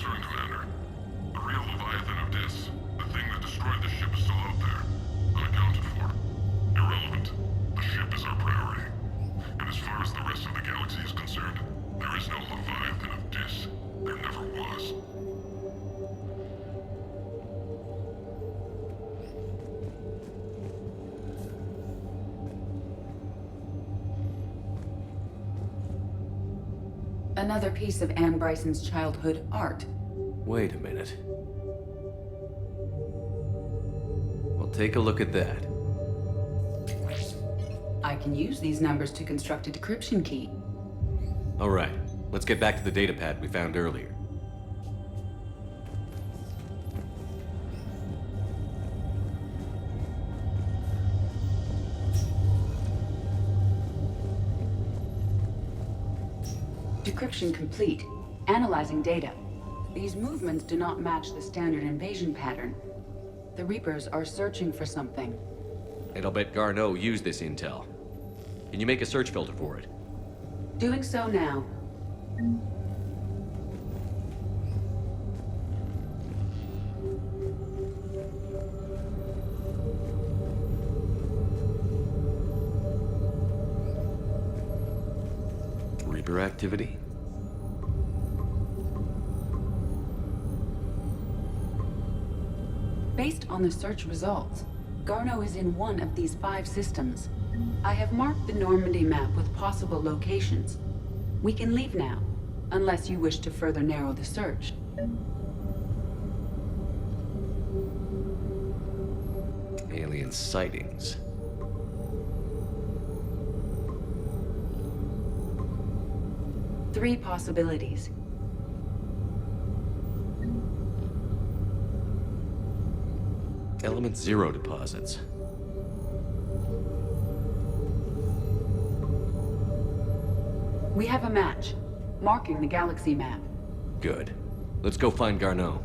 Record. There is no Leviathan of Dis. There never was. Another piece of Anne Bryson's childhood art. Wait a minute. Well, take a look at that. I can use these numbers to construct a decryption key. All right, let's get back to the data pad we found earlier. Decryption complete. Analyzing data. These movements do not match the standard invasion pattern. The Reapers are searching for something. And I'll bet Garneau used this intel. Can you make a search filter for it? Doing so now. Reaper activity? Based on the search results, Garneau is in one of these 5 systems. I have marked the Normandy map with possible locations. We can leave now, unless you wish to further narrow the search. Alien sightings. Three possibilities. Element Zero deposits. We have a match, marking the galaxy map. Good. Let's go find Garneau.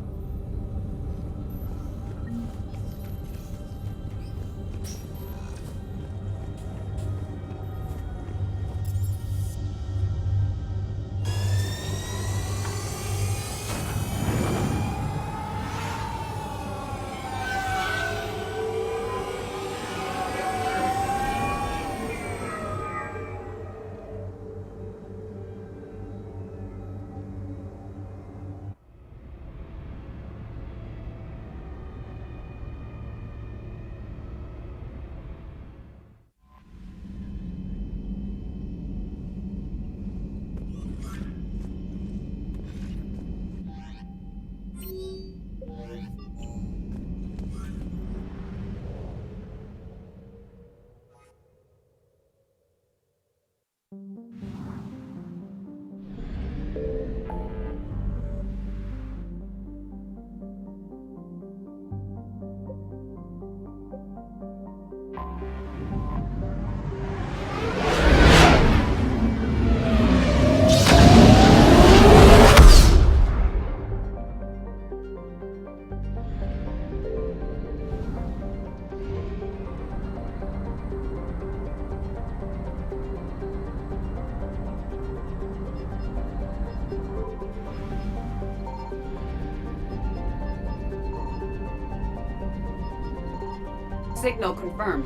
Signal confirmed.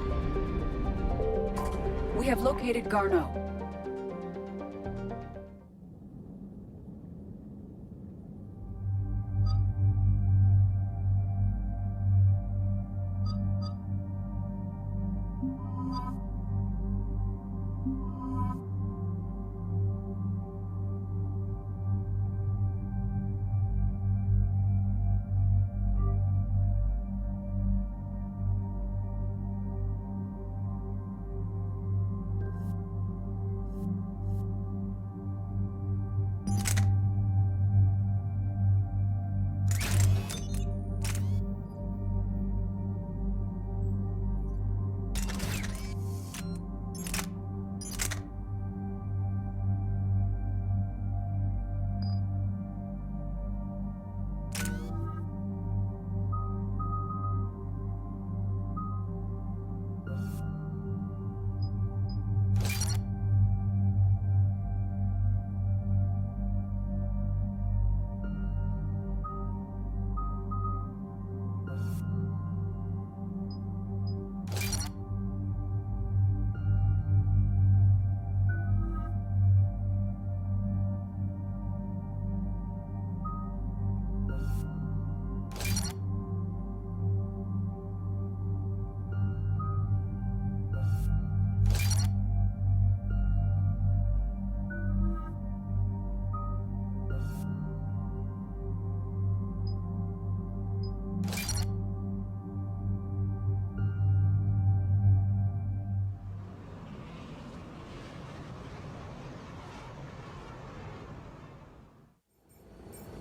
We have located Garneau.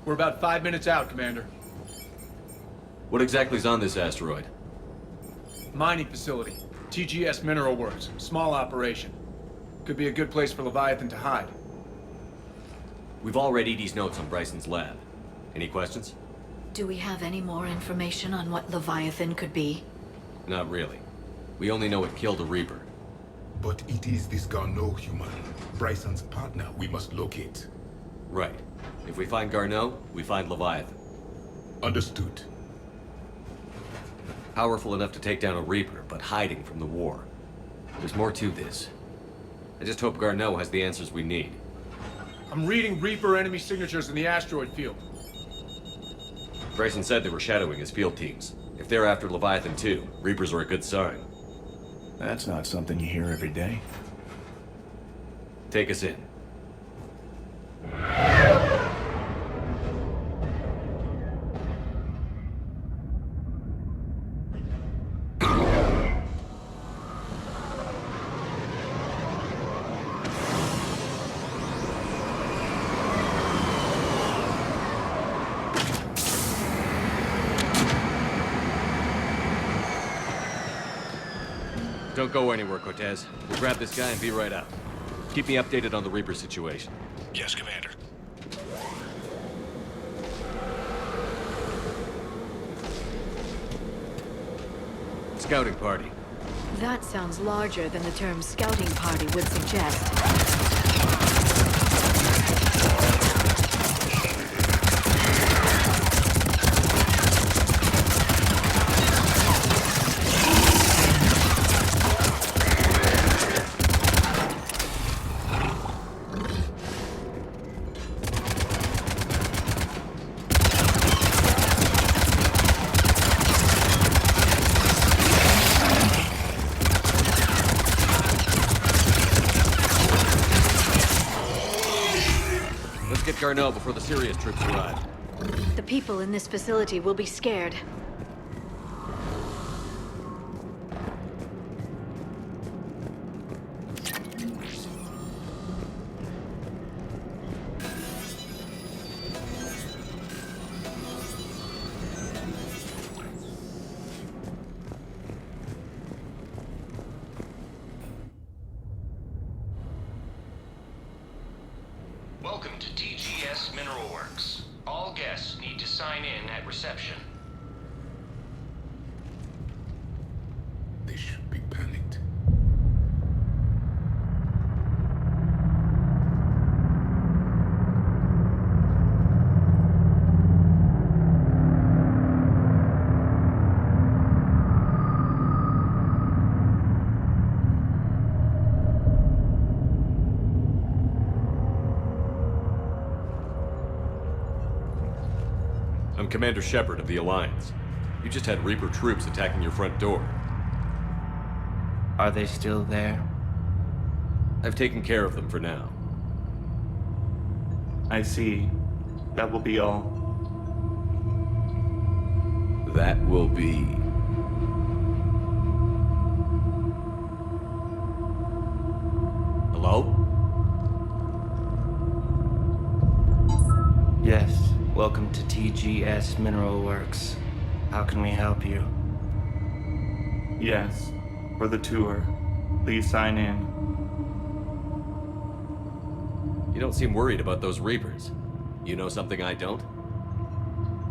We're about 5 minutes out, Commander. What exactly is on this asteroid? Mining facility. TGS Mineral Works. Small operation. Could be a good place for Leviathan to hide. We've all read Edie's notes on Bryson's lab. Any questions? Do we have any more information on what Leviathan could be? Not really. We only know it killed a Reaper. But it is this Garneau human, Bryson's partner, we must locate. Right. If we find Garneau, we find Leviathan. Understood. Powerful enough to take down a Reaper, but hiding from the war. There's more to this. I just hope Garneau has the answers we need. I'm reading Reaper enemy signatures in the asteroid field. Bryson said they were shadowing his field teams. If they're after Leviathan too, Reapers are a good sign. That's not something you hear every day. Take us in. Don't go anywhere, Cortez. We'll grab this guy and be right out. Keep me updated on the Reaper situation. Yes, Commander. Scouting party. That sounds larger than the term scouting party would suggest. Garneau before the Sirius troops arrive. The people in this facility will be scared. Welcome to TGS Mineral Works. All guests need to sign in at reception. They should be panicked. I'm Commander Shepard of the Alliance. You just had Reaper troops attacking your front door. Are they still there? I've taken care of them for now. I see. That will be all. That will be... Hello? Yes. Welcome to TGS Mineral Works. How can we help you? Yes, for the tour. Please sign in. You don't seem worried about those Reapers. You know something I don't?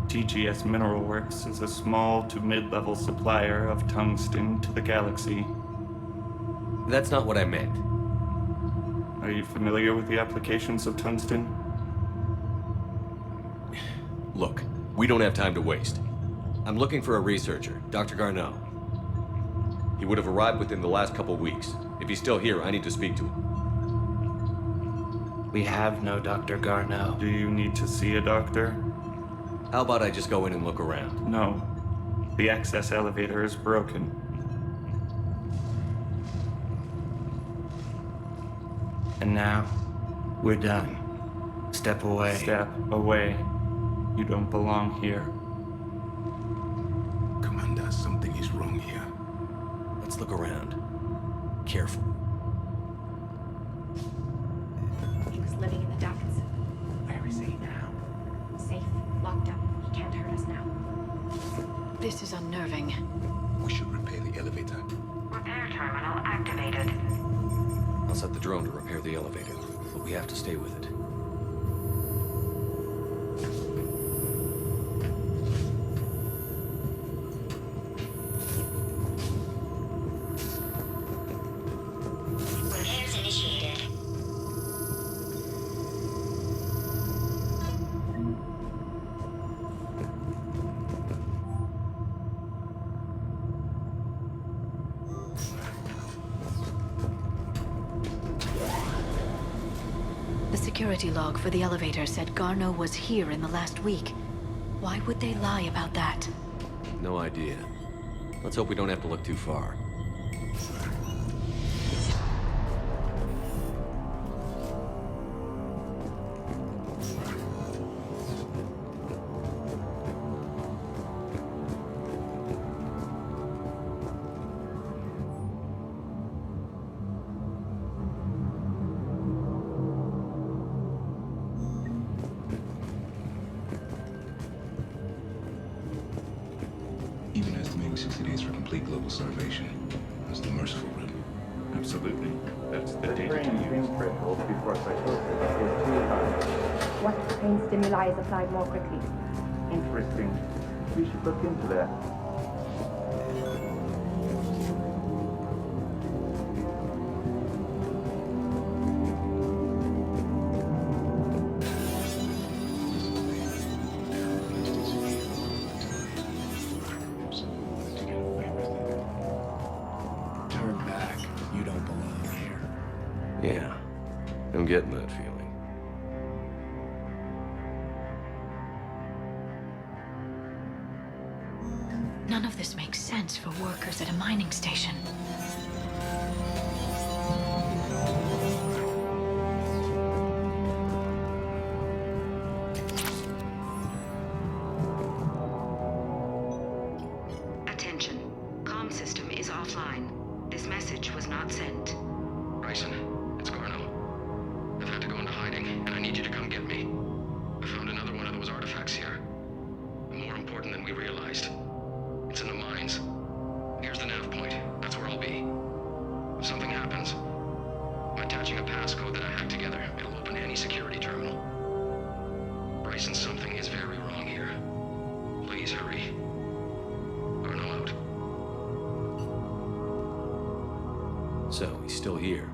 TGS Mineral Works is a small to mid-level supplier of tungsten to the galaxy. That's not what I meant. Are you familiar with the applications of tungsten? Look, we don't have time to waste. I'm looking for a researcher, Dr. Garneau. He would have arrived within the last couple weeks. If he's still here, I need to speak to him. We have no Dr. Garneau. Do you need to see a doctor? How about I just go in and look around? No. The access elevator is broken. And now, we're done. Step away. Step away. You don't belong here. Commander, something is wrong here. Let's look around. Careful. He was living in the ducts. Where is he now? Safe. This is unnerving. We should repair the elevator. Repair terminal activated. I'll set the drone to repair the elevator, but we have to stay with it. Repairs initiated. The security log for the elevator said Garneau was here in the last week. Why would they lie about that? No idea. Let's hope we don't have to look too far. Even estimating 60 days for complete global starvation. That's the merciful route. Absolutely. That's the data to use. What pain stimuli is applied more quickly? Interesting. We should look into that. Turn back. You don't belong here. Yeah, I'm getting that feeling. None of this makes sense for workers at a mining station. Attention. Comm system is offline. This message was not sent. Bryson, it's Garneau. I've had to go into hiding, and I need you to come get me. I found another one of those artifacts here. More important than we realized. It's in the mines. Here's the nav point. That's where I'll be. If something happens, I'm attaching a passcode that I hacked together. It'll open any security terminal. Bryson, something is very wrong here. Please hurry. Garneau out. So, he's still here.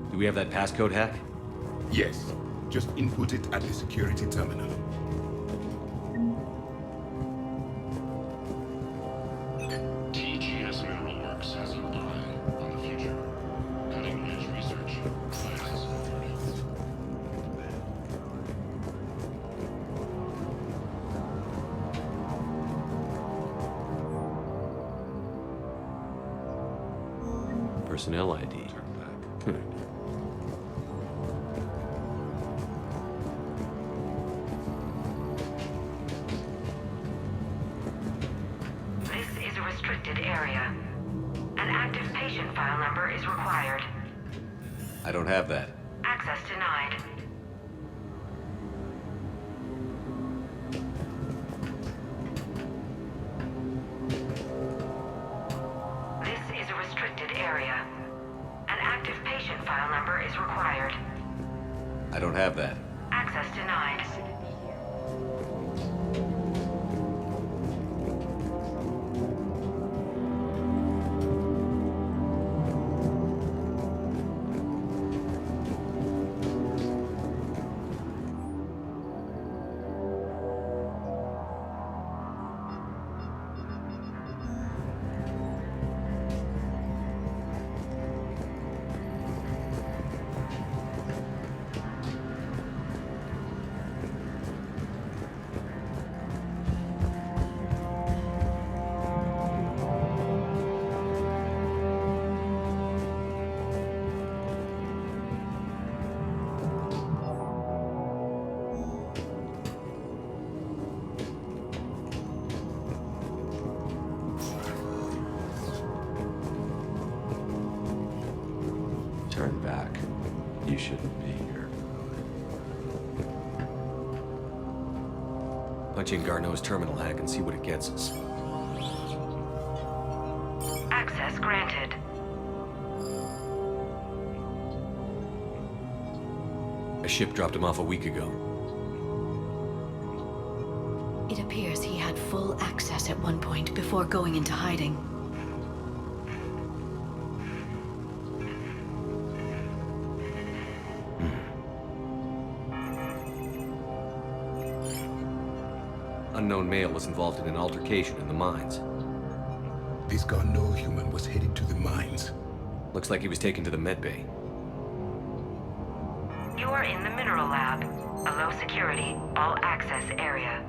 Do we have that passcode hack? Yes. Just input it at the security terminal. TGS Mineral Works has an eye on the future. Cutting-edge research. Science. Personnel ID. This is a restricted area. An active patient file number is required. I don't have that. Access denied. This is a restricted area. An active patient file number is required. I don't have that. Access denied. Turn back. You shouldn't be here. Punch in Garneau's terminal hack and see what it gets us. ship dropped him off a week ago. It appears he had full access at one point before going into hiding. Unknown male was involved in an altercation in the mines. This Garneau human was headed to the mines. Looks like he was taken to the medbay. You are in the Mineral Lab, a low-security, all-access area.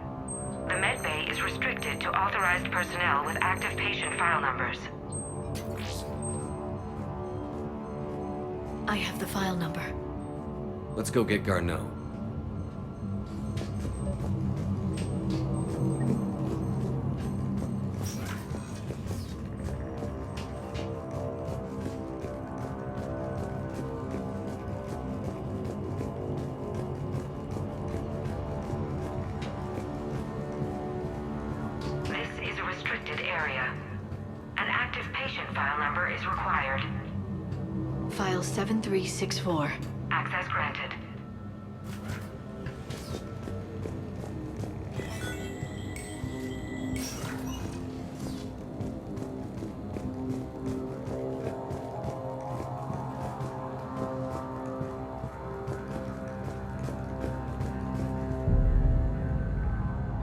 The medbay is restricted to authorized personnel with active patient file numbers. I have the file number. Let's go get Garneau. File 7364. Access granted.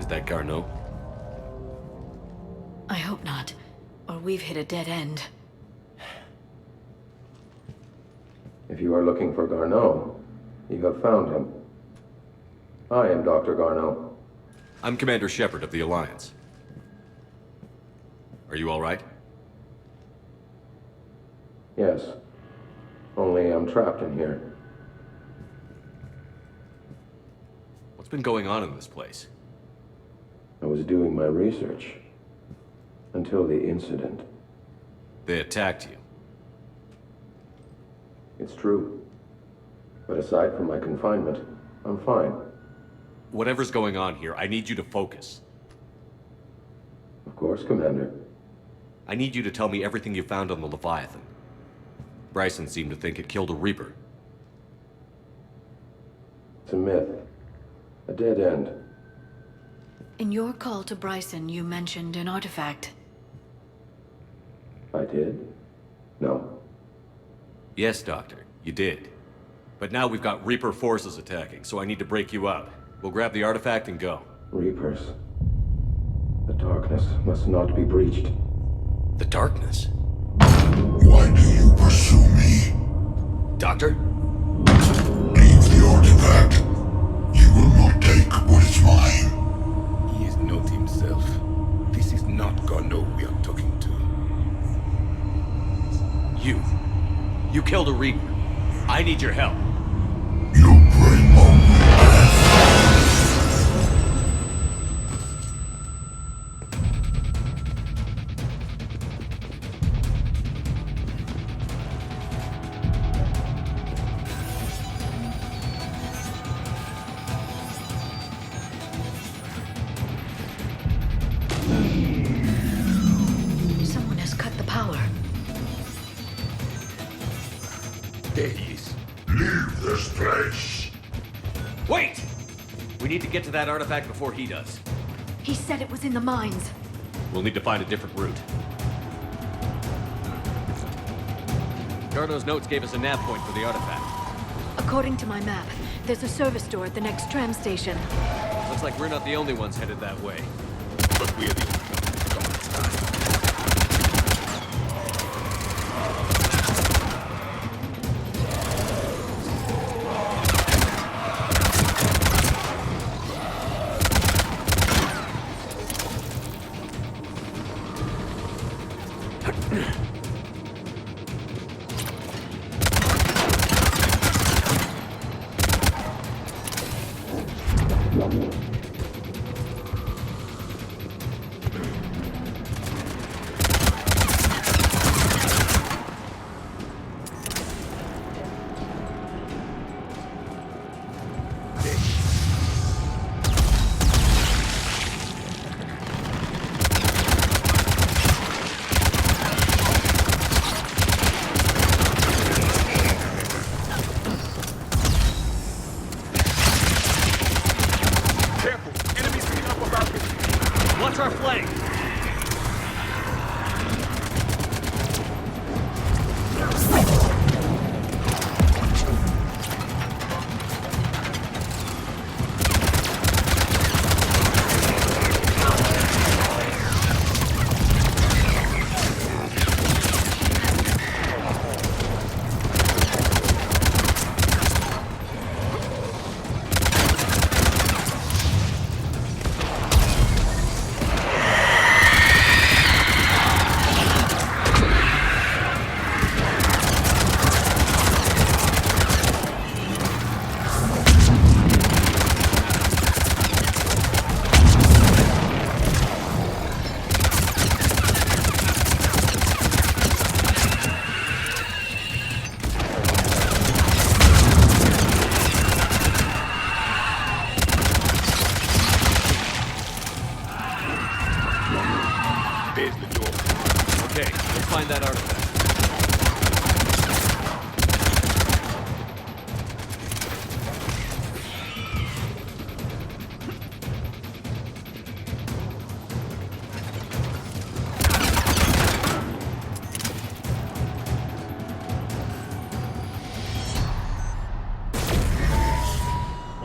Is that Garneau? I hope not, or we've hit a dead end. If you are looking for Garneau, you have found him. I am Dr. Garneau. I'm Commander Shepard of the Alliance. Are you all right? Yes. Only I'm trapped in here. What's been going on in this place? I was doing my research. Until the incident. They attacked you. It's true. But aside from my confinement, I'm fine. Whatever's going on here, I need you to focus. Of course, Commander. I need you to tell me everything you found on the Leviathan. Bryson seemed to think it killed a Reaper. It's a myth. A dead end. In your call to Bryson, you mentioned an artifact. I did? No. Yes, Doctor, you did. But now we've got Reaper forces attacking, so I need to break you up. We'll grab the artifact and go. Reapers. The darkness must not be breached. The darkness? Why do you pursue me? Doctor? Leave the artifact. You will not take what is mine. He is not himself. This is not Garneau we are talking to. You killed a Reaper. I need your help. You bring only death. Someone has cut the power. There he is. Leave this place. Wait! We need to get to that artifact before he does. He said it was in the mines. We'll need to find a different route. Garneau's notes gave us a nav point for the artifact. According to my map, there's a service door at the next tram station. Looks like we're not the only ones headed that way. But we're the only ones gone this time.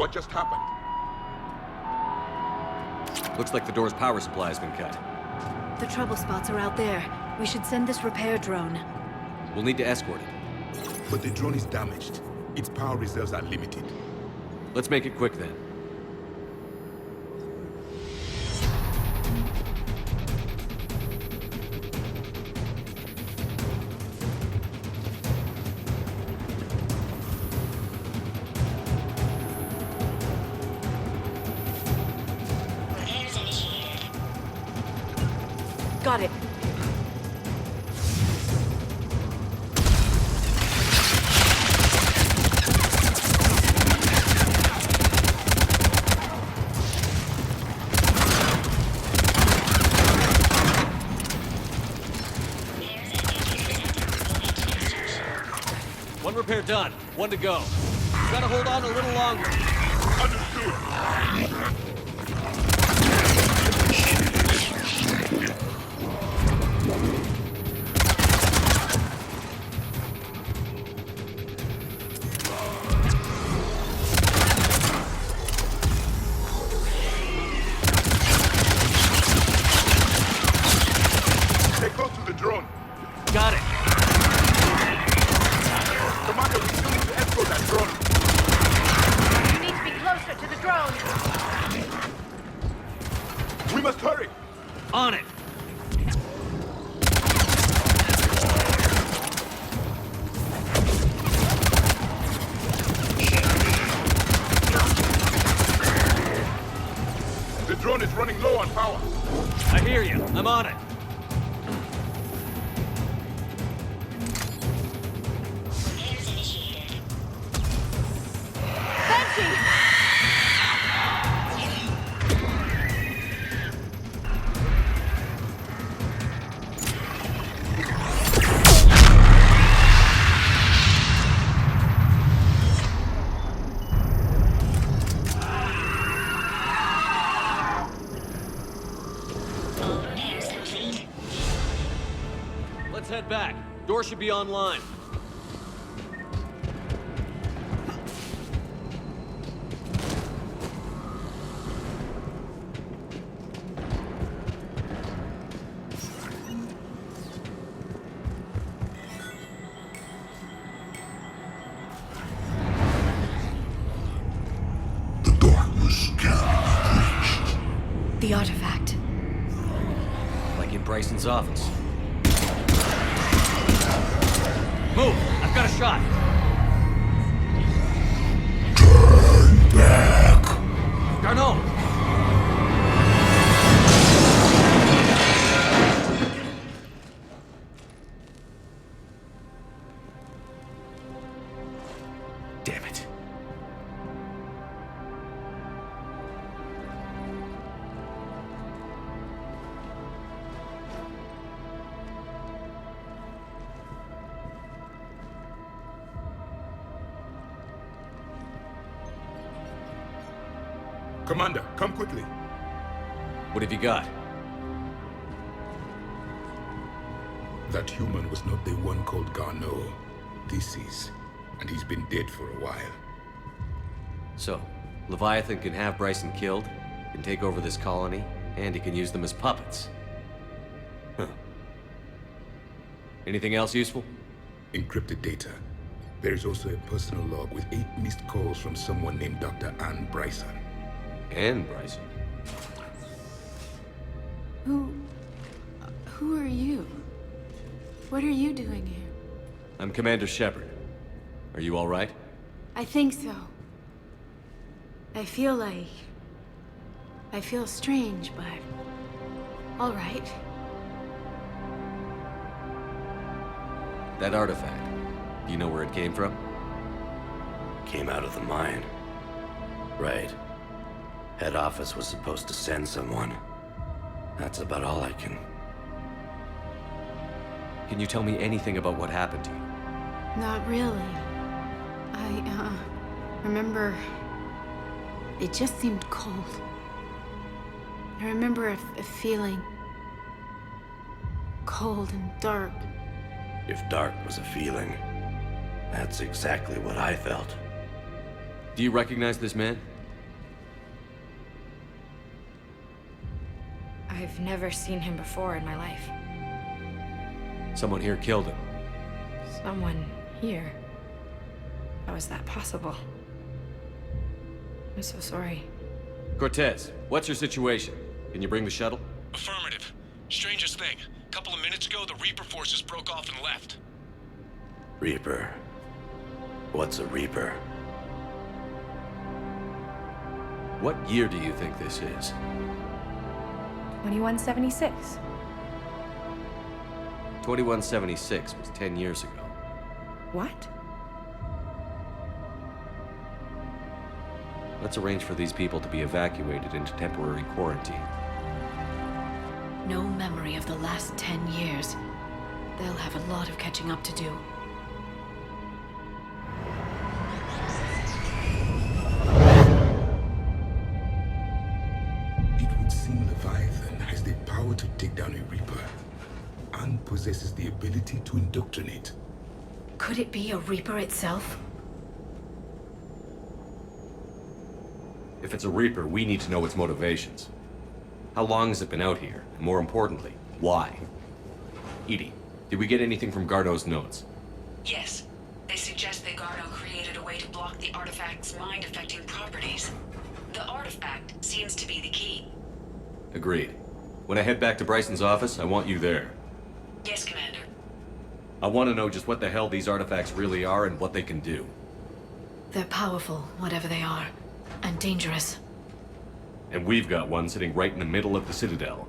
What just happened? Looks like the door's power supply has been cut. The trouble spots are out there. We should send this repair drone. We'll need to escort it. But the drone is damaged. Its power reserves are limited. Let's make it quick then. Got it. One repair done. One to go. Gotta hold on a little longer. Understood. Stay close to the drone. Got it. Commander, we still need to escort that drone. You need to be closer to the drone. We must hurry. On it. The drone is running low on power. I hear you. I'm on it. Let's head back. Door should be online. The artifact. Like in Bryson's office. Move! I've got a shot! Turn back. Garneau! Damn it. Commander, come quickly. What have you got? That human was not the one called Garneau. This is. And he's been dead for a while. So, Leviathan can have Bryson killed, can take over this colony, and he can use them as puppets. Huh. Anything else useful? Encrypted data. There is also a personal log with 8 missed calls from someone named Dr. Anne Bryson. Anne Bryson? Who are you? What are you doing here? I'm Commander Shepard. Are you all right? I think so. I feel strange, but all right. That artifact, do you know where it came from? Came out of the mine. Right. Head office was supposed to send someone. That's about all I can... Can you tell me anything about what happened to you? Not really. I remember... It just seemed cold. I remember a feeling... cold and dark. If dark was a feeling, that's exactly what I felt. Do you recognize this man? I've never seen him before in my life. Someone here killed him. Someone here. How is that possible? I'm so sorry. Cortez, what's your situation? Can you bring the shuttle? Affirmative. Strangest thing. A couple of minutes ago, the Reaper forces broke off and left. Reaper. What's a Reaper? What year do you think this is? 2176. 2176 was 10 years ago. What? Let's arrange for these people to be evacuated into temporary quarantine. No memory of the last 10 years. They'll have a lot of catching up to do. It would seem Leviathan has the power to take down a Reaper, and possesses the ability to indoctrinate. Could it be a Reaper itself? If it's a Reaper, we need to know its motivations. How long has it been out here? And more importantly, why? EDI, did we get anything from Garneau's notes? Yes. They suggest that Garneau created a way to block the artifact's mind-affecting properties. The artifact seems to be the key. Agreed. When I head back to Bryson's office, I want you there. Yes, Commander. I want to know just what the hell these artifacts really are and what they can do. They're powerful, whatever they are. And dangerous. And we've got one sitting right in the middle of the Citadel.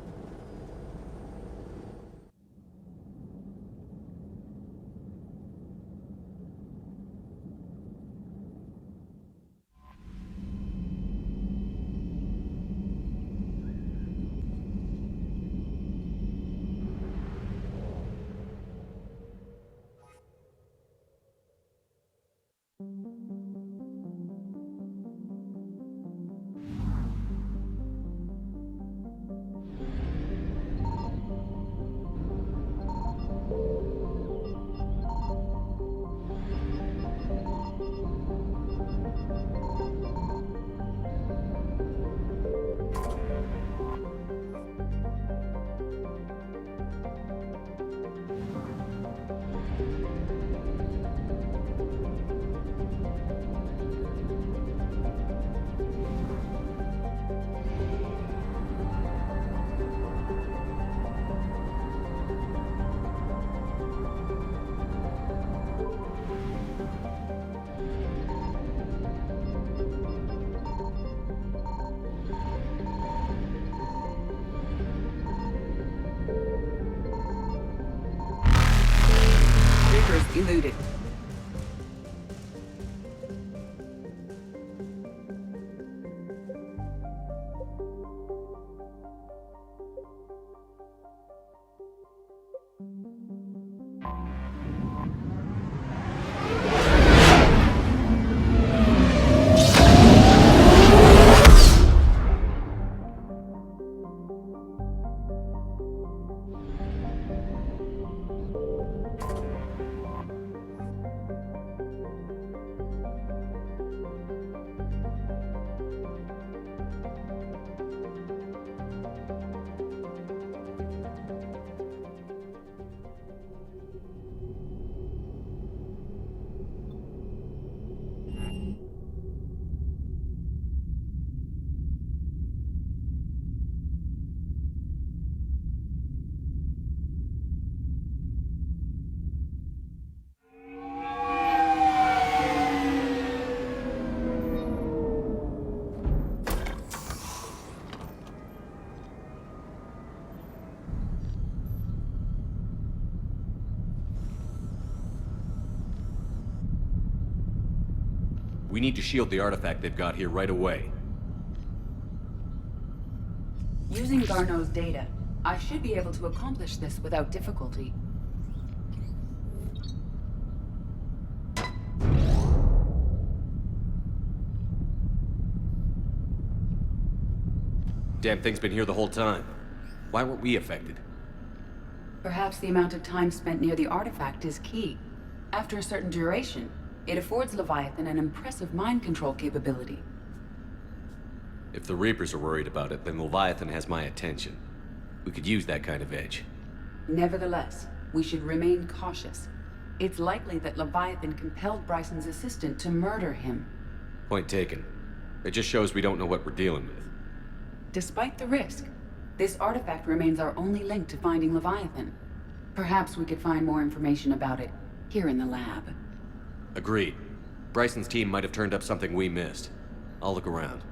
Eluded. We need to shield the artifact they've got here right away. Using Garneau's data, I should be able to accomplish this without difficulty. Damn thing's been here the whole time. Why weren't we affected? Perhaps the amount of time spent near the artifact is key. After a certain duration, It affords Leviathan an impressive mind control capability. If the Reapers are worried about it, then Leviathan has my attention. We could use that kind of edge. Nevertheless, we should remain cautious. It's likely that Leviathan compelled Bryson's assistant to murder him. Point taken. It just shows we don't know what we're dealing with. Despite the risk, this artifact remains our only link to finding Leviathan. Perhaps we could find more information about it here in the lab. Agreed. Bryson's team might have turned up something we missed. I'll look around.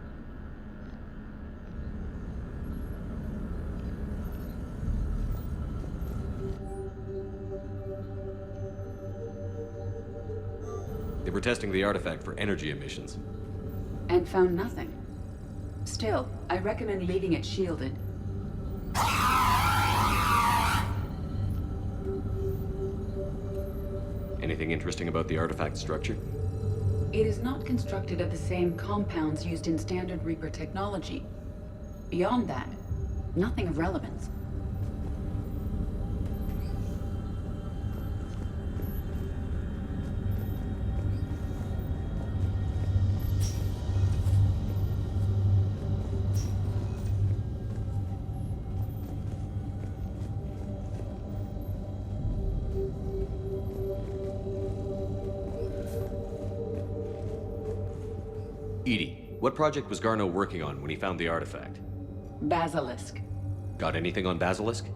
They were testing the artifact for energy emissions. And found nothing. Still, I recommend leaving it shielded. Anything interesting about the artifact structure? It is not constructed of the same compounds used in standard Reaper technology. Beyond that, nothing of relevance. EDI, what project was Garneau working on when he found the artifact? Basilisk. Got anything on Basilisk?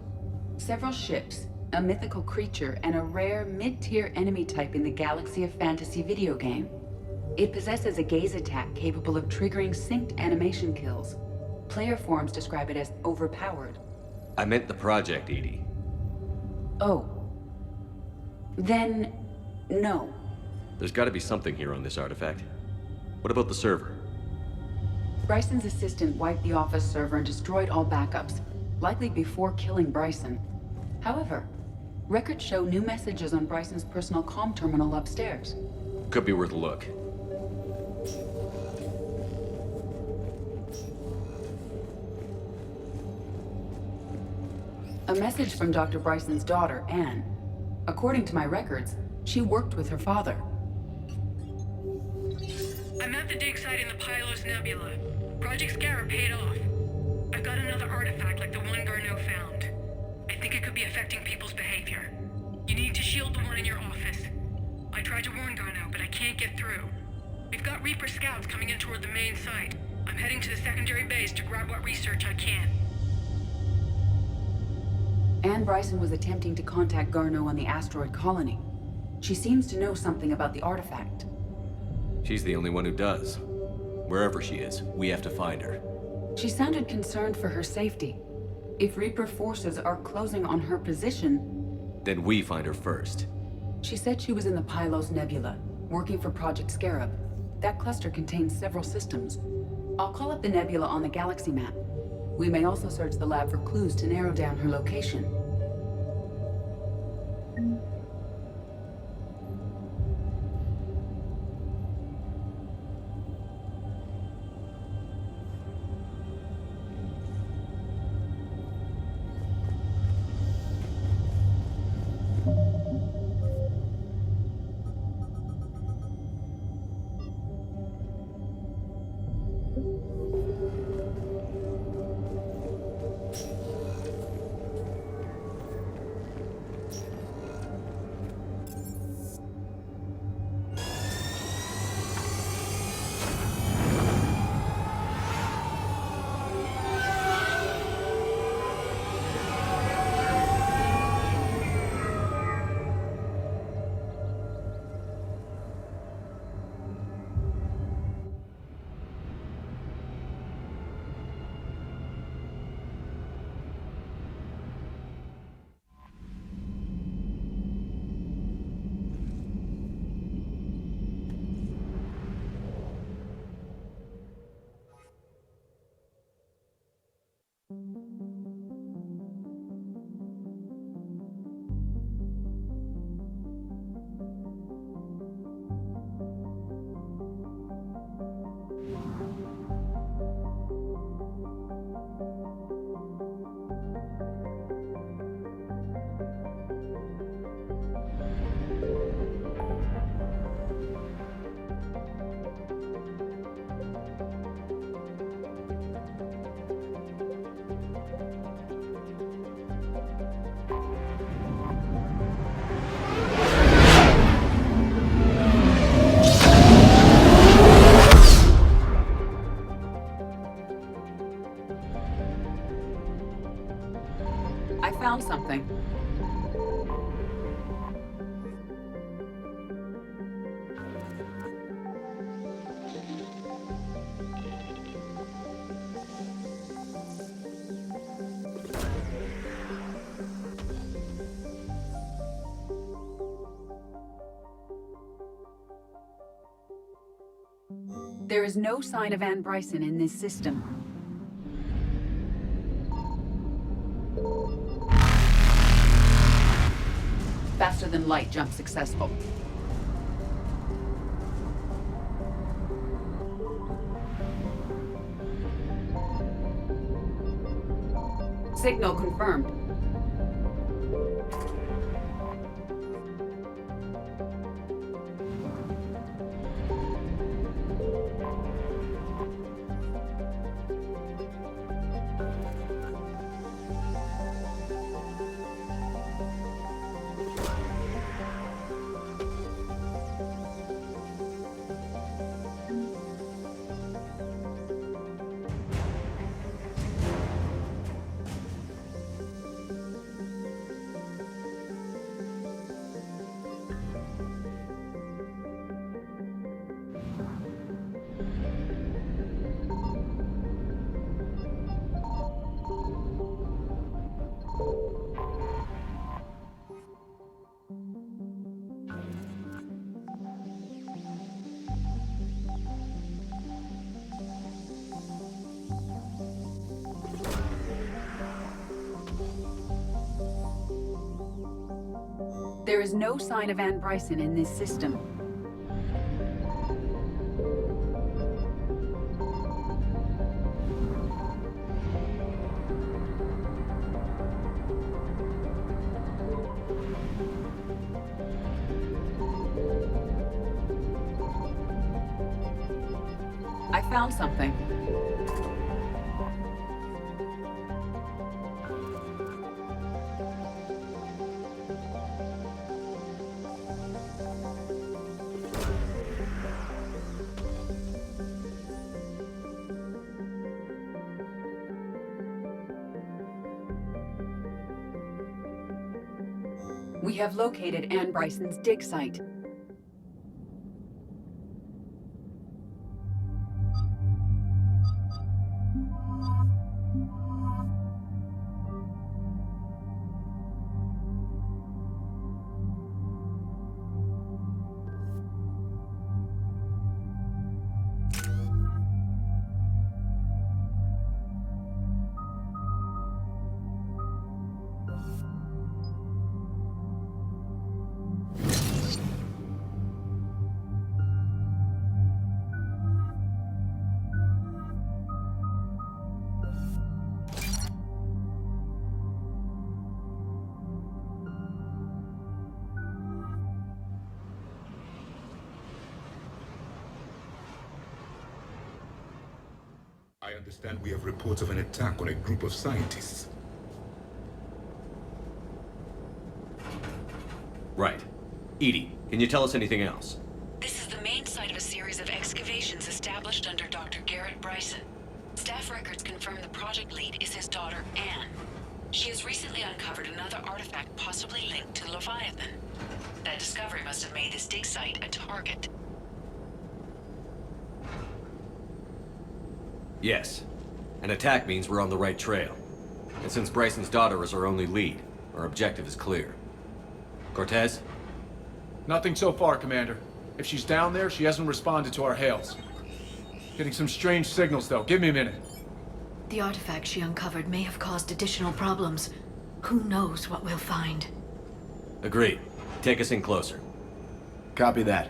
Several ships, a mythical creature, and a rare mid-tier enemy type in the Galaxy of Fantasy video game. It possesses a gaze attack capable of triggering synced animation kills. Player forums describe it as overpowered. I meant the project, EDI. Oh. Then, no. There's gotta be something here on this artifact. What about the server? Bryson's assistant wiped the office server and destroyed all backups, likely before killing Bryson. However, records show new messages on Bryson's personal comm terminal upstairs. Could be worth a look. A message from Dr. Bryson's daughter, Anne. According to my records, she worked with her father. I'm at the dig site in the Pylos Nebula. Project Scarab paid off. I've got another artifact like the one Garneau found. I think it could be affecting people's behavior. You need to shield the one in your office. I tried to warn Garneau, but I can't get through. We've got Reaper scouts coming in toward the main site. I'm heading to the secondary base to grab what research I can. Anne Bryson was attempting to contact Garneau on the asteroid colony. She seems to know something about the artifact. She's the only one who does. Wherever she is, we have to find her. She sounded concerned for her safety. If Reaper forces are closing on her position... Then we find her first. She said she was in the Pylos Nebula, working for Project Scarab. That cluster contains several systems. I'll call up the nebula on the galaxy map. We may also search the lab for clues to narrow down her location. I found something. There is no sign of Anne Bryson in this system. Faster than light jump successful. Signal confirmed. There is no sign of Anne Bryson in this system. I found something. We have located Anne Bryson's dig site. I understand we have reports of an attack on a group of scientists. Right. Edie, can you tell us anything else? This is the main site of a series of excavations established under Dr. Garrett Bryson. Staff records confirm the project lead is his daughter, Anne. She has recently uncovered another artifact possibly linked to Leviathan. That discovery must have made this dig site a target. Yes. An attack means we're on the right trail. And since Bryson's daughter is our only lead, our objective is clear. Cortez? Nothing so far, Commander. If she's down there, she hasn't responded to our hails. Getting some strange signals, though. Give me a minute. The artifact she uncovered may have caused additional problems. Who knows what we'll find? Agreed. Take us in closer. Copy that.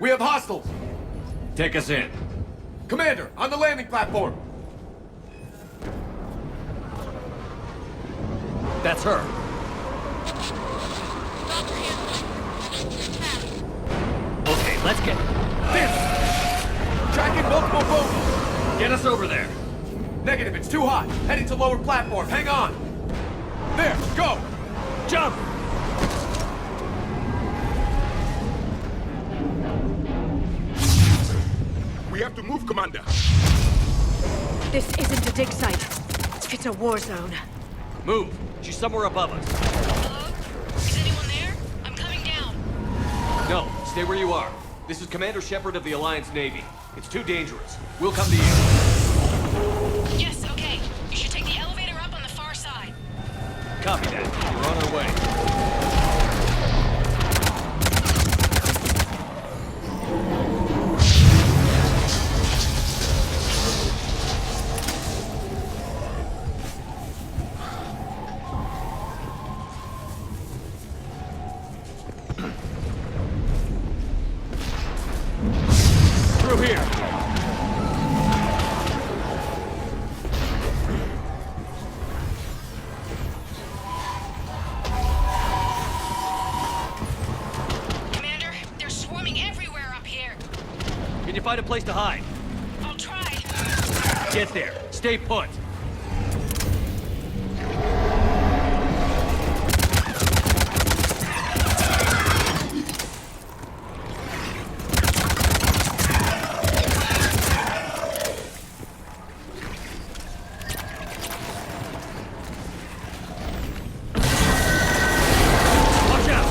We have hostiles! Take us in. Commander, on the landing platform! That's her. Okay, let's get this! Tracking multiple boats! Get us over there. Negative, it's too hot. Heading to lower platform. Hang on. There, go! Jump! We have to move, Commander. This isn't a dig site. It's a war zone. Move. She's somewhere above us. Hello? Is anyone there? I'm coming down. No, stay where you are. This is Commander Shepard of the Alliance Navy. It's too dangerous. We'll come to you. Yes, okay. You should take the elevator up on the far side. Copy that. We're on our way. Through here. Commander, they're swarming everywhere up here. Can you find a place to hide? I'll try. Get there. Stay put. Watch out!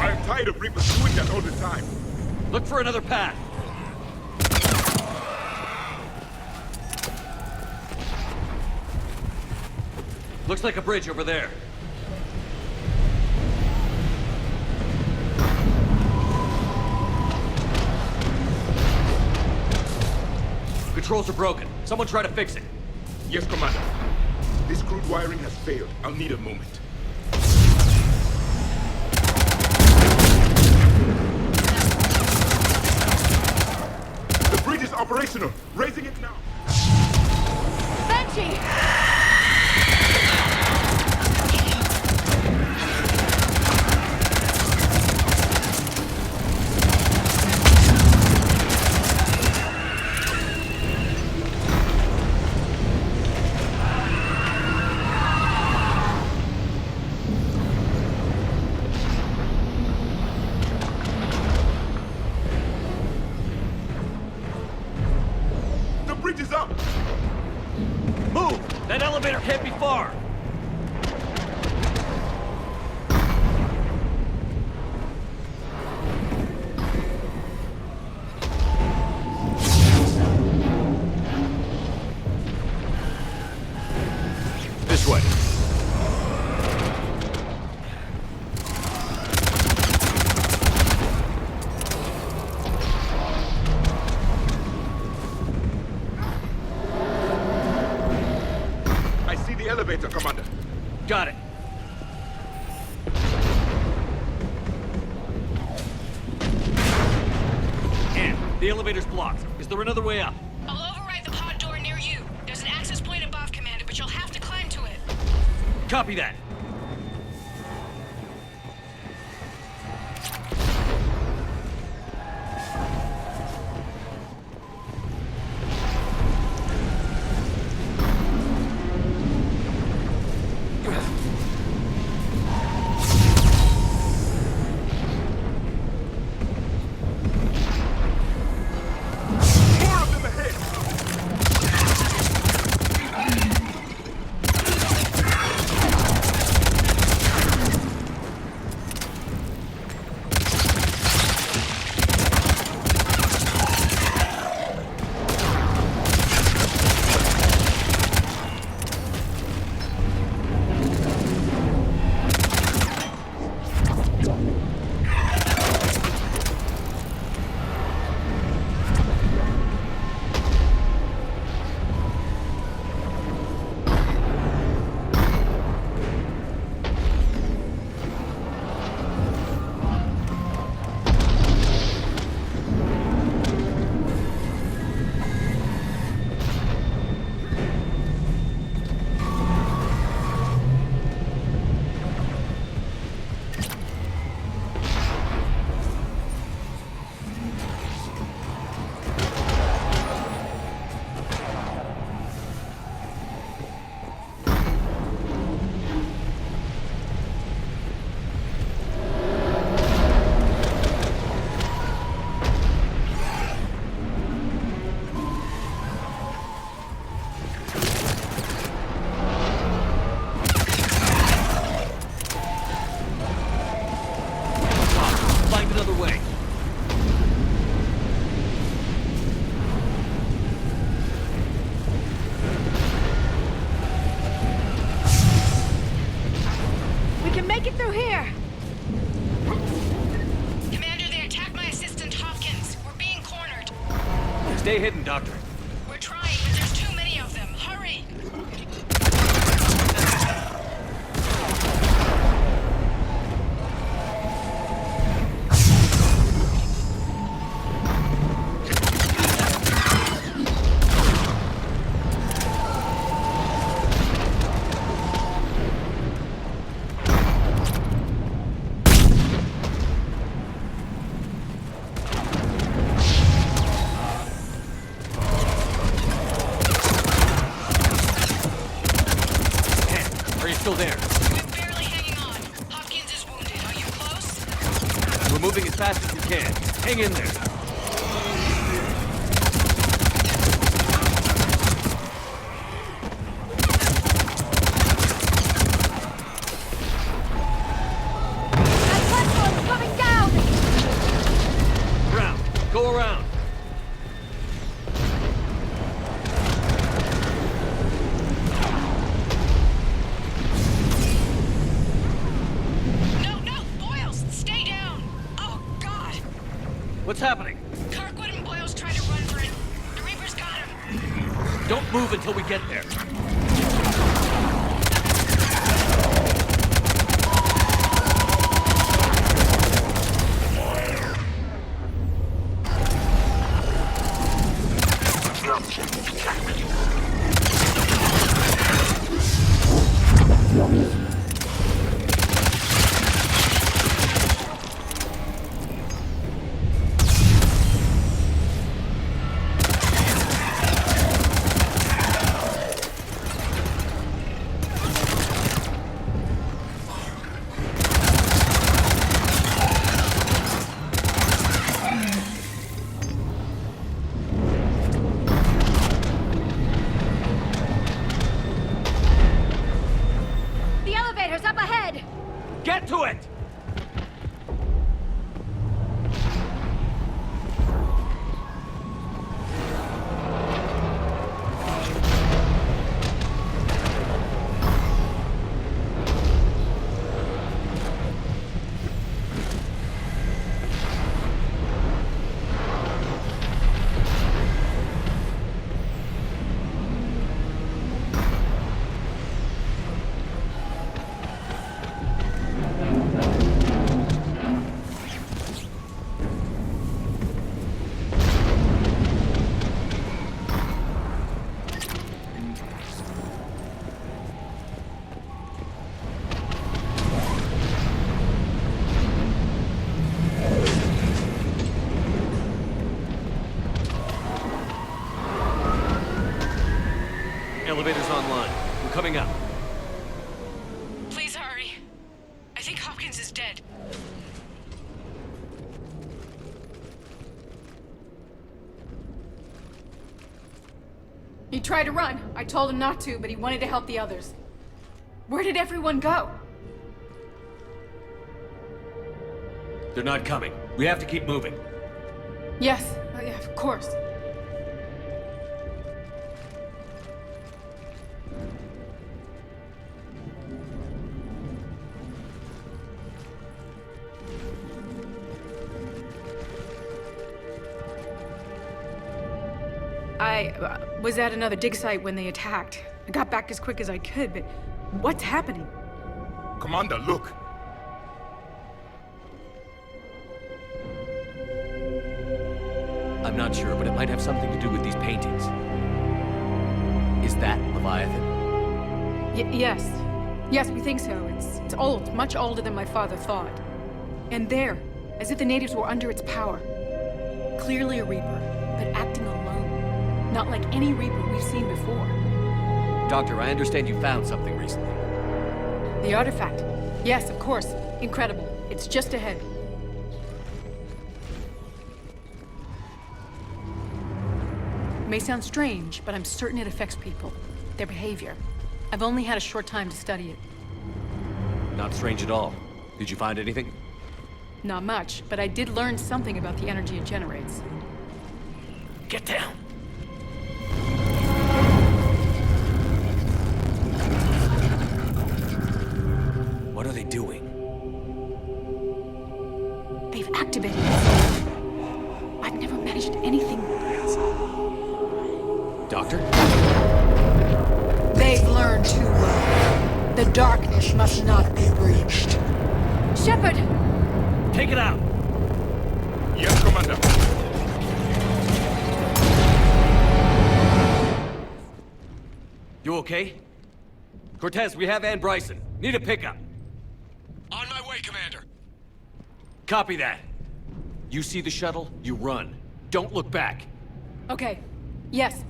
I am tired of Reapers doing that all the time. Look for another path. Looks like a bridge over there. Controls are broken. Someone try to fix it. Yes, Commander. This crude wiring has failed. I'll need a moment. The bridge is operational. Raising it now. Banshee! The bridge is up. Move! That elevator can't be far. This way. I see the elevator, Commander. Got it. And the elevator's blocked. Is there another way up? I'll override the pod door near you. There's an access point above, Commander, but you'll have to climb to it. Copy that. More of them ahead. Stay hidden, Doctor. We're trying, but there's too many of them. Hurry! Are you still there? We're barely hanging on. Hopkins is wounded. Are you close? We're moving as fast as we can. Hang in there. That platform's coming down! Brown, go around. No, Boyles, stay down! Oh, God! What's happening? Kirkwood and Boyles tried to run for it. The Reaper's got him. Don't move until we get there. The elevator's up ahead! Get to it! Elevator's online. We're coming up. Please hurry. I think Hopkins is dead. He tried to run. I told him not to, but he wanted to help the others. Where did everyone go? They're not coming. We have to keep moving. Yes, oh, yeah, of course. I was at another dig site when they attacked. I got back as quick as I could, but what's happening? Commander, look! I'm not sure, but it might have something to do with these paintings. Is that Leviathan? Yes. Yes, we think so. It's old, much older than my father thought. And there, as if the natives were under its power. Clearly a Reaper, but acting alone. Not like any Reaper we've seen before. Doctor, I understand you found something recently. The artifact. Yes, of course. Incredible. It's just ahead. It may sound strange, but I'm certain it affects people. Their behavior. I've only had a short time to study it. Not strange at all. Did you find anything? Not much, but I did learn something about the energy it generates. Get down! What are they doing? They've activated it. I've never met managed anything. Doctor? They've learned too well. The darkness must not be breached. Shepard! Take it out! Yes, Commander. You okay? Cortez, we have Ann Bryson. Need a pickup. On my way, Commander. Copy that. You see the shuttle, you run. Don't look back. Okay. Yes.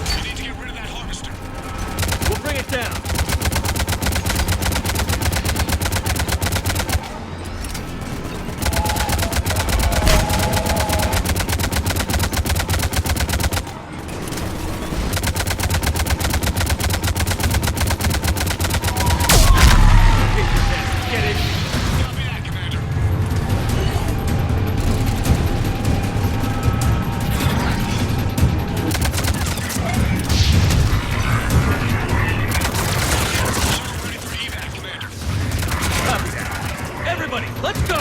We need to get rid of that harvester. We'll bring it down. Get it? Copy that, Commander. Ready for evac, Commander. Copy that. Everybody, let's go!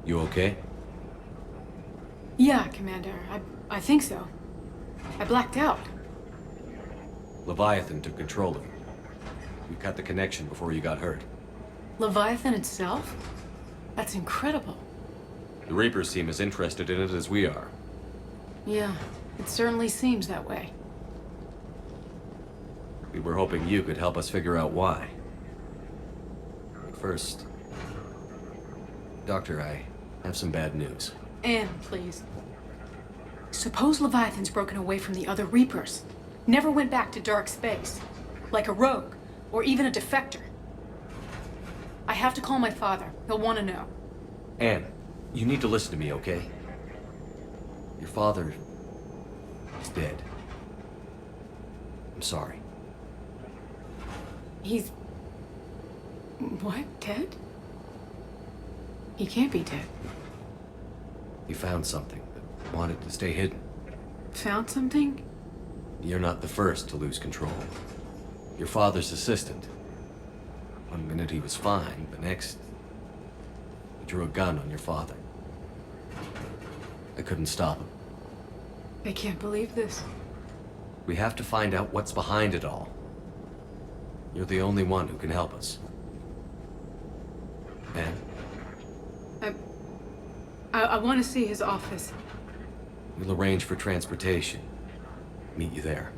You okay? Yeah, Commander. I think so. I blacked out. Leviathan took control of you. We cut the connection before you got hurt. Leviathan itself? That's incredible. The Reapers seem as interested in it as we are. Yeah, it certainly seems that way. We were hoping you could help us figure out why. But first... Doctor, I have some bad news. Anne, please. Suppose Leviathan's broken away from the other Reapers. Never went back to dark space. Like a rogue, or even a defector. I have to call my father. He'll want to know. Anne, you need to listen to me, okay? Your father is dead. I'm sorry. He's... What? Dead? He can't be dead. He found something that wanted to stay hidden. Found something? You're not the first to lose control. Your father's assistant. One minute he was fine, the next... he drew a gun on your father. I couldn't stop him. I can't believe this. We have to find out what's behind it all. You're the only one who can help us. Anne? I want to see his office. We'll arrange for transportation. Meet you there.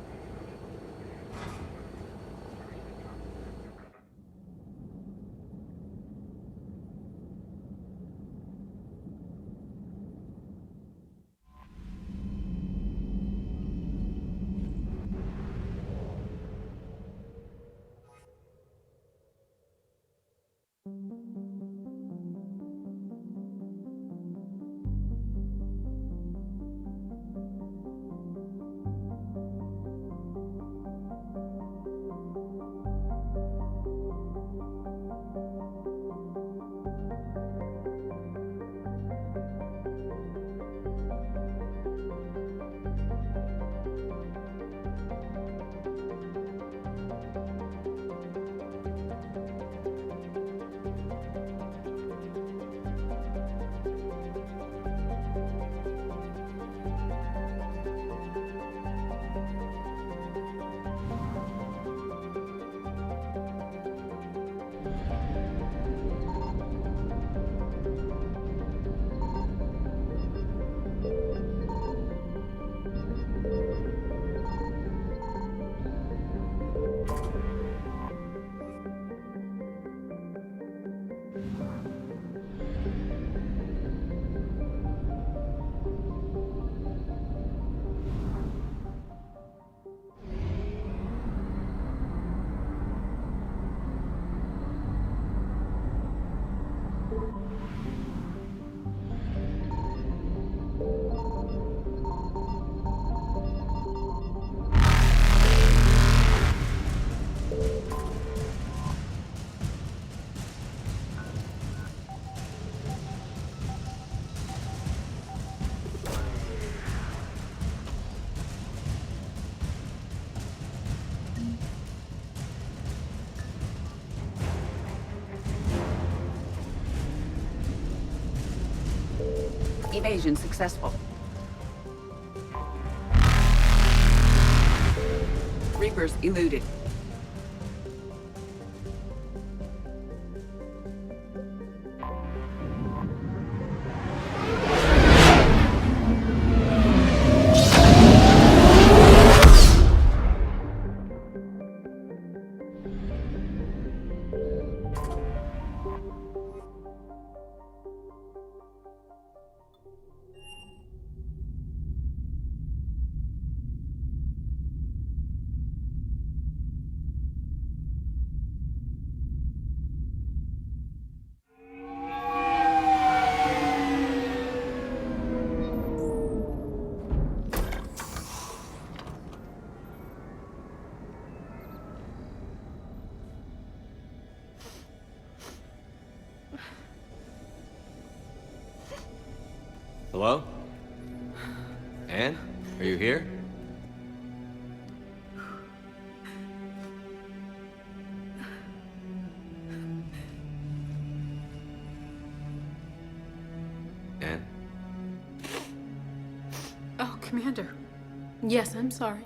Evasion successful. Reapers eluded. Hello? Anne? Are you here? Anne? Oh, Commander. Yes, I'm sorry.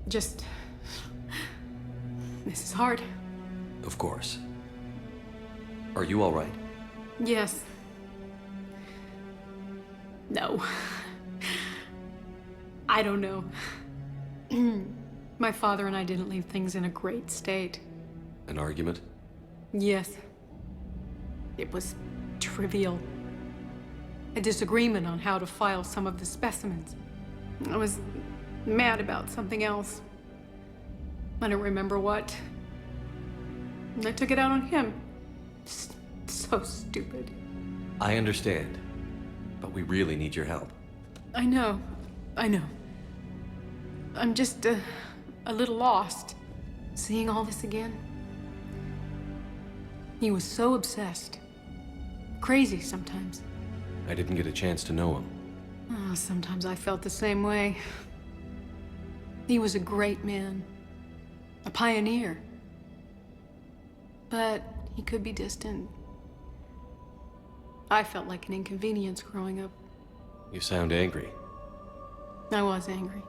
Just... This is hard. Of course. Are you all right? Yes. No. I don't know. My father and I didn't leave things in a great state. An argument? Yes. It was trivial. A disagreement on how to file some of the specimens. I was mad about something else. I don't remember what. And I took it out on him. So stupid. I understand. But we really need your help. I know. I'm just a little lost, seeing all this again. He was so obsessed. Crazy sometimes. I didn't get a chance to know him. Oh, sometimes I felt the same way. He was a great man. A pioneer. But he could be distant. I felt like an inconvenience growing up. You sound angry. I was angry.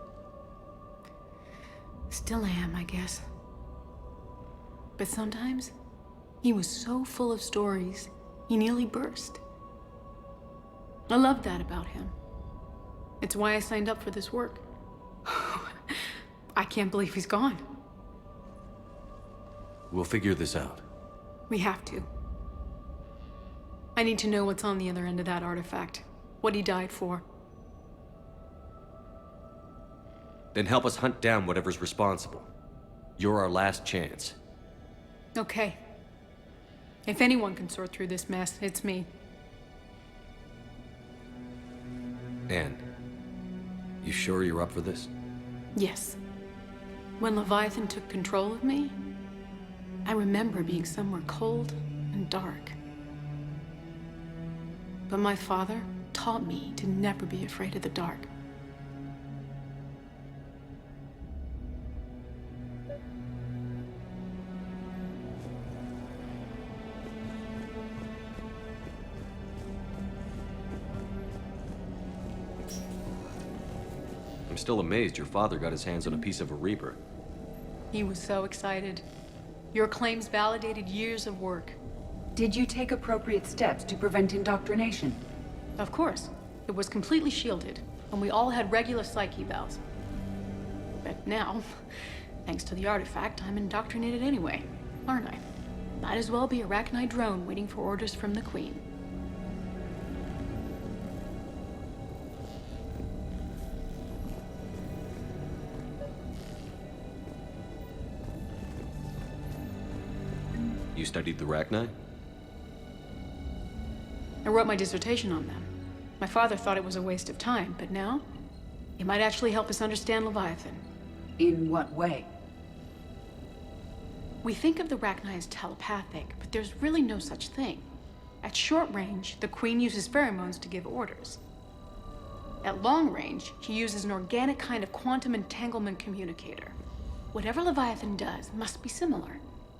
Still am, I guess. But sometimes, he was so full of stories, he nearly burst. I loved that about him. It's why I signed up for this work. I can't believe he's gone. We'll figure this out. We have to. I need to know what's on the other end of that artifact. What he died for. Then help us hunt down whatever's responsible. You're our last chance. Okay. If anyone can sort through this mess, it's me. Anne, you sure you're up for this? Yes. When Leviathan took control of me, I remember being somewhere cold and dark. But my father taught me to never be afraid of the dark. I'm still amazed your father got his hands on a piece of a Reaper. He was so excited. Your claims validated years of work. Did you take appropriate steps to prevent indoctrination? Of course. It was completely shielded, and we all had regular psych evals. But now, thanks to the artifact, I'm indoctrinated anyway, aren't I? Might as well be a Rachni drone waiting for orders from the Queen. You studied the Rachni? I wrote my dissertation on them. My father thought it was a waste of time, but now, it might actually help us understand Leviathan. In what way? We think of the Rachni as telepathic, but there's really no such thing. At short range, the Queen uses pheromones to give orders. At long range, she uses an organic kind of quantum entanglement communicator. Whatever Leviathan does must be similar,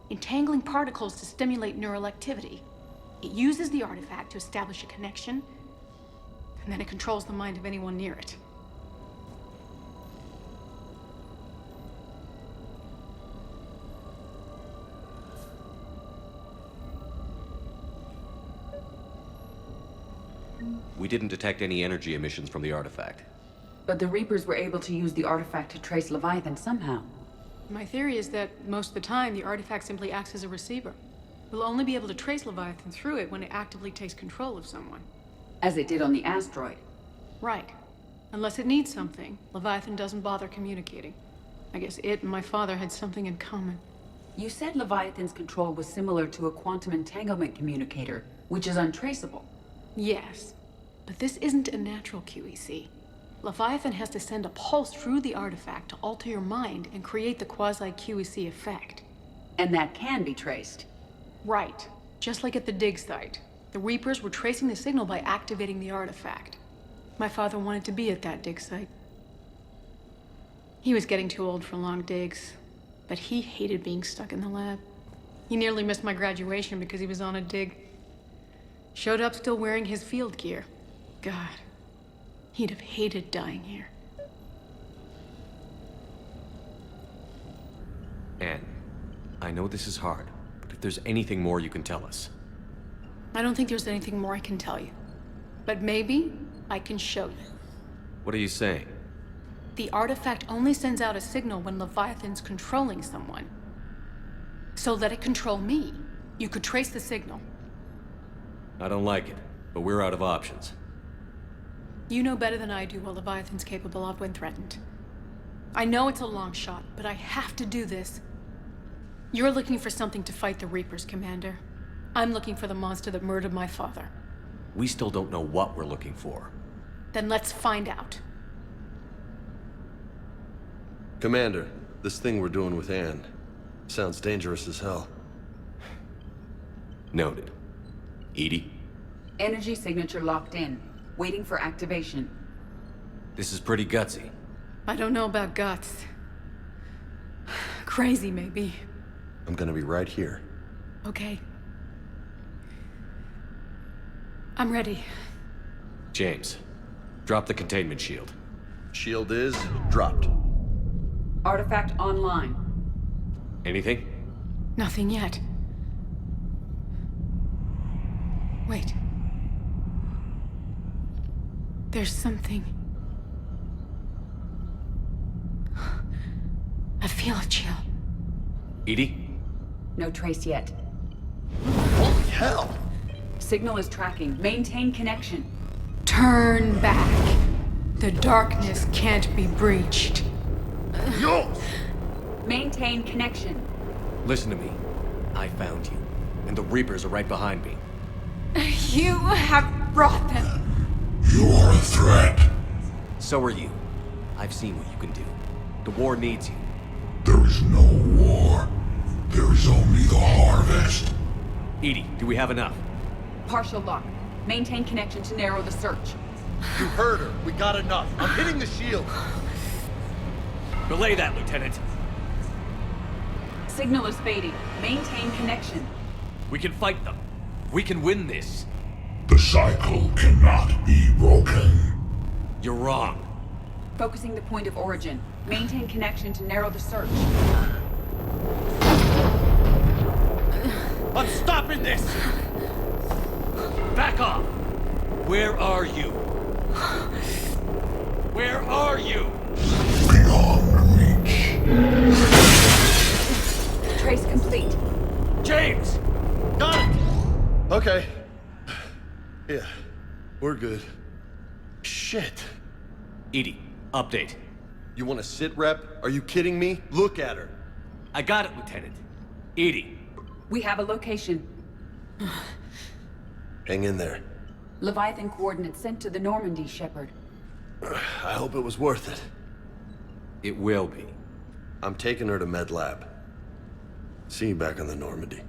entangling particles to stimulate neural activity. It uses the artifact to establish a connection, and then it controls the mind of anyone near it. We didn't detect any energy emissions from the artifact. But the Reapers were able to use the artifact to trace Leviathan somehow. My theory is that most of the time, the artifact simply acts as a receiver. We'll only be able to trace Leviathan through it when it actively takes control of someone. As it did on the asteroid. Right. Unless it needs something, Leviathan doesn't bother communicating. I guess it and my father had something in common. You said Leviathan's control was similar to a quantum entanglement communicator, which is untraceable. Yes. But this isn't a natural QEC. Leviathan has to send a pulse through the artifact to alter your mind and create the quasi-QEC effect. And that can be traced. Right. Just like at the dig site. The Reapers were tracing the signal by activating the artifact. My father wanted to be at that dig site. He was getting too old for long digs, but he hated being stuck in the lab. He nearly missed my graduation because he was on a dig. Showed up still wearing his field gear. God, he'd have hated dying here. Anne, I know this is hard, but if there's anything more you can tell us. I don't think there's anything more I can tell you. But maybe I can show you. What are you saying? The artifact only sends out a signal when Leviathan's controlling someone. So let it control me. You could trace the signal. I don't like it, but we're out of options. You know better than I do what Leviathan's capable of when threatened. I know it's a long shot, but I have to do this. You're looking for something to fight the Reapers, Commander. I'm looking for the monster that murdered my father. We still don't know what we're looking for. Then let's find out. Commander, this thing we're doing with Anne sounds dangerous as hell. Noted. EDI? Energy signature locked in. Waiting for activation. This is pretty gutsy. I don't know about guts. Crazy, maybe. I'm gonna be right here. Okay. I'm ready. James, drop the containment shield. Shield is dropped. Artifact online. Anything? Nothing yet. Wait. There's something. I feel a chill. EDI? No trace yet. Holy hell! Signal is tracking. Maintain connection. Turn back. The darkness can't be breached. Yo! Maintain connection. Listen to me. I found you, and the Reapers are right behind me. You have brought them. You are a threat. So are you. I've seen what you can do. The war needs you. There is no war. There is only the harvest. EDI, do we have enough? Partial lock. Maintain connection to narrow the search. You heard her. We got enough. I'm hitting the shield. Belay that, Lieutenant. Signal is fading. Maintain connection. We can fight them. We can win this. The cycle cannot be broken. You're wrong. Focusing the point of origin. Maintain connection to narrow the search. I'm stopping this! Back off! Where are you? Where are you? Beyond reach. Trace complete. James! Got it! Okay. Yeah, we're good. Shit. EDI, update. You want to sit rep? Are you kidding me? Look at her. I got it, Lieutenant. EDI. We have a location. Hang in there. Leviathan coordinates sent to the Normandy, Shepard. I hope it was worth it. It will be. I'm taking her to Med Lab. See you back on the Normandy.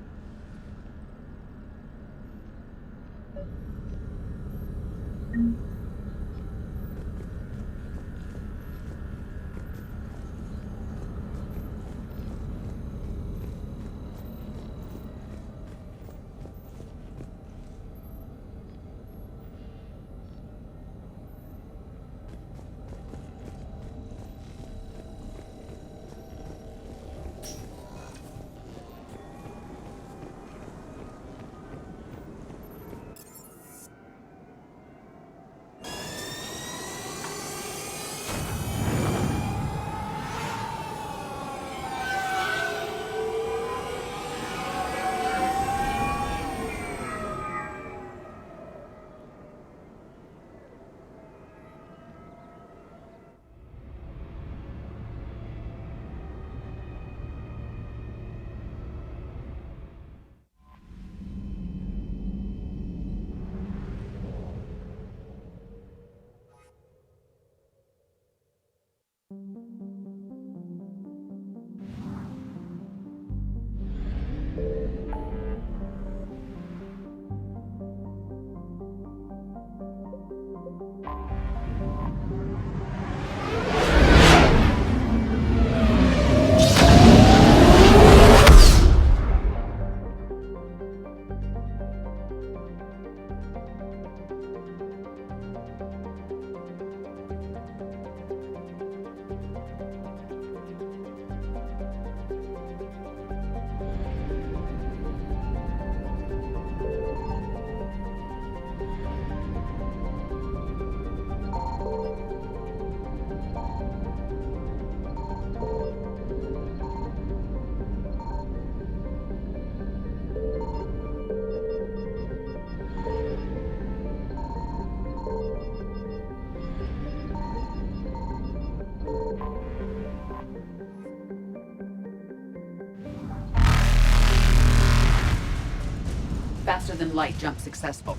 than light jump successful.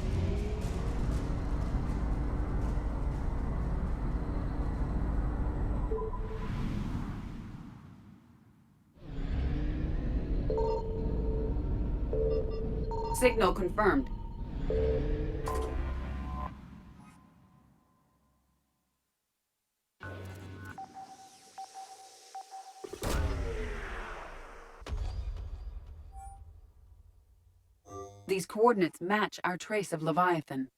Signal confirmed. These coordinates match our trace of Leviathan.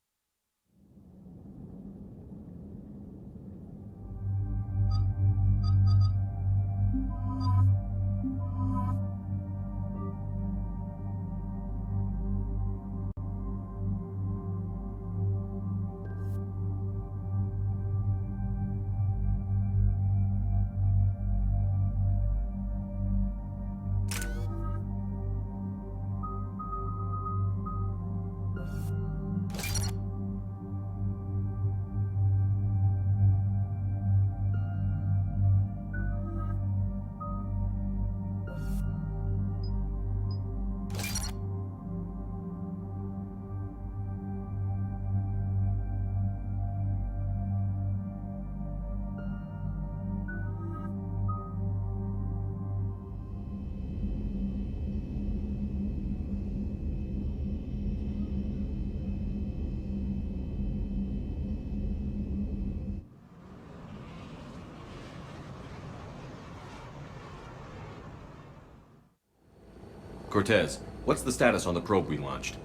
Cortez, what's the status on the probe we launched?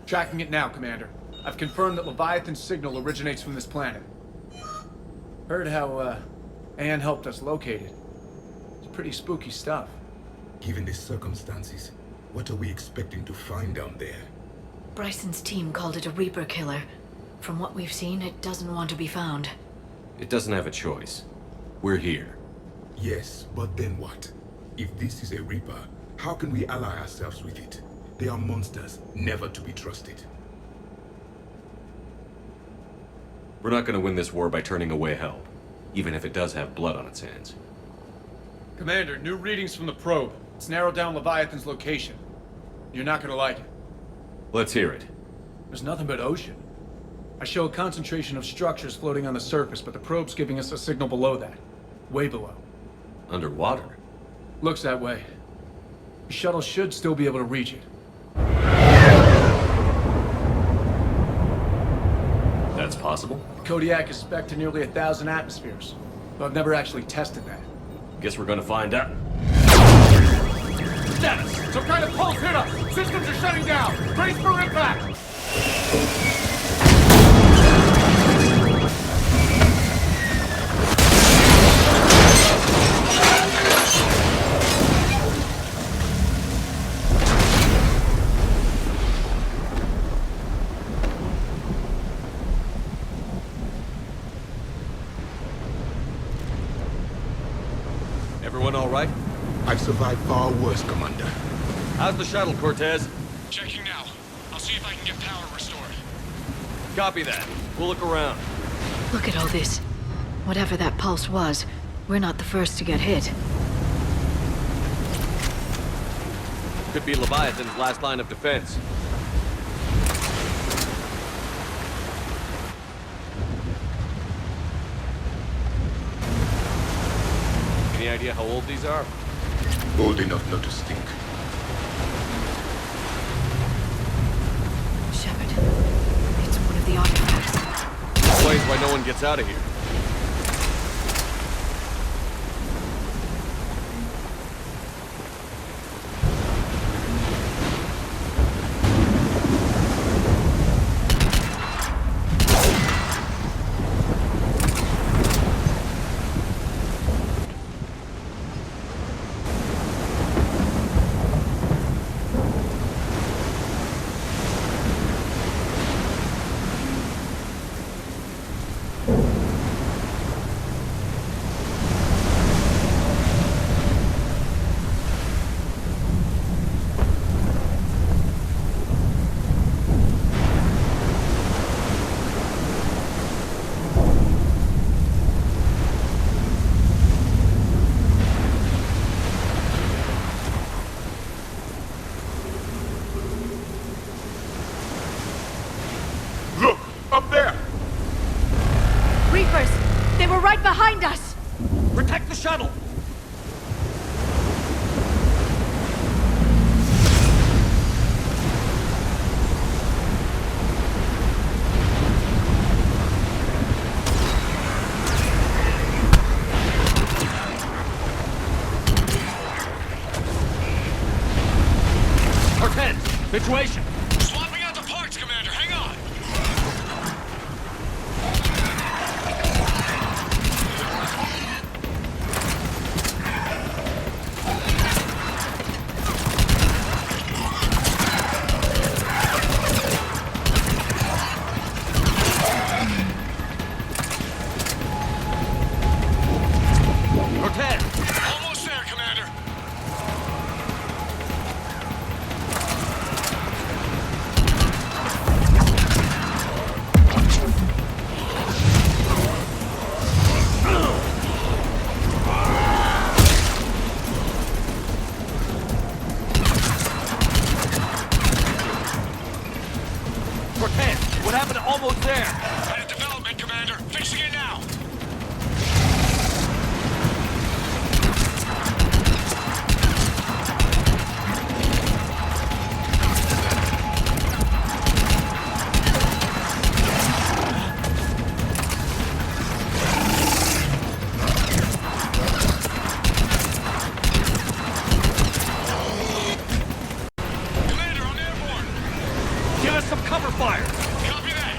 Tracking it now, Commander. I've confirmed that Leviathan's signal originates from this planet. Heard how, Anne helped us locate it. It's pretty spooky stuff. Given the circumstances, what are we expecting to find down there? Bryson's team called it a Reaper killer. From what we've seen, it doesn't want to be found. It doesn't have a choice. We're here. Yes, but then what? If this is a Reaper, how can we ally ourselves with it? They are monsters, never to be trusted. We're not gonna win this war by turning away help, even if it does have blood on its hands. Commander, new readings from the probe. It's narrowed down Leviathan's location. You're not gonna like it. Let's hear it. There's nothing but ocean. I show a concentration of structures floating on the surface, but the probe's giving us a signal below that. Way below. Underwater? Looks that way. The shuttle should still be able to reach it. That's possible? Kodiak is spec'd to nearly 1,000 atmospheres, but I've never actually tested that. Guess we're gonna find out. Status! Some kind of pulse hit us! Systems are shutting down! Brace for impact! Everyone all right? I've survived far worse, Commander. How's the shuttle, Cortez? Checking now. I'll see if I can get power restored. Copy that. We'll look around. Look at all this. Whatever that pulse was, we're not the first to get hit. Could be Leviathan's last line of defense. Any idea how old these are? Old enough not to stink. Shepard, it's one of the artifacts. Explains why no one gets out of here. Reapers! They were right behind us! Protect the shuttle! Cortez, situation! Swapping out the parts, Commander. Hang on. Cortez! Almost there, Commander. Cortez, what happened to almost there? Had a development, Commander. Fixing it now. Commander, I'm airborne. Give us some cover fire! Copy that.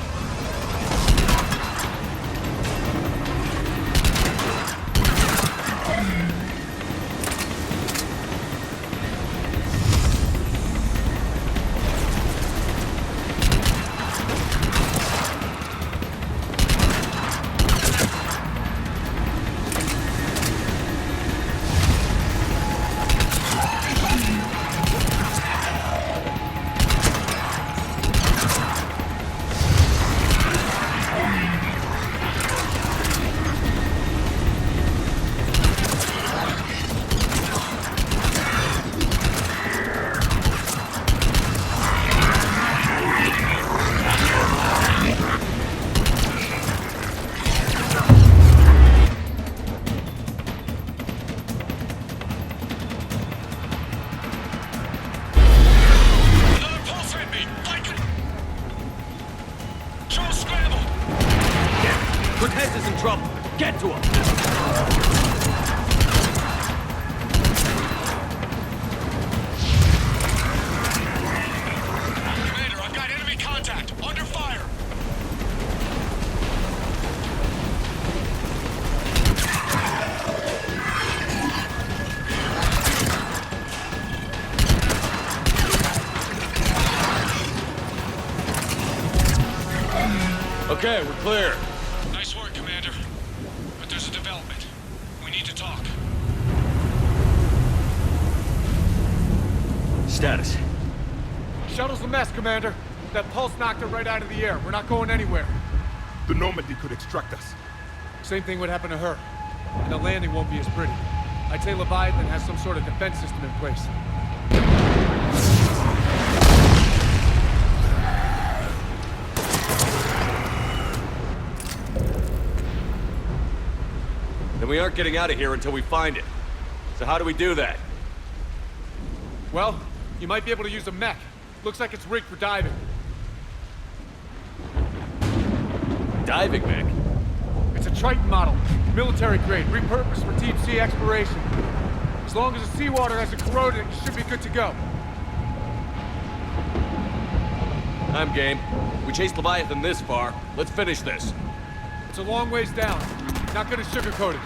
Another pulse hit me. Charles scrambled. Cortez is in trouble! Get to him! Commander, I've got enemy contact. Under fire. Okay, we're clear. Nice work, Commander. But there's a development. We need to talk. Status. Shuttle's a mess, Commander. That pulse knocked it right out of the air. We're not going anywhere. The Normandy could extract us. Same thing would happen to her. And the landing won't be as pretty. I'd say Leviathan has some sort of defense system in place. Then we aren't getting out of here until we find it. So how do we do that? Well, you might be able to use a mech. Looks like it's rigged for diving. Diving mech? It's a Triton model. Military grade, repurposed for deep sea exploration. As long as the seawater hasn't corroded it, you should be good to go. I'm game. We chased Leviathan this far. Let's finish this. It's a long ways down. Not gonna sugarcoat it.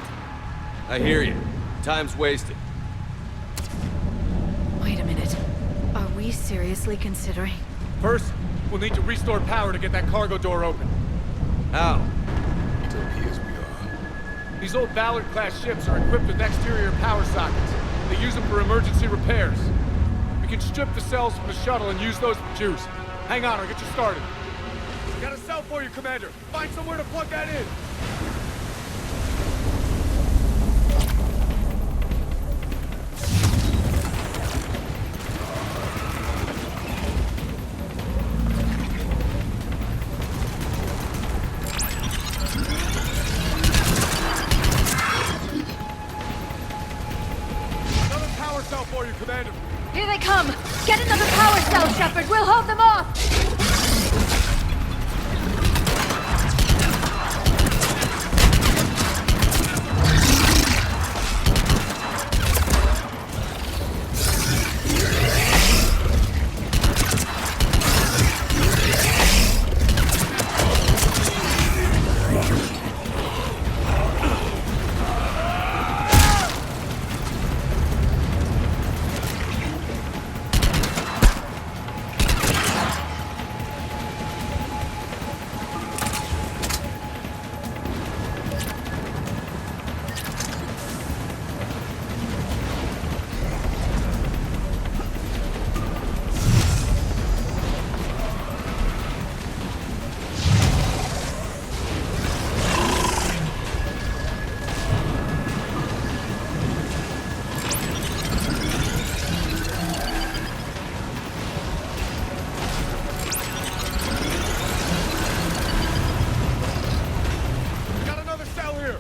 I hear you. Time's wasted. Wait a minute. Are we seriously considering? First, we'll need to restore power to get that cargo door open. How? It appears we are. These old Ballard-class ships are equipped with exterior power sockets. They use them for emergency repairs. We can strip the cells from the shuttle and use those for juice. Hang on, I'll get you started. Got a cell for you, Commander. Find somewhere to plug that in. Commander. Here they come! Get another power cell, Shepard! We'll hold them off! Got another cell here.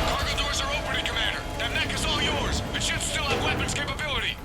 Cargo doors are opening, Commander. That mech is all yours. It should still have weapons capability.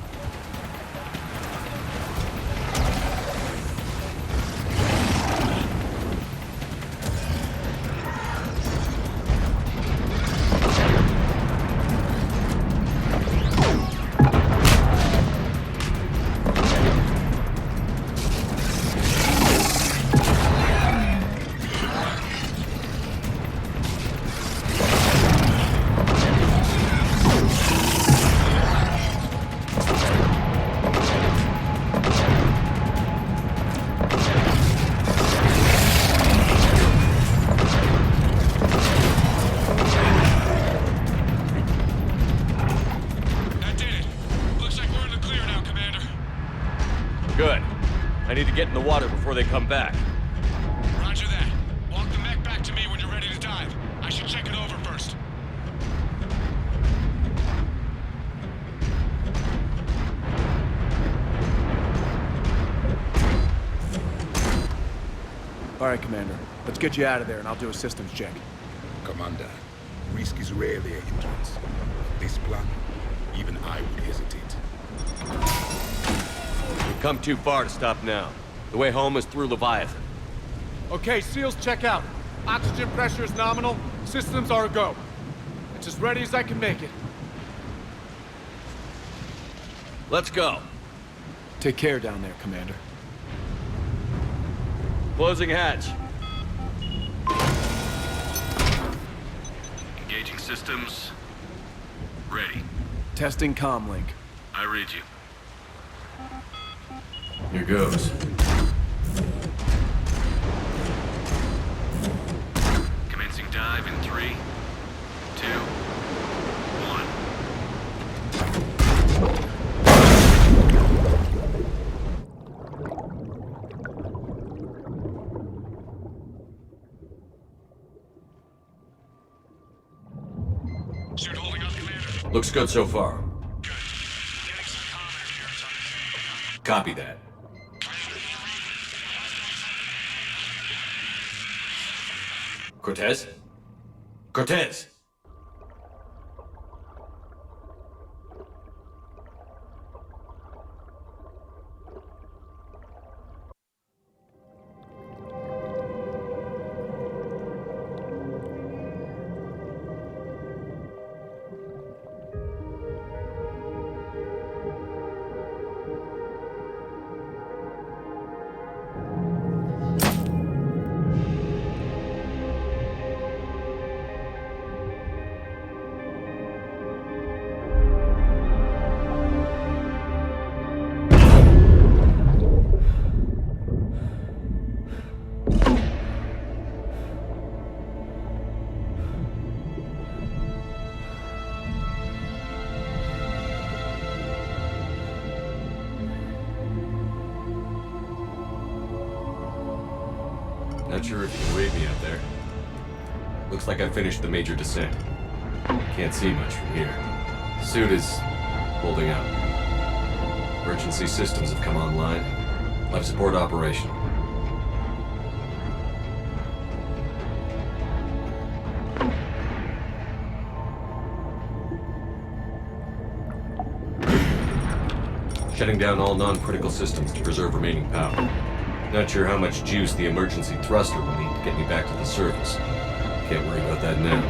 That did it. Looks like we're in the clear now, Commander. Good. I need to get in the water before they come back. Roger that. Walk the mech back to me when you're ready to dive. I should check it over first. All right, Commander. Let's get you out of there, and I'll do a systems check. Commander, risk is rarely a hindrance. This plan, even I would hesitate. We've come too far to stop now. The way home is through Leviathan. Okay, SEALs, check out. Oxygen pressure is nominal. Systems are a go. It's as ready as I can make it. Let's go. Take care down there, Commander. Closing hatch. Engaging systems. Ready. Testing comlink. I read you. Here goes. Commencing dive in 3, 2, 1. Suit holding up, Commander. Looks good so far. Good. Getting some comm interference on it. Copy that. Cortez? Cortez! Not sure if you can wave me out there. Looks like I finished the major descent. Can't see much from here. Suit is holding up. Emergency systems have come online. Life support operational. Shutting down all non-critical systems to preserve remaining power. Not sure how much juice the emergency thruster will need to get me back to the surface. Can't worry about that now.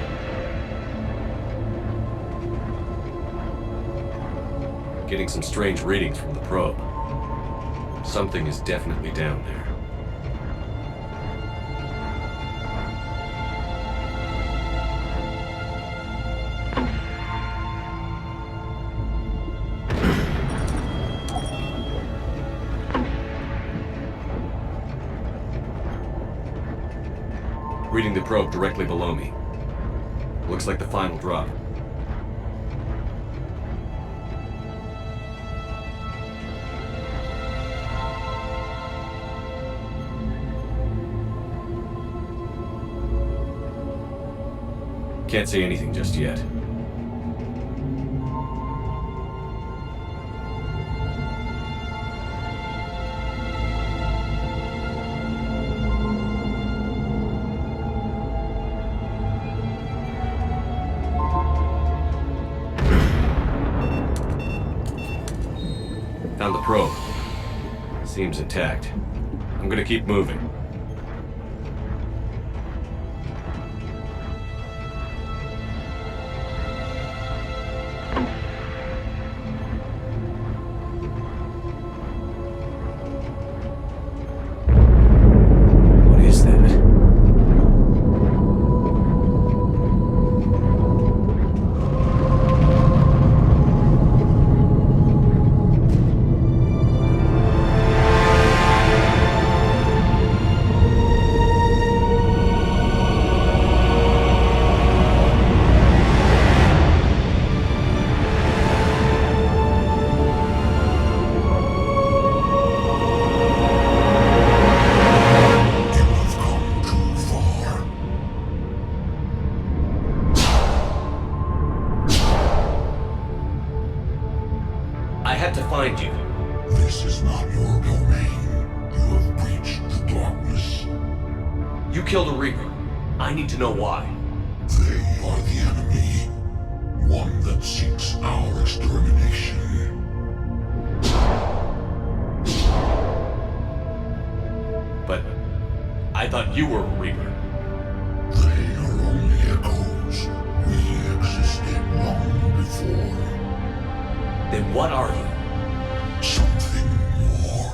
Getting some strange readings from the probe. Something is definitely down there. Reading the probe directly below me. Looks like the final drop. Can't say anything just yet. Found the probe. Seems intact. I'm gonna keep moving. What is that? I had to find you. This is not your domain. You have breached the darkness. You killed a Reaper. I need to know why. They are the enemy. One that seeks our extermination. But I thought you were a Reaper. They are only echoes. We existed long before. Then what are you? Something more.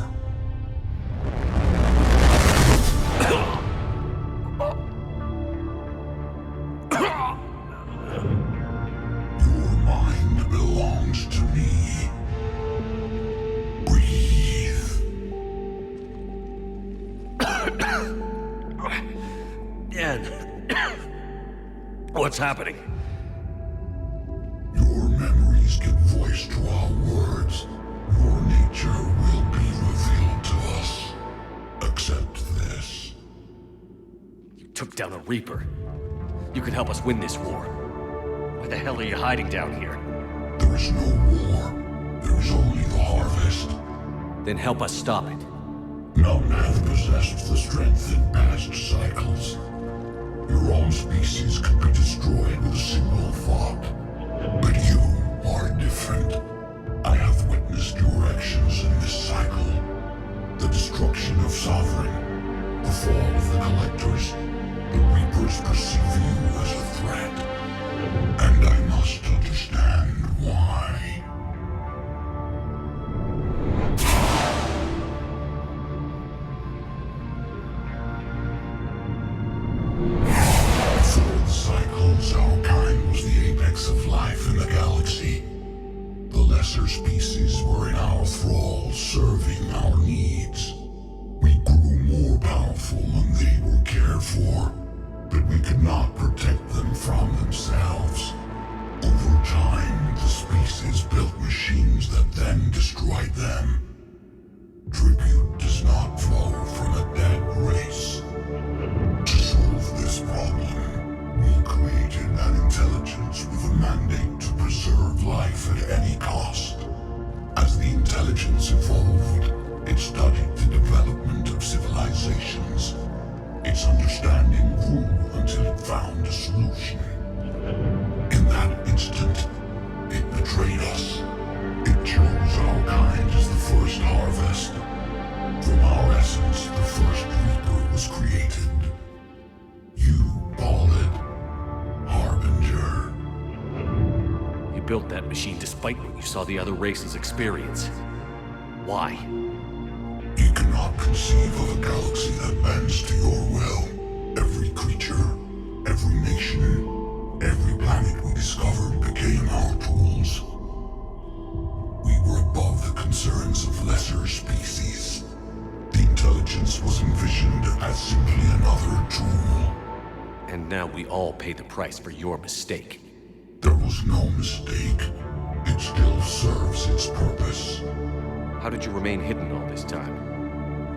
Your mind belongs to me. Breathe. Dan. What's happening? Your memories give voice to our words. Your nature will be revealed to us. Accept this. You took down a Reaper. You could help us win this war. Why the hell are you hiding down here? There is no war. There is only the harvest. Then help us stop it. None have possessed the strength in past cycles. Your own species could be destroyed with a single thought. But you are different. I have witnessed your actions in this cycle. The destruction of Sovereign, the fall of the Collectors. The Reapers perceive you as a threat. And I must understand why. Through the cycles, our kind was the apex of life in the galaxy. The lesser species were in our thrall, serving our needs. We grew more powerful and they were cared for, but we could not protect them from themselves. Over time, the species built machines that then destroyed them. Tribute does not flow from a dead race. cost. As the intelligence evolved, it studied the development of civilizations. Its understanding grew until it found a solution. In that instant, it betrayed us. It chose our kind as the first harvest. From our essence, the first Reaper was created. You call it Harbinger. You built that machine despite what you saw the other races experience. Why? You cannot conceive of a galaxy that bends to your will. Every creature, every nation, every planet we discovered became our tools. We were above the concerns of lesser species. The intelligence was envisioned as simply another tool. And now we all pay the price for your mistake. There was no mistake. It still serves its purpose. How did you remain hidden all this time?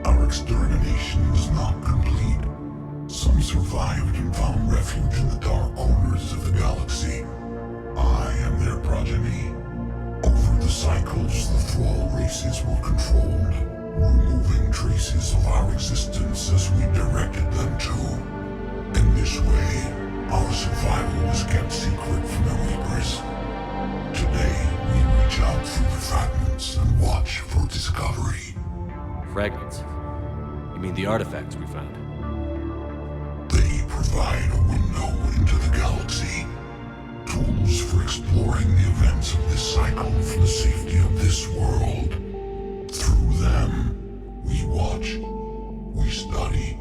Our extermination was not complete. Some survived and found refuge in the dark corners of the galaxy. I am their progeny. Over the cycles, the Thrall races were controlled, removing traces of our existence as we directed them to. In this way, our survival was kept secret from the Reapers. Today, we reach out through the fragments and watch for discovery. Fragments? You mean the artifacts we found? They provide a window into the galaxy. Tools for exploring the events of this cycle for the safety of this world. Through them, we watch, we study,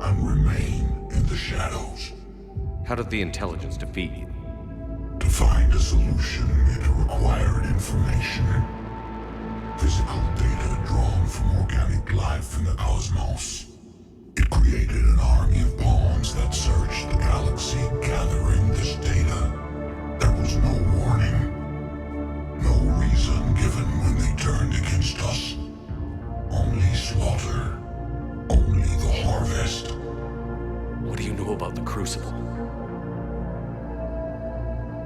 and remain in the shadows. How did the intelligence defeat you? To find a solution, it required information. Physical data drawn from organic life in the cosmos. It created an army of pawns that searched the galaxy, gathering this data. There was no warning. No reason given when they turned against us. Only slaughter. Only the harvest. What do you know about the Crucible?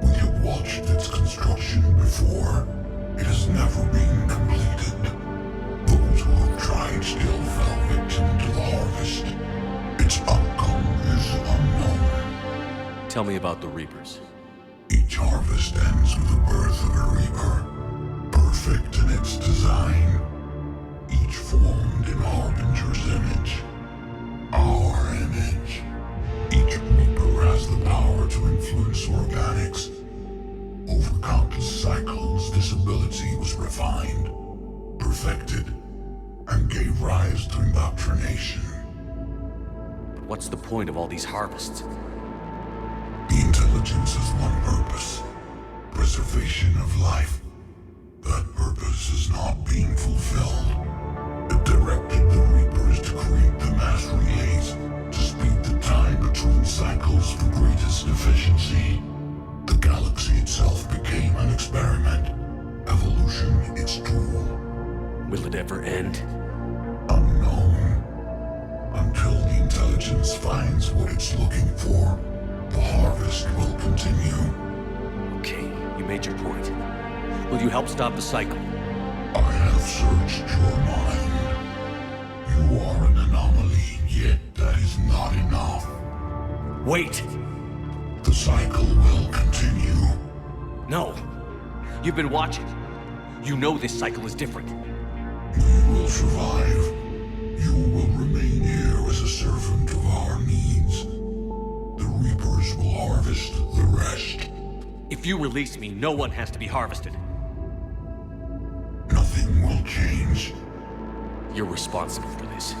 We have watched its construction before. It has never been completed. Those who have tried still fell victim to the harvest. Its outcome is unknown. Tell me about the Reapers. Each harvest ends with the birth of a Reaper, perfect in its design, each formed in Harbinger's image, our image. Each Reaper has the power to influence organics. Over countless cycles, this ability was refined, perfected, and gave rise to indoctrination. But what's the point of all these harvests? The intelligence has one purpose. Preservation of life. That purpose is not being fulfilled. It directed the Reapers to create the mass relays, to speed the time between cycles for greatest efficiency. The galaxy itself became an experiment. Evolution its tool. Will it ever end? Unknown. Until the intelligence finds what it's looking for. The harvest will continue. Okay, you made your point. Will you help stop the cycle? I have searched your mind. You are an anomaly, yet that is not enough. Wait! The cycle will continue. No! You've been watching. You know this cycle is different. We will survive. You will remain here as a servant of our needs. The Reapers will harvest the rest. If you release me, no one has to be harvested. Nothing will change. You're responsible for this.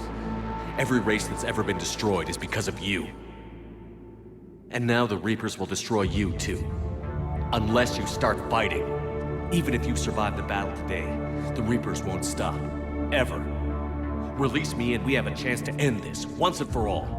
Every race that's ever been destroyed is because of you. And now the Reapers will destroy you too. Unless you start fighting. Even if you survive the battle today, the Reapers won't stop. Ever. Release me and we have a chance to end this, once and for all.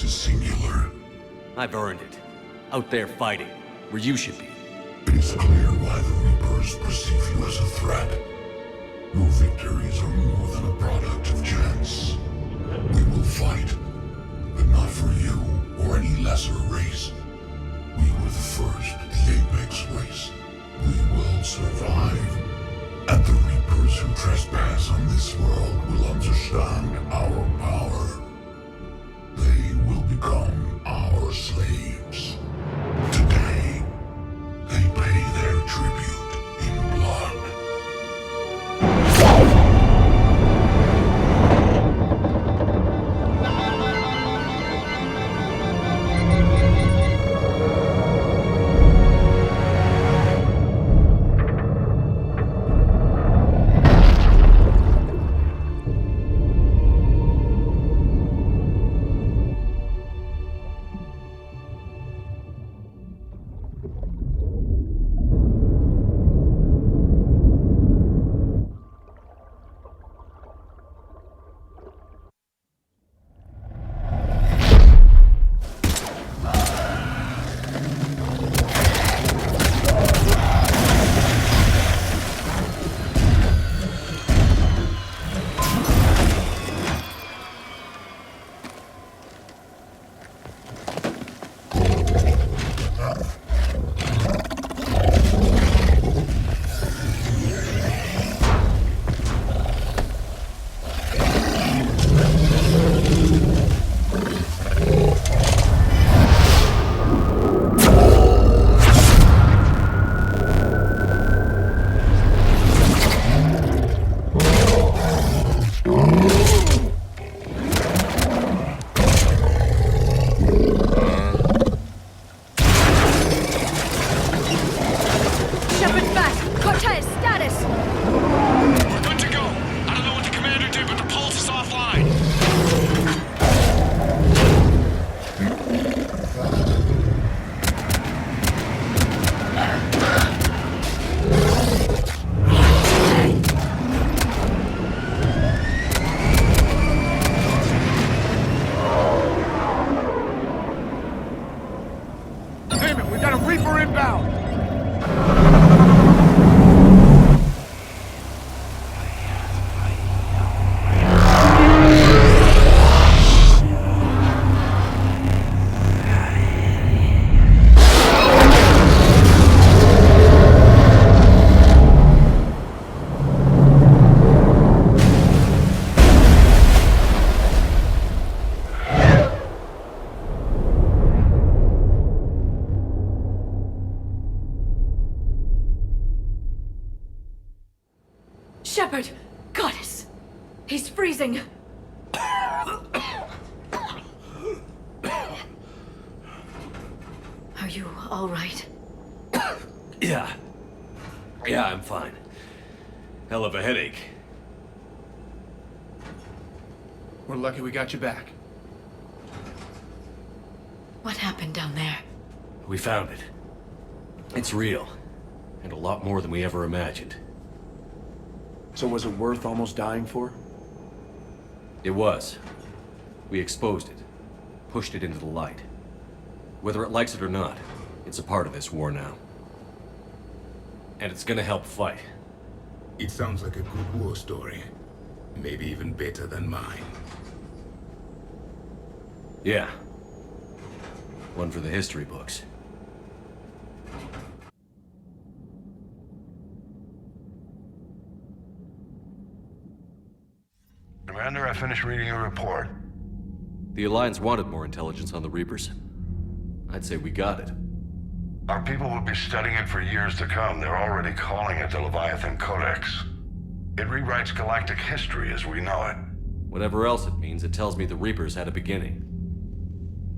is singular. I've earned it. Out there fighting, where you should be. It is clear why the Reapers perceive you as a threat. Your victories are more than a product of chance. We will fight, but not for you or any lesser race. We were the first, the Apex race. We will survive. And the Reapers who trespass on this world will understand our power. They will become our slaves. Today, they pay their tribute in blood. Shepard! Goddess! He's freezing! Are you all right? Yeah. Yeah, I'm fine. Hell of a headache. We're lucky we got you back. What happened down there? We found it. It's real. And a lot more than we ever imagined. So was it worth almost dying for? It was. We exposed it. Pushed it into the light. Whether it likes it or not, it's a part of this war now. And it's gonna help fight. It sounds like a good war story. Maybe even better than mine. Yeah. One for the history books. Commander, I finished reading your report. The Alliance wanted more intelligence on the Reapers. I'd say we got it. Our people will be studying it for years to come. They're already calling it the Leviathan Codex. It rewrites galactic history as we know it. Whatever else it means, it tells me the Reapers had a beginning.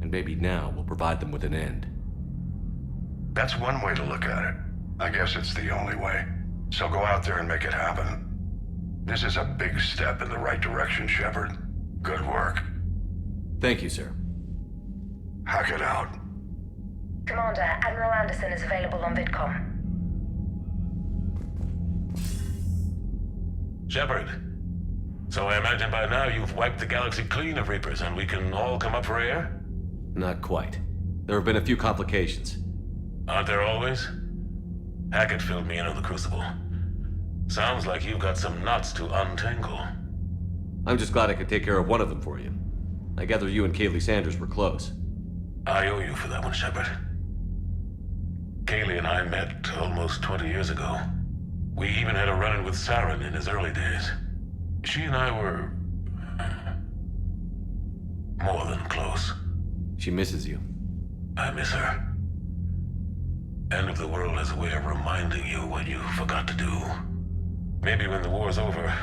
And maybe now we'll provide them with an end. That's one way to look at it. I guess it's the only way. So go out there and make it happen. This is a big step in the right direction, Shepard. Good work. Thank you, sir. Hack it out. Commander, Admiral Anderson is available on VidCom. Shepard. So I imagine by now you've wiped the galaxy clean of Reapers and we can all come up for air? Not quite. There have been a few complications. Aren't there always? Hackett filled me in on the Crucible. Sounds like you've got some knots to untangle. I'm just glad I could take care of one of them for you. I gather you and Kaylee Sanders were close. I owe you for that one, Shepard. Kaylee and I met almost 20 years ago. We even had a run-in with Saren in his early days. She and I were... more than close. She misses you. I miss her. End of the world has a way of reminding you what you forgot to do. Maybe when the war's over,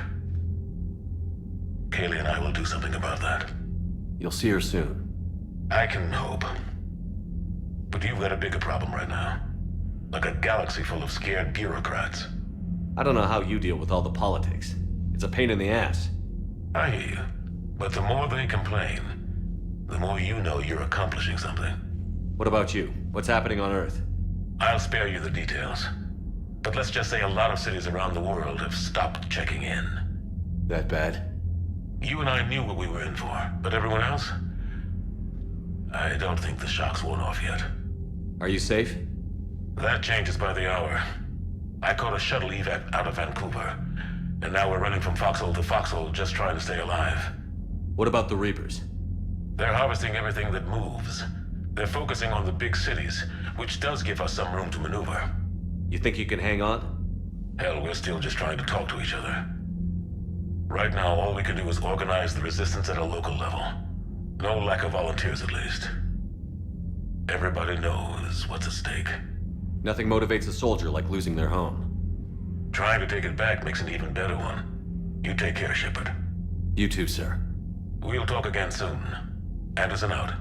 Kaylee and I will do something about that. You'll see her soon. I can hope. But you've got a bigger problem right now. Like a galaxy full of scared bureaucrats. I don't know how you deal with all the politics. It's a pain in the ass. I hear you. But the more they complain, the more you know you're accomplishing something. What about you? What's happening on Earth? I'll spare you the details. But let's just say a lot of cities around the world have stopped checking in. That bad? You and I knew what we were in for, but everyone else? I don't think the shock's worn off yet. Are you safe? That changes by the hour. I caught a shuttle evac out of Vancouver, and now we're running from foxhole to foxhole just trying to stay alive. What about the Reapers? They're harvesting everything that moves. They're focusing on the big cities, which does give us some room to maneuver. You think you can hang on? Hell, we're still just trying to talk to each other. Right now, all we can do is organize the resistance at a local level. No lack of volunteers, at least. Everybody knows what's at stake. Nothing motivates a soldier like losing their home. Trying to take it back makes an even better one. You take care, Shepard. You too, sir. We'll talk again soon. Anderson out.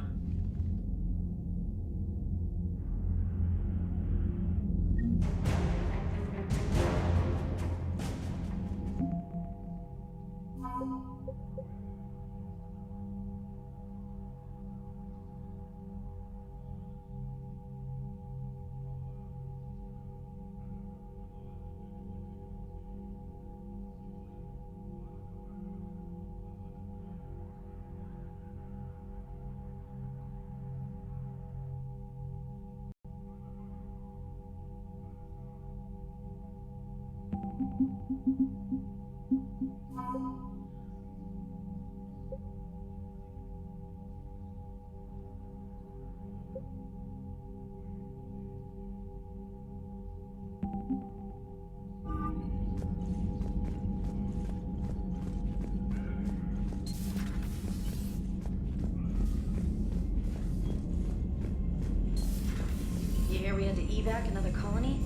You hear we had to evac another colony?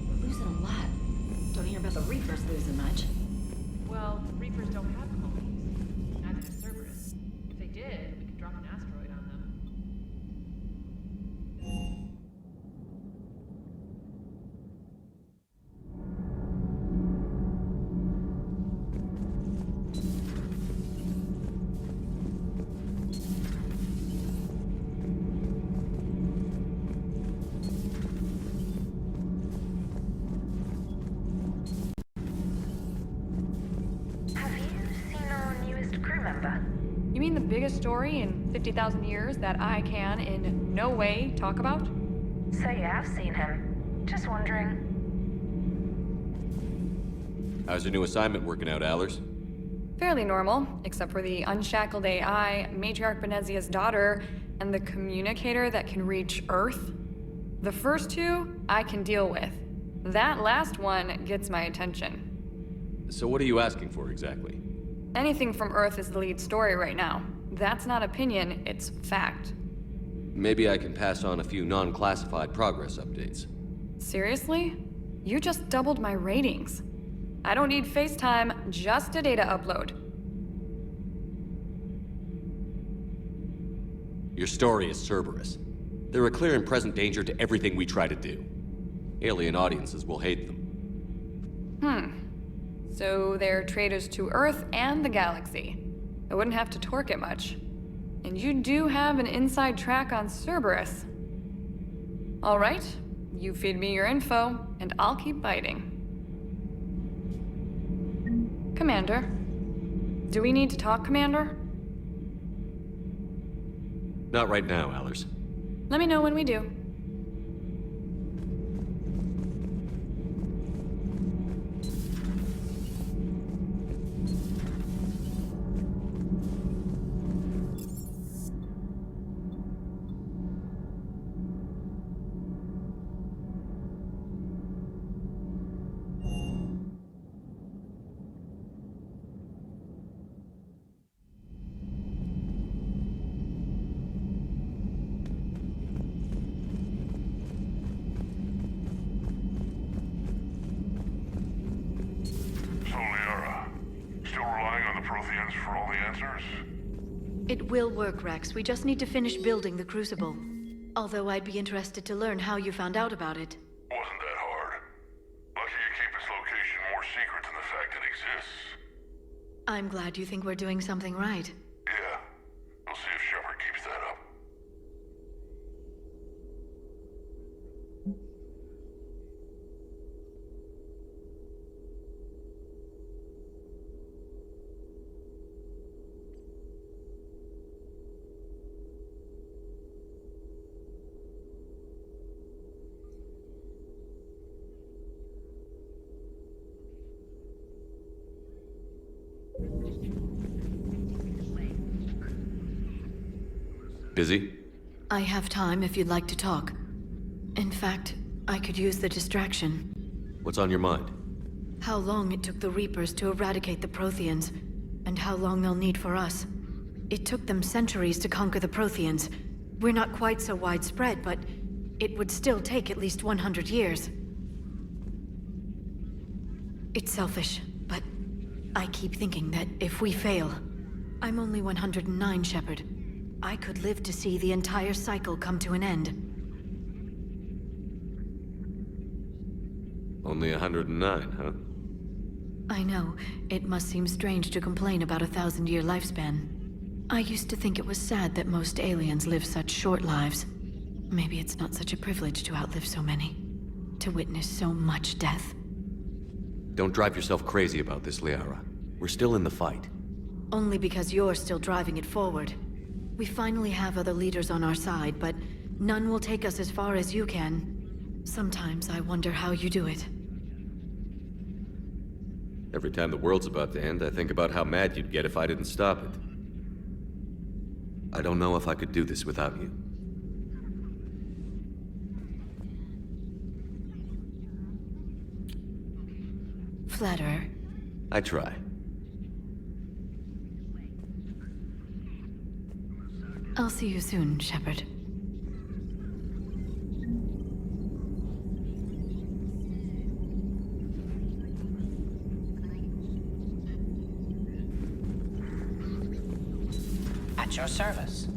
We're losing a lot. Don't hear about the Reapers losing much. Well, Reapers don't have colonies. Neither does Cerberus. If they did, we could drop an asteroid on them. You mean the biggest story in 50,000 years that I can in no way talk about? So you have seen him. Just wondering. How's your new assignment working out, Allers? Fairly normal, except for the unshackled AI, Matriarch Benezia's daughter, and the communicator that can reach Earth. The first two, I can deal with. That last one gets my attention. So what are you asking for exactly? Anything from Earth is the lead story right now. That's not opinion, it's fact. Maybe I can pass on a few non-classified progress updates. Seriously? You just doubled my ratings. I don't need FaceTime, just a data upload. Your story is Cerberus. They're a clear and present danger to everything we try to do. Alien audiences will hate them. So they're traitors to Earth and the galaxy. I wouldn't have to torque it much. And you do have an inside track on Cerberus. All right, you feed me your info, and I'll keep biting. Commander. Do we need to talk, Commander? Not right now, Allers. Let me know when we do. It will work, Rex. We just need to finish building the Crucible. Although I'd be interested to learn how you found out about it. Wasn't that hard. Lucky you keep its location more secret than the fact it exists. I'm glad you think we're doing something right. Yeah. We'll see if Shepard keeps that up. Busy? I have time if you'd like to talk. In fact, I could use the distraction. What's on your mind? How long it took the Reapers to eradicate the Protheans, and how long they'll need for us. It took them centuries to conquer the Protheans. We're not quite so widespread, but it would still take at least 100 years. It's selfish, but I keep thinking that if we fail... I'm only 109, Shepard. I could live to see the entire cycle come to an end. Only 109, huh? I know. It must seem strange to complain about a 1,000-year lifespan. I used to think it was sad that most aliens live such short lives. Maybe it's not such a privilege to outlive so many. To witness so much death. Don't drive yourself crazy about this, Liara. We're still in the fight. Only because you're still driving it forward. We finally have other leaders on our side, but none will take us as far as you can. Sometimes I wonder how you do it. Every time the world's about to end, I think about how mad you'd get if I didn't stop it. I don't know if I could do this without you. Flatterer. I try. I'll see you soon, Shepard. At your service.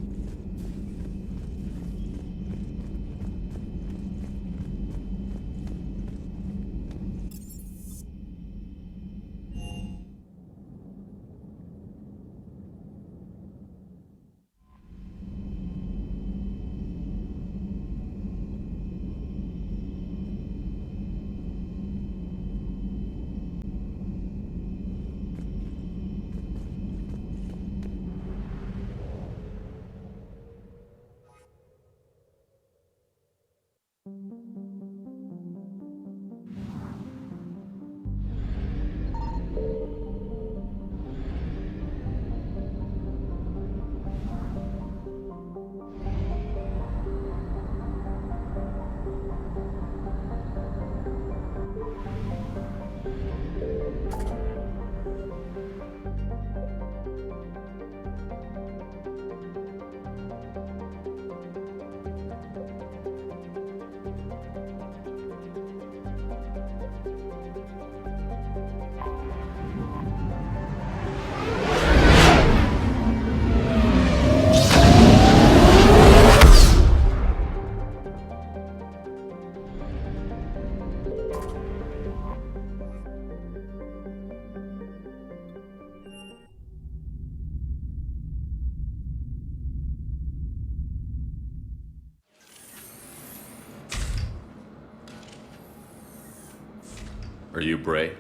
Are you Bray?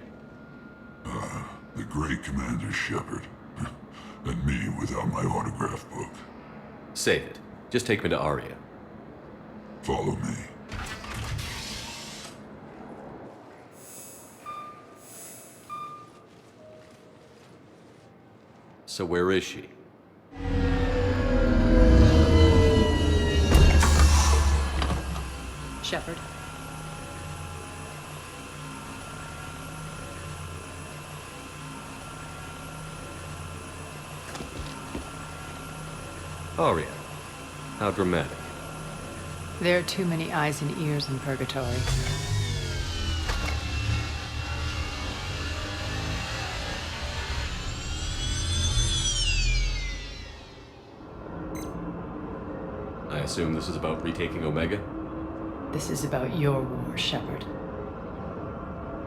The great Commander Shepard. And me without my autograph book. Save it. Just take me to Aria. Follow me. So where is she? Shepard. Aria. How dramatic. There are too many eyes and ears in Purgatory. I assume this is about retaking Omega? This is about your war, Shepard.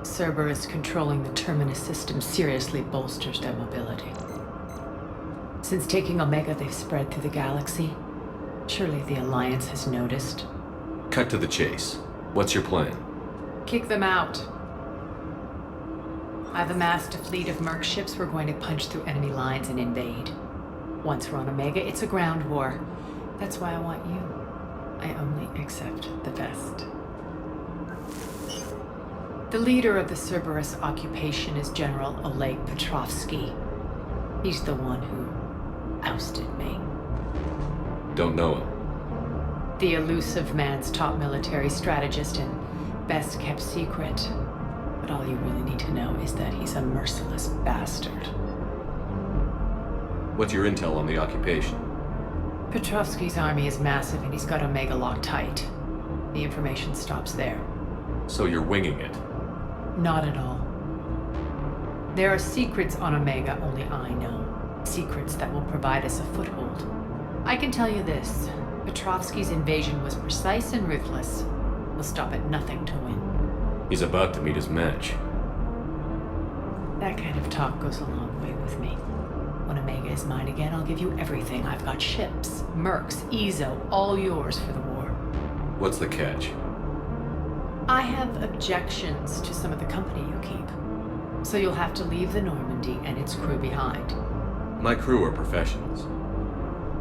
Cerberus controlling the Terminus system seriously bolsters their mobility. Since taking Omega, they've spread through the galaxy. Surely the Alliance has noticed. Cut to the chase. What's your plan? Kick them out. I've amassed a fleet of merc ships. We're going to punch through enemy lines and invade. Once we're on Omega, it's a ground war. That's why I want you. I only accept the best. The leader of the Cerberus occupation is General Oleg Petrovsky. He's the one who ousted me. Don't know him. The elusive man's top military strategist and best kept secret. But all you really need to know is that he's a merciless bastard. What's your intel on the occupation? Petrovsky's army is massive and he's got Omega locked tight. The information stops there. So you're winging it? Not at all. There are secrets on Omega only I know. Secrets that will provide us a foothold. I can tell you this. Petrovsky's invasion was precise and ruthless. He'll stop at nothing to win. He's about to meet his match. That kind of talk goes a long way with me. When Omega is mine again, I'll give you everything. I've got ships, mercs, Ezo, all yours for the war. What's the catch? I have objections to some of the company you keep. So you'll have to leave the Normandy and its crew behind. My crew are professionals.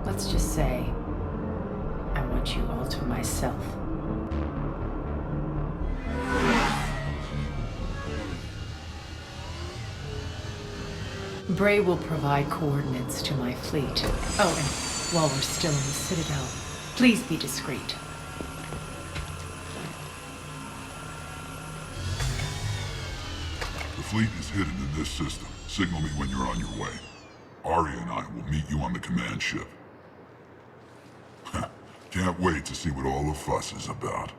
Let's just say, I want you all to myself. Bray will provide coordinates to my fleet. Oh, and while we're still in the Citadel, please be discreet. The fleet is hidden in this system. Signal me when you're on your way. Aria and I will meet you on the command ship. Can't wait to see what all the fuss is about.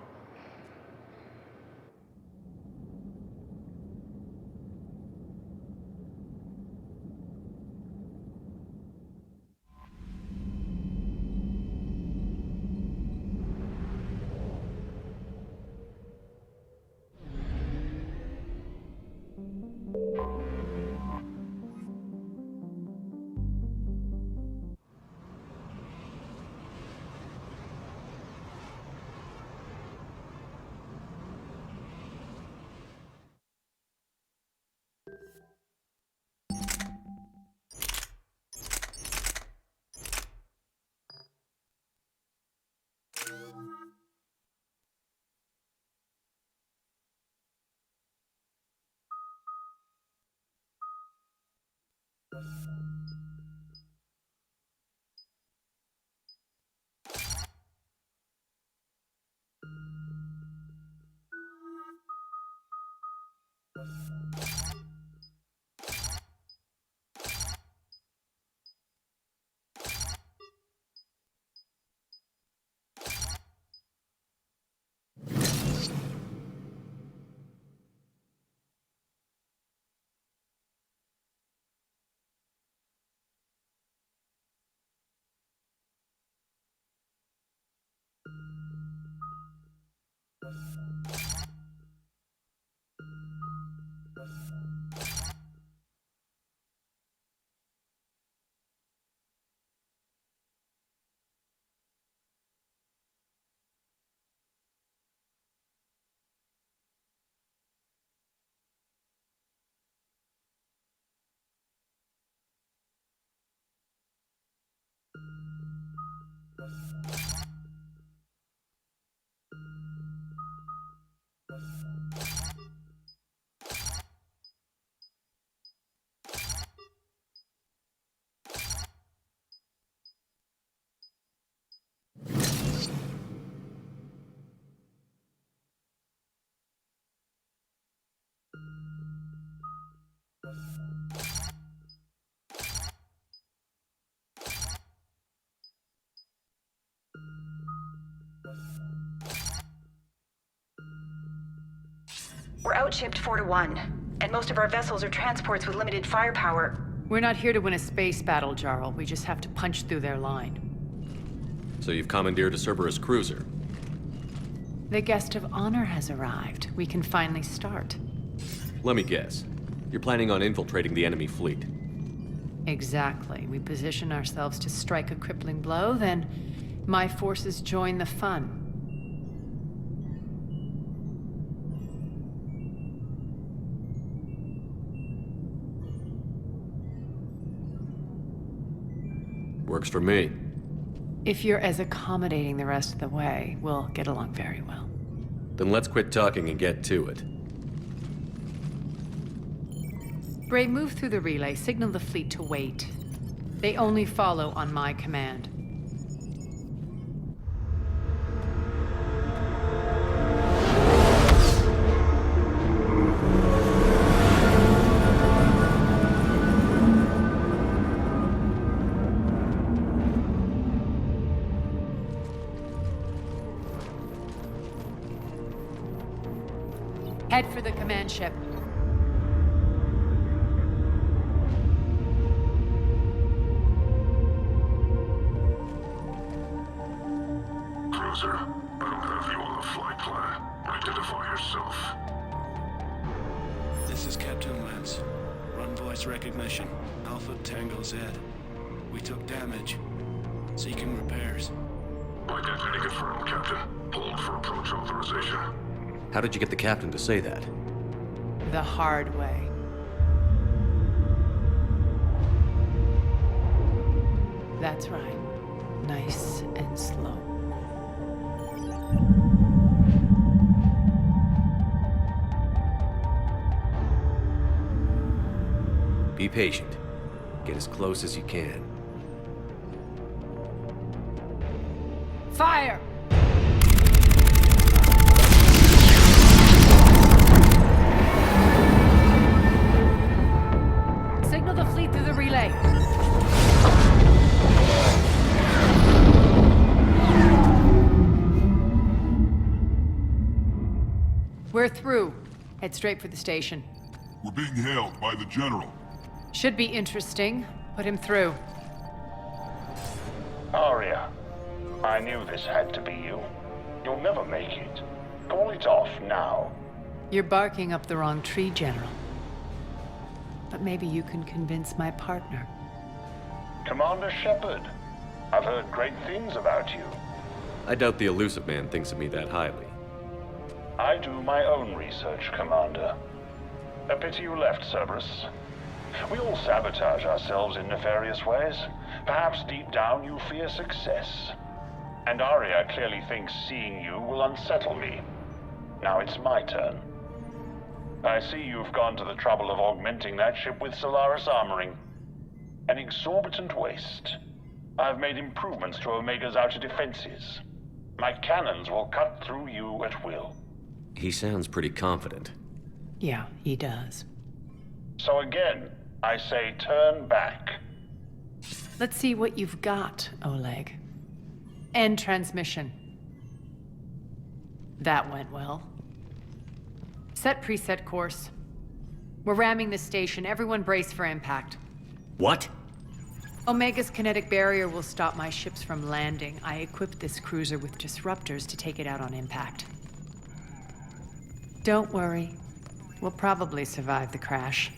We're outshipped 4-1, and most of our vessels are transports with limited firepower. We're not here to win a space battle, Jarl. We just have to punch through their line. So you've commandeered a Cerberus cruiser. The guest of honor has arrived. We can finally start. Let me guess. You're planning on infiltrating the enemy fleet. Exactly. We position ourselves to strike a crippling blow, then my forces join the fun. Works for me. If you're as accommodating the rest of the way, we'll get along very well. Then let's quit talking and get to it. Bray, move through the relay. Signal the fleet to wait. They only follow on my command. Head for the command ship. Cruiser, I don't have you on the flight plan. Identify yourself. This is Captain Lance. Run voice recognition. Alpha Tango Z. We took damage. Seeking repairs. Identity confirmed, Captain. Hold for approach authorization. How did you get the captain to say that? The hard way. That's right. Nice and slow. Be patient. Get as close as you can. Fire! Signal the fleet through the relay. We're through. Head straight for the station. We're being hailed by the General. Should be interesting. Put him through. Arya, I knew this had to be you. You'll never make it. Call it off now. You're barking up the wrong tree, General. But maybe you can convince my partner. Commander Shepard, I've heard great things about you. I doubt the Elusive Man thinks of me that highly. I do my own research, Commander. A pity you left, Cerberus. We all sabotage ourselves in nefarious ways. Perhaps deep down you fear success. And Arya clearly thinks seeing you will unsettle me. Now it's my turn. I see you've gone to the trouble of augmenting that ship with Solaris armoring. An exorbitant waste. I've made improvements to Omega's outer defenses. My cannons will cut through you at will. He sounds pretty confident. Yeah, he does. So again, I say turn back. Let's see what you've got, Oleg. End transmission. That went well. Set preset course. We're ramming the station. Everyone brace for impact. What? Omega's kinetic barrier will stop my ships from landing. I equipped this cruiser with disruptors to take it out on impact. Don't worry. We'll probably survive the crash.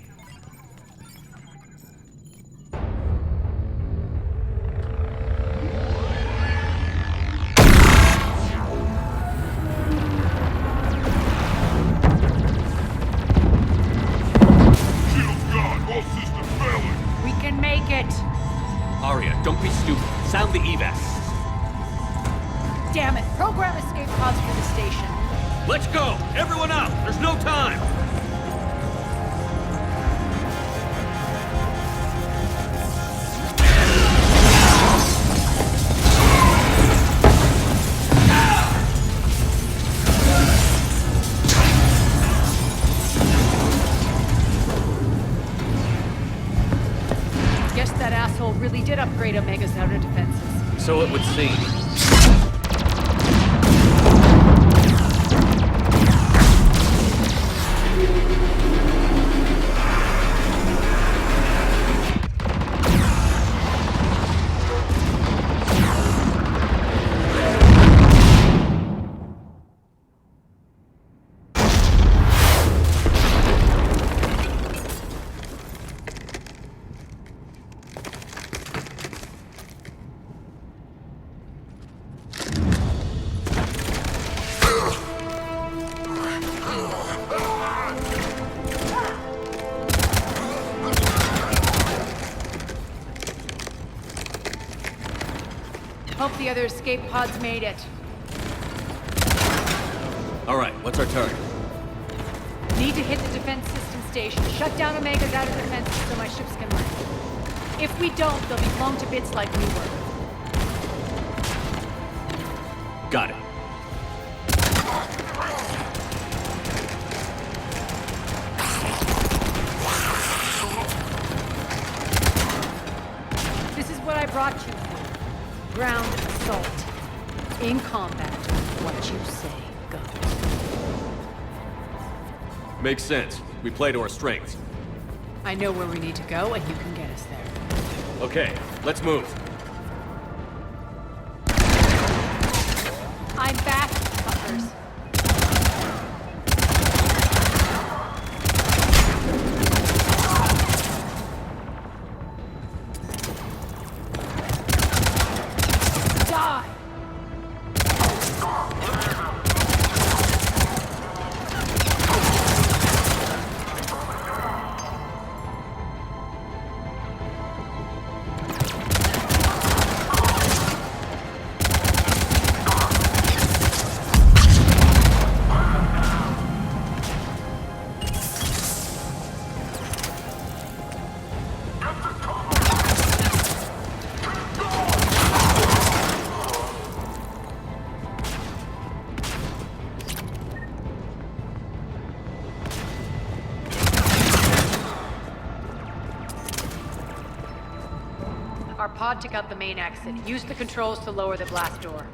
We can make it! Arya, don't be stupid. Sound the EVAS. Damn it! Program escape pods for the station. Let's go! Everyone out! There's no time! Guess that asshole really did upgrade Omega's outer defenses. So it would seem. Hope the other escape pods made it. All right, what's our target? Need to hit the defense system station, shut down Omega's outer defenses so my ships can land. If we don't, they'll be blown to bits like we were. Got it. This is what I brought you for. Ground assault. In combat, what you say goes. Makes sense. We play to our strengths. I know where we need to go, and you can get us there. Okay, let's move. I'm back, fuckers. Die! Our pod took out the main exit. Use the controls to lower the blast door.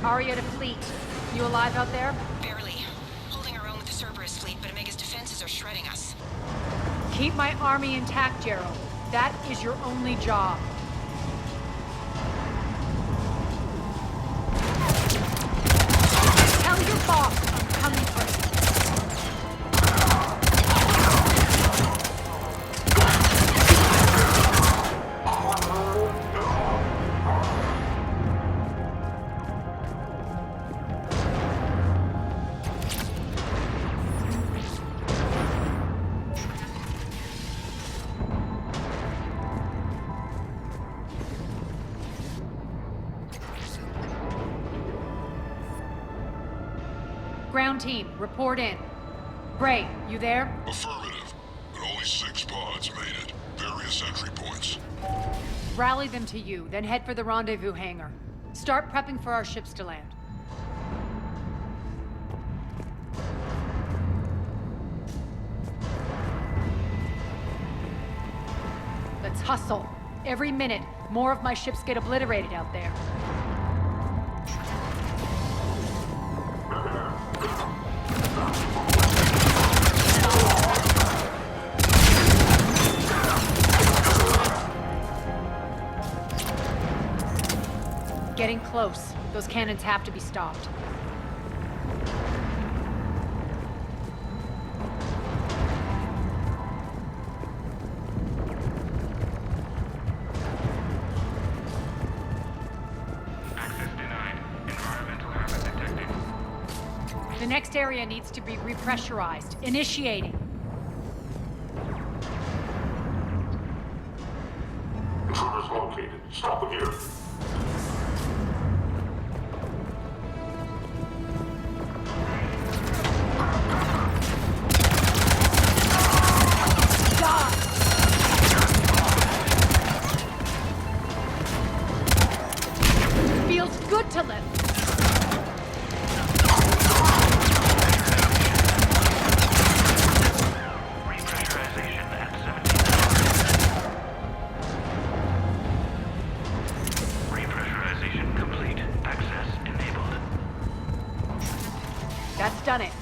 Aria to fleet. You alive out there? Barely. Holding our own with the Cerberus fleet, but Omega's defenses are shredding us. Keep my army intact, Gerald. That is your only job. Tell your boss I'm coming for him. Ground team, report in. Gray, you there? Affirmative, but only 6 pods made it. Various entry points. Rally them to you, then head for the rendezvous hangar. Start prepping for our ships to land. Let's hustle. Every minute, more of my ships get obliterated out there. Getting close. Those cannons have to be stopped. The next area needs to be repressurized. Initiating. Intruders located. Stop them here. Feels good to live. Repressurization at done it.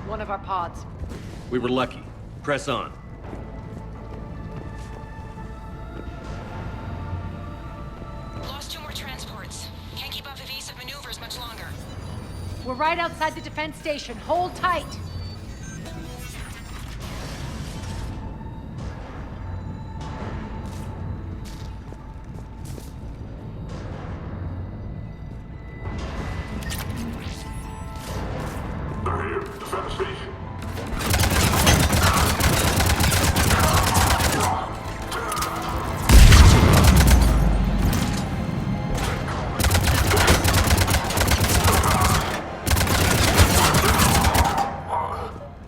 One of our pods. We were lucky. Press on. Lost 2 more transports. Can't keep up evasive maneuvers much longer. We're right outside the defense station. Hold tight. They're here. Defend the station.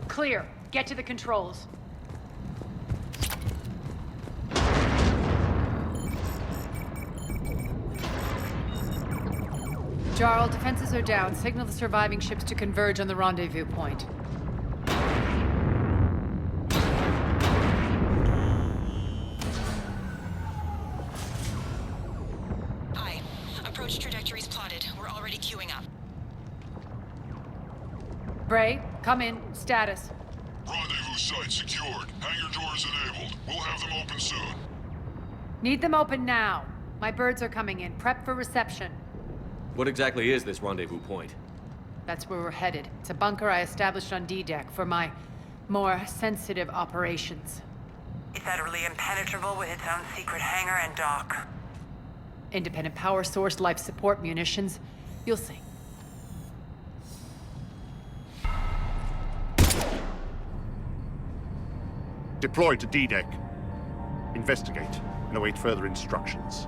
Clear. Get to the controls. Jarl, defenses are down. Signal the surviving ships to converge on the rendezvous point. Aye. Approach trajectories plotted. We're already queuing up. Bray, come in. Status. Rendezvous site secured. Hangar doors enabled. We'll have them open soon. Need them open now. My birds are coming in. Prep for reception. What exactly is this rendezvous point? That's where we're headed. It's a bunker I established on D-Deck for my more sensitive operations. It's utterly impenetrable with its own secret hangar and dock. Independent power source, life support, munitions. You'll see. Deploy to D-Deck. Investigate and await further instructions.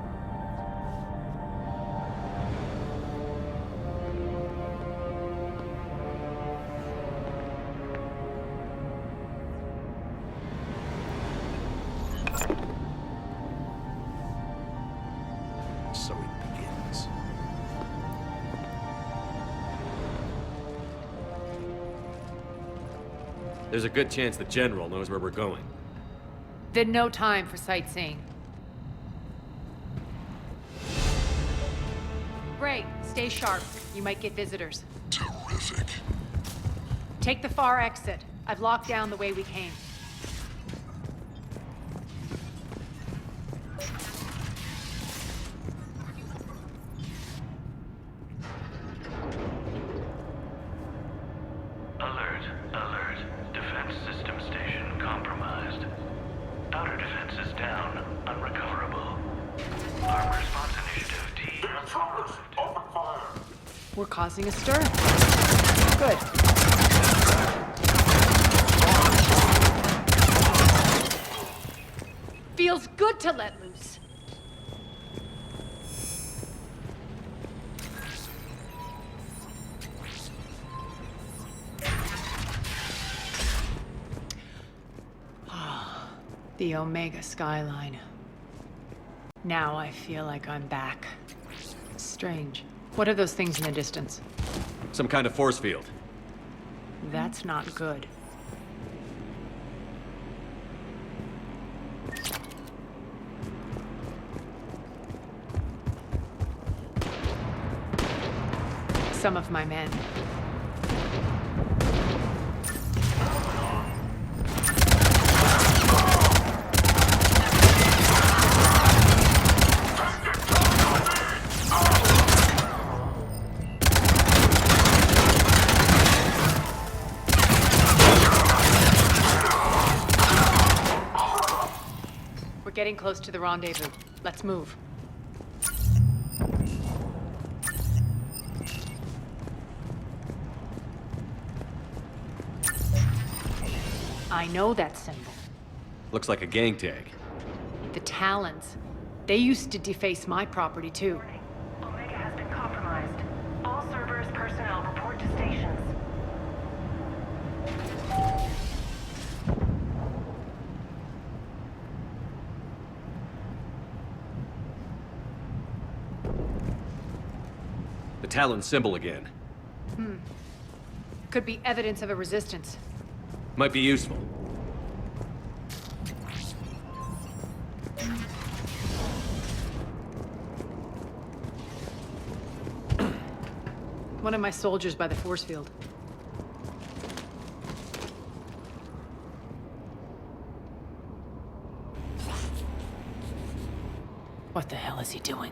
So it begins. There's a good chance the General knows where we're going. Then no time for sightseeing. Bray, stay sharp. You might get visitors. Terrific. Take the far exit. I've locked down the way we came. Alert, alert. Defense system station compromised. Outer defense is down, unrecoverable. Armed response initiative T. Open fire. We're causing a stir. Good. Feels good to let loose. The Omega skyline. Now I feel like I'm back. Strange. What are those things in the distance? Some kind of force field. That's not good. Some of my men. We're getting close to the rendezvous. Let's move. I know that symbol. Looks like a gang tag. The Talons. They used to deface my property, too. Omega has been compromised. All Cerberus personnel report to stations. The Talon symbol again. Could be evidence of a resistance. Might be useful. One of my soldiers by the force field. What the hell is he doing?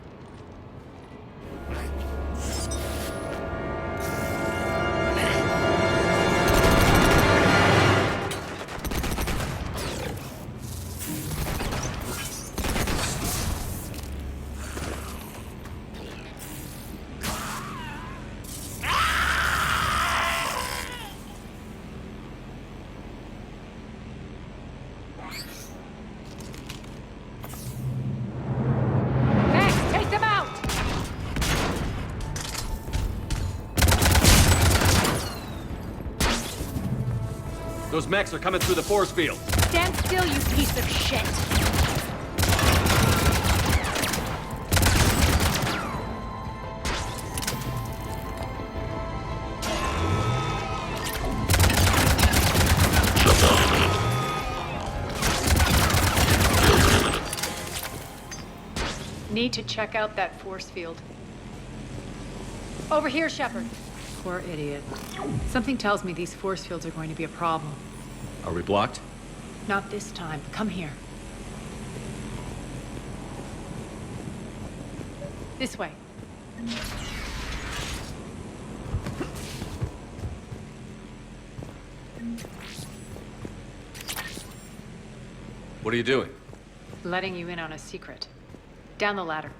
Those mechs are coming through the force field. Stand still, you piece of shit! Need to check out that force field. Over here, Shepard. Poor idiot. Something tells me these force fields are going to be a problem. Are we blocked? Not this time. Come here. This way. What are you doing? Letting you in on a secret. Down the ladder.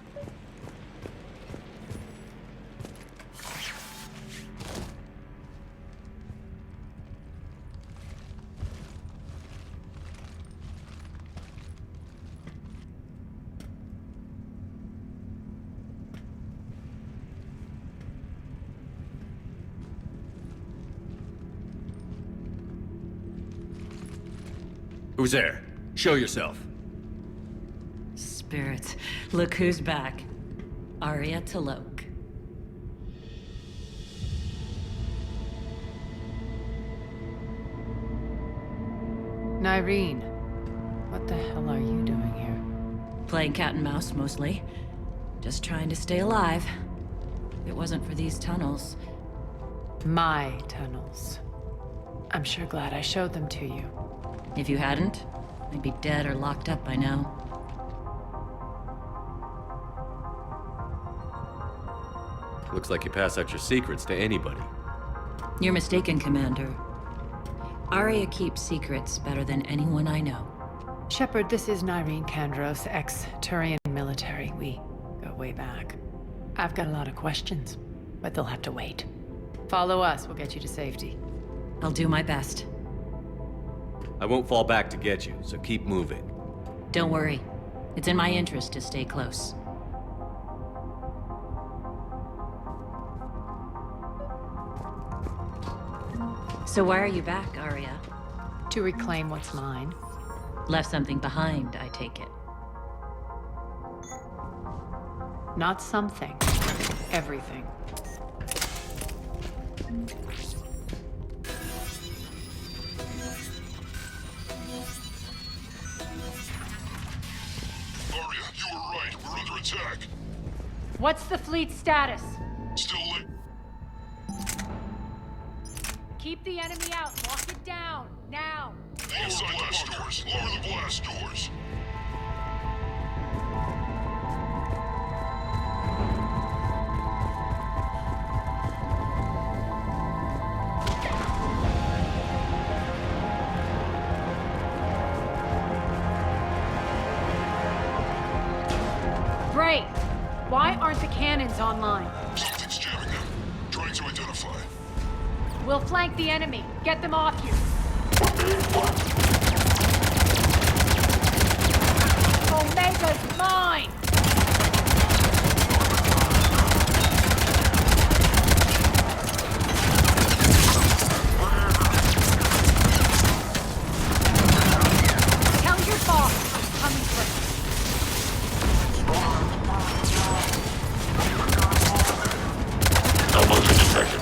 Who's there? Show yourself. Spirits, look who's back. Arya T'Loak. Nyreen, what the hell are you doing here? Playing cat and mouse, mostly. Just trying to stay alive. If it wasn't for these tunnels. My tunnels. I'm sure glad I showed them to you. If you hadn't, I'd be dead or locked up by now. Looks like you pass out your secrets to anybody. You're mistaken, Commander. Arya keeps secrets better than anyone I know. Shepard, this is Nyreen Kandros, ex-Turian military. We go way back. I've got a lot of questions, but they'll have to wait. Follow us, we'll get you to safety. I'll do my best. I won't fall back to get you, so keep moving. Don't worry. It's in my interest to stay close. So why are you back, Arya? To reclaim what's mine. Left something behind, I take it. Not something. Everything. Arya, you were right. We're under attack. What's the fleet status? Still lit. Keep the enemy out. Lock it down. Now. Inside blast doors. Lower the blast doors. Bray, why aren't the cannons online? Something's jamming them. Trying to identify. We'll flank the enemy. Get them off you. Omega's mine! Tell your boss I'm coming through. Malfunction detected.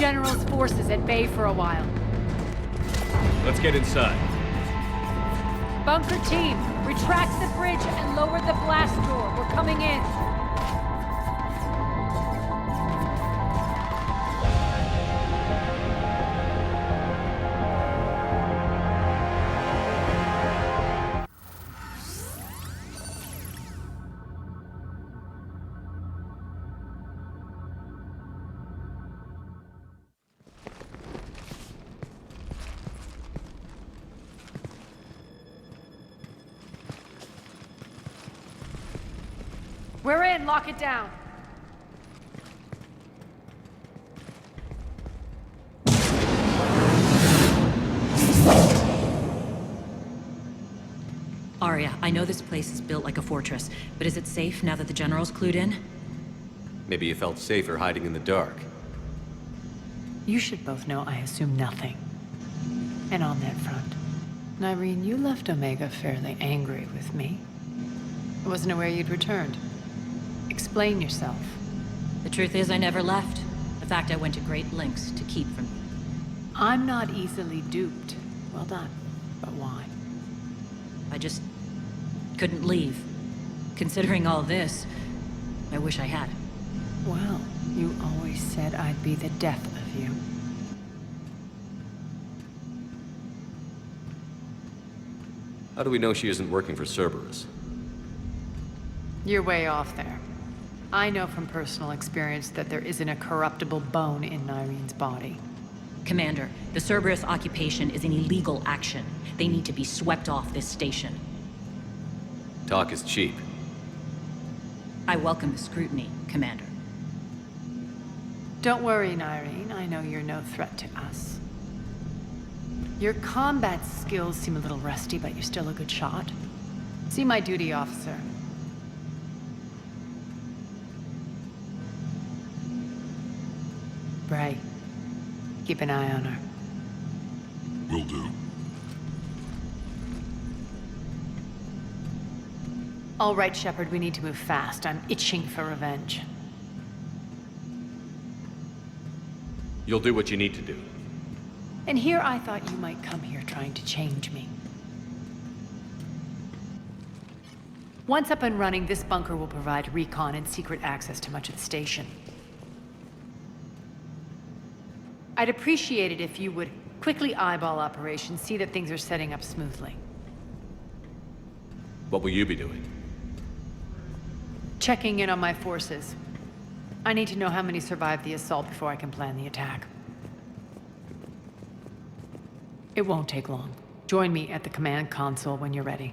General's forces at bay for a while. Let's get inside. Bunker team, retract the bridge and lower the blast door. We're coming in. We're in, lock it down. Arya, I know this place is built like a fortress, but is it safe now that the General's clued in? Maybe you felt safer hiding in the dark. You should both know I assume nothing. And on that front, Nyreen, you left Omega fairly angry with me. I wasn't aware you'd returned. Explain yourself. The truth is, I never left. In fact, I went to great lengths to keep from you. I'm not easily duped. Well done. But why? I just couldn't leave. Considering all this, I wish I had. Well, you always said I'd be the death of you. How do we know she isn't working for Cerberus? You're way off there. I know from personal experience that there isn't a corruptible bone in Nyreen's body. Commander, the Cerberus occupation is an illegal action. They need to be swept off this station. Talk is cheap. I welcome the scrutiny, Commander. Don't worry, Nyreen. I know you're no threat to us. Your combat skills seem a little rusty, but you're still a good shot. See my duty officer. Bray, keep an eye on her. Will do. All right, Shepard, we need to move fast. I'm itching for revenge. You'll do what you need to do. And here I thought you might come here trying to change me. Once up and running, this bunker will provide recon and secret access to much of the station. I'd appreciate it if you would quickly eyeball operations, see that things are setting up smoothly. What will you be doing? Checking in on my forces. I need to know how many survived the assault before I can plan the attack. It won't take long. Join me at the command console when you're ready.